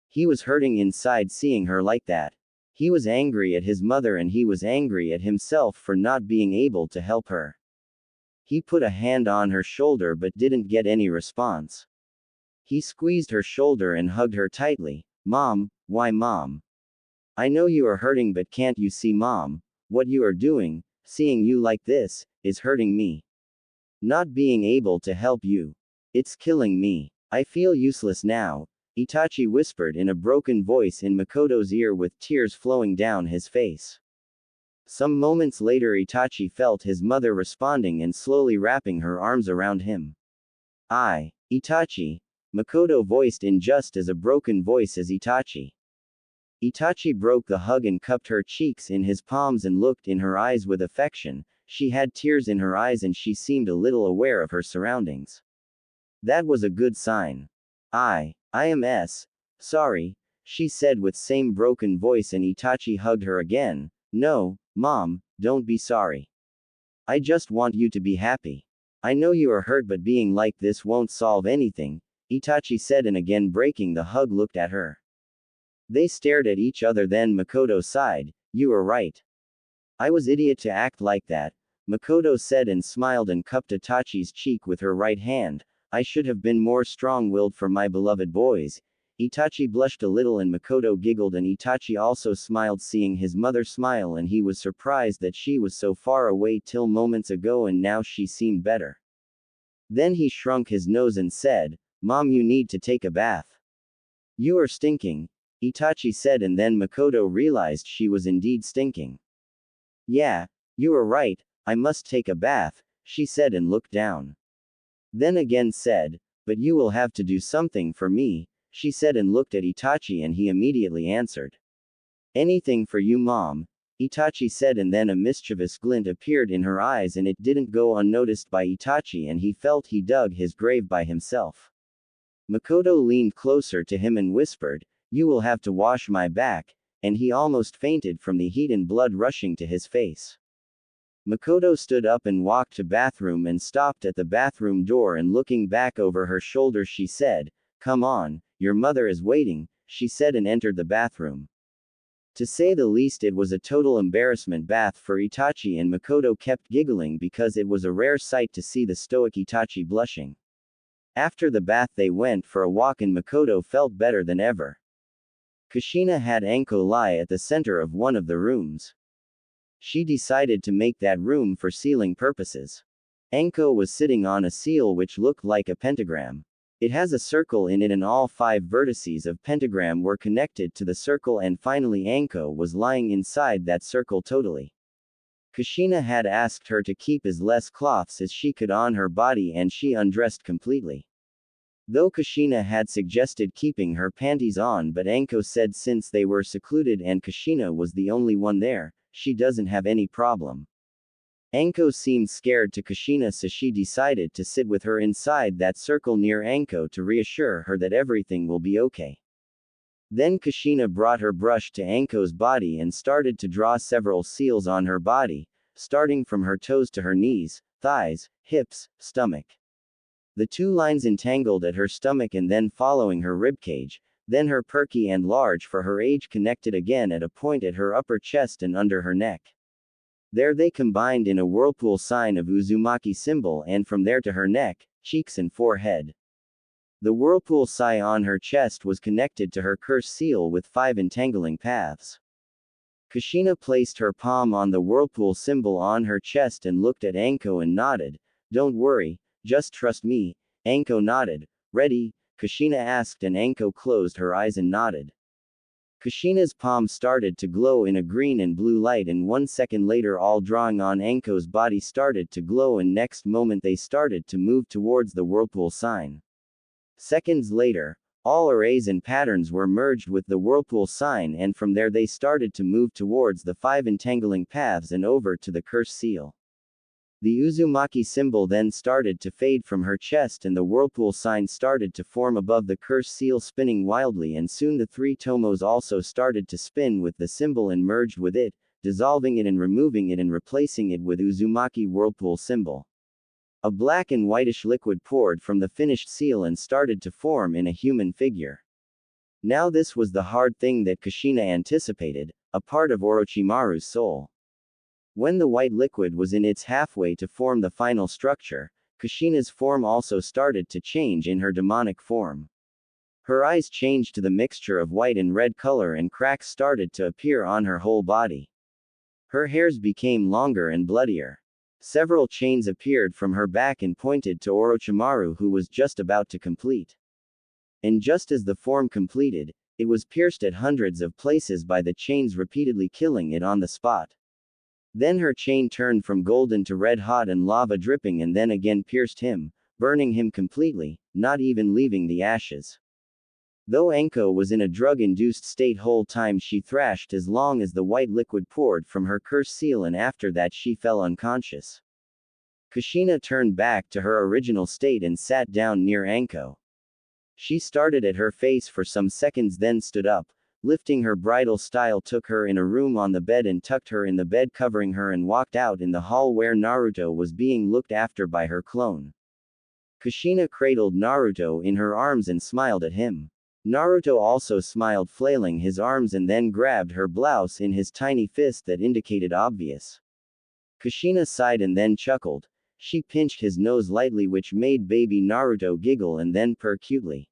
He was hurting inside seeing her like that. He was angry at his mother and he was angry at himself for not being able to help her. He put a hand on her shoulder but didn't get any response. He squeezed her shoulder and hugged her tightly. Mom, why mom? I know you are hurting but can't you see mom? What you are doing, seeing you like this, is hurting me. Not being able to help you. It's killing me. I feel useless now, Itachi whispered in a broken voice in Makoto's ear with tears flowing down his face. Some moments later Itachi felt his mother responding and slowly wrapping her arms around him. Itachi, Makoto voiced in just as a broken voice as Itachi. Itachi broke the hug and cupped her cheeks in his palms and looked in her eyes with affection. She had tears in her eyes and she seemed a little aware of her surroundings. That was a good sign. I am sorry, she said with same broken voice and Itachi hugged her again. No, mom, don't be sorry. I just want you to be happy. I know you are hurt but being like this won't solve anything, Itachi said and again breaking the hug looked at her. They stared at each other then Makoto sighed, you are right. I was idiot to act like that, Makoto said and smiled and cupped Itachi's cheek with her right hand. I should have been more strong-willed for my beloved boys. Itachi blushed a little and Makoto giggled and Itachi also smiled seeing his mother smile and he was surprised that she was so far away till moments ago and now she seemed better. Then he shrunk his nose and said, Mom, you need to take a bath. You are stinking, Itachi said, and then Makoto realized she was indeed stinking. Yeah, you are right, I must take a bath, she said and looked down. Then again said, but you will have to do something for me, she said and looked at Itachi, and he immediately answered. Anything for you, Mom, Itachi said, and then a mischievous glint appeared in her eyes, and it didn't go unnoticed by Itachi, and he felt he dug his grave by himself. Makoto leaned closer to him and whispered, you will have to wash my back, and he almost fainted from the heat and blood rushing to his face. Makoto stood up and walked to bathroom and stopped at the bathroom door, and looking back over her shoulder she said, come on, your mother is waiting, she said, and entered the bathroom. To say the least, it was a total embarrassment bath for Itachi, and Makoto kept giggling because it was a rare sight to see the stoic Itachi blushing. After the bath they went for a walk, and Makoto felt better than ever. Kushina had Anko lie at the center of one of the rooms. She decided to make that room for sealing purposes. Anko was sitting on a seal which looked like a pentagram. It has a circle in it, and all 5 vertices of pentagram were connected to the circle, and finally Anko was lying inside that circle totally. Kushina had asked her to keep as less cloths as she could on her body, and she undressed completely. Though Kushina had suggested keeping her panties on, but Anko said since they were secluded and Kushina was the only one there, she doesn't have any problem. Anko seemed scared to Kushina, so she decided to sit with her inside that circle near Anko to reassure her that everything will be okay. Then Kushina brought her brush to Anko's body and started to draw several seals on her body, starting from her toes to her knees, thighs, hips, stomach. The 2 lines entangled at her stomach and then following her ribcage, then her perky and large for her age connected again at a point at her upper chest and under her neck. There they combined in a whirlpool sign of Uzumaki symbol, and from there to her neck, cheeks and forehead. The whirlpool sign on her chest was connected to her curse seal with 5 entangling paths. Kushina placed her palm on the whirlpool symbol on her chest and looked at Anko and nodded. Don't worry, just trust me. Anko nodded. Ready? Kushina asked, and Anko closed her eyes and nodded. Kushina's palm started to glow in a green and blue light, and 1 second later all drawing on Anko's body started to glow, and next moment they started to move towards the whirlpool sign. Seconds later, all arrays and patterns were merged with the whirlpool sign, and from there they started to move towards the 5 entangling paths and over to the curse seal. The Uzumaki symbol then started to fade from her chest, and the whirlpool sign started to form above the curse seal, spinning wildly, and soon the 3 tomos also started to spin with the symbol and merged with it, dissolving it and removing it and replacing it with Uzumaki whirlpool symbol. A black and whitish liquid poured from the finished seal and started to form in a human figure. Now this was the hard thing that Kushina anticipated, a part of Orochimaru's soul. When the white liquid was in its halfway to form the final structure, Kushina's form also started to change in her demonic form. Her eyes changed to the mixture of white and red color, and cracks started to appear on her whole body. Her hairs became longer and bloodier. Several chains appeared from her back and pointed to Orochimaru, who was just about to complete. And just as the form completed, it was pierced at hundreds of places by the chains, repeatedly killing it on the spot. Then her chain turned from golden to red hot and lava dripping, and then again pierced him, burning him completely, not even leaving the ashes. Though Anko was in a drug-induced state whole time, she thrashed as long as the white liquid poured from her curse seal, and after that she fell unconscious. Kushina turned back to her original state and sat down near Anko. She started at her face for some seconds, then stood up, lifting her bridal style, took her in a room on the bed and tucked her in the bed, covering her, and walked out in the hall where Naruto was being looked after by her clone. Kushina cradled Naruto in her arms and smiled at him. Naruto also smiled, flailing his arms, and then grabbed her blouse in his tiny fist that indicated obvious. Kushina sighed and then chuckled. She pinched his nose lightly, which made baby Naruto giggle and then purr cutely.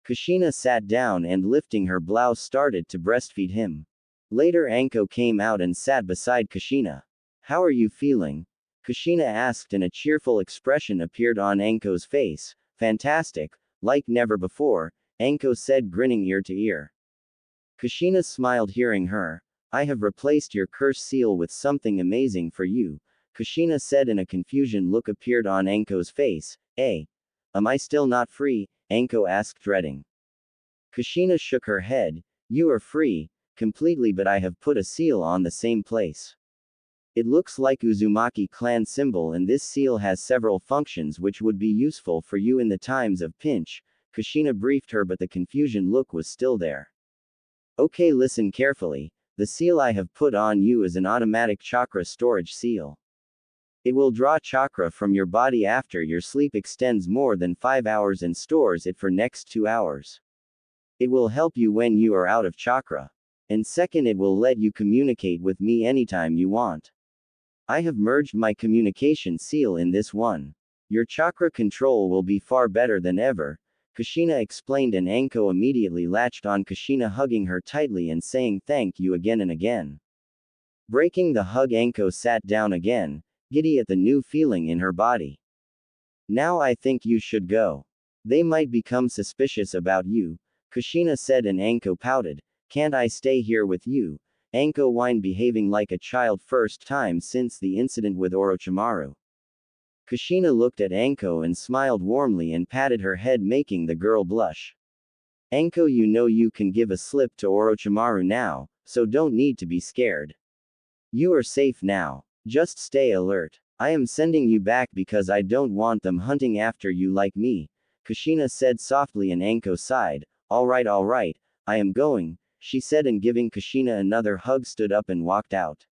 Kushina sat down and, lifting her blouse, started to breastfeed him. Later Anko came out and sat beside Kushina. How are you feeling? Kushina asked, and a cheerful expression appeared on Anko's face. Fantastic. like never before, Anko said, grinning ear to ear. Kushina smiled hearing her. I have replaced your curse seal with something amazing for you, Kushina said, and a confusion look appeared on Anko's face. Am I still not free? Anko asked, dreading. Kushina shook her head. You are free, completely, but I have put a seal on the same place. It looks like Uzumaki clan symbol, and this seal has several functions which would be useful for you in the times of pinch, Kushina briefed her, but the confusion look was still there. Okay, listen carefully. The seal I have put on you is an automatic chakra storage seal. It will draw chakra from your body after your sleep extends more than 5 hours and stores it for next 2 hours. It will help you when you are out of chakra. And second, it will let you communicate with me anytime you want. I have merged my communication seal in this one. Your chakra control will be far better than ever, Kushina explained, and Anko immediately latched on Kushina, hugging her tightly and saying thank you again and again. Breaking the hug, Anko sat down again, giddy at the new feeling in her body. Now I think you should go. They might become suspicious about you, Kushina said, and Anko pouted. Can't I stay here with you? Anko whined, behaving like a child first time since the incident with Orochimaru. Kushina looked at Anko and smiled warmly and patted her head, making the girl blush. Anko, you know you can give a slip to Orochimaru now, so don't need to be scared. You are safe now. Just stay alert. I am sending you back because I don't want them hunting after you like me, Kushina said softly, and Anko sighed. All right, I am going, she said, and giving Kushina another hug stood up and walked out.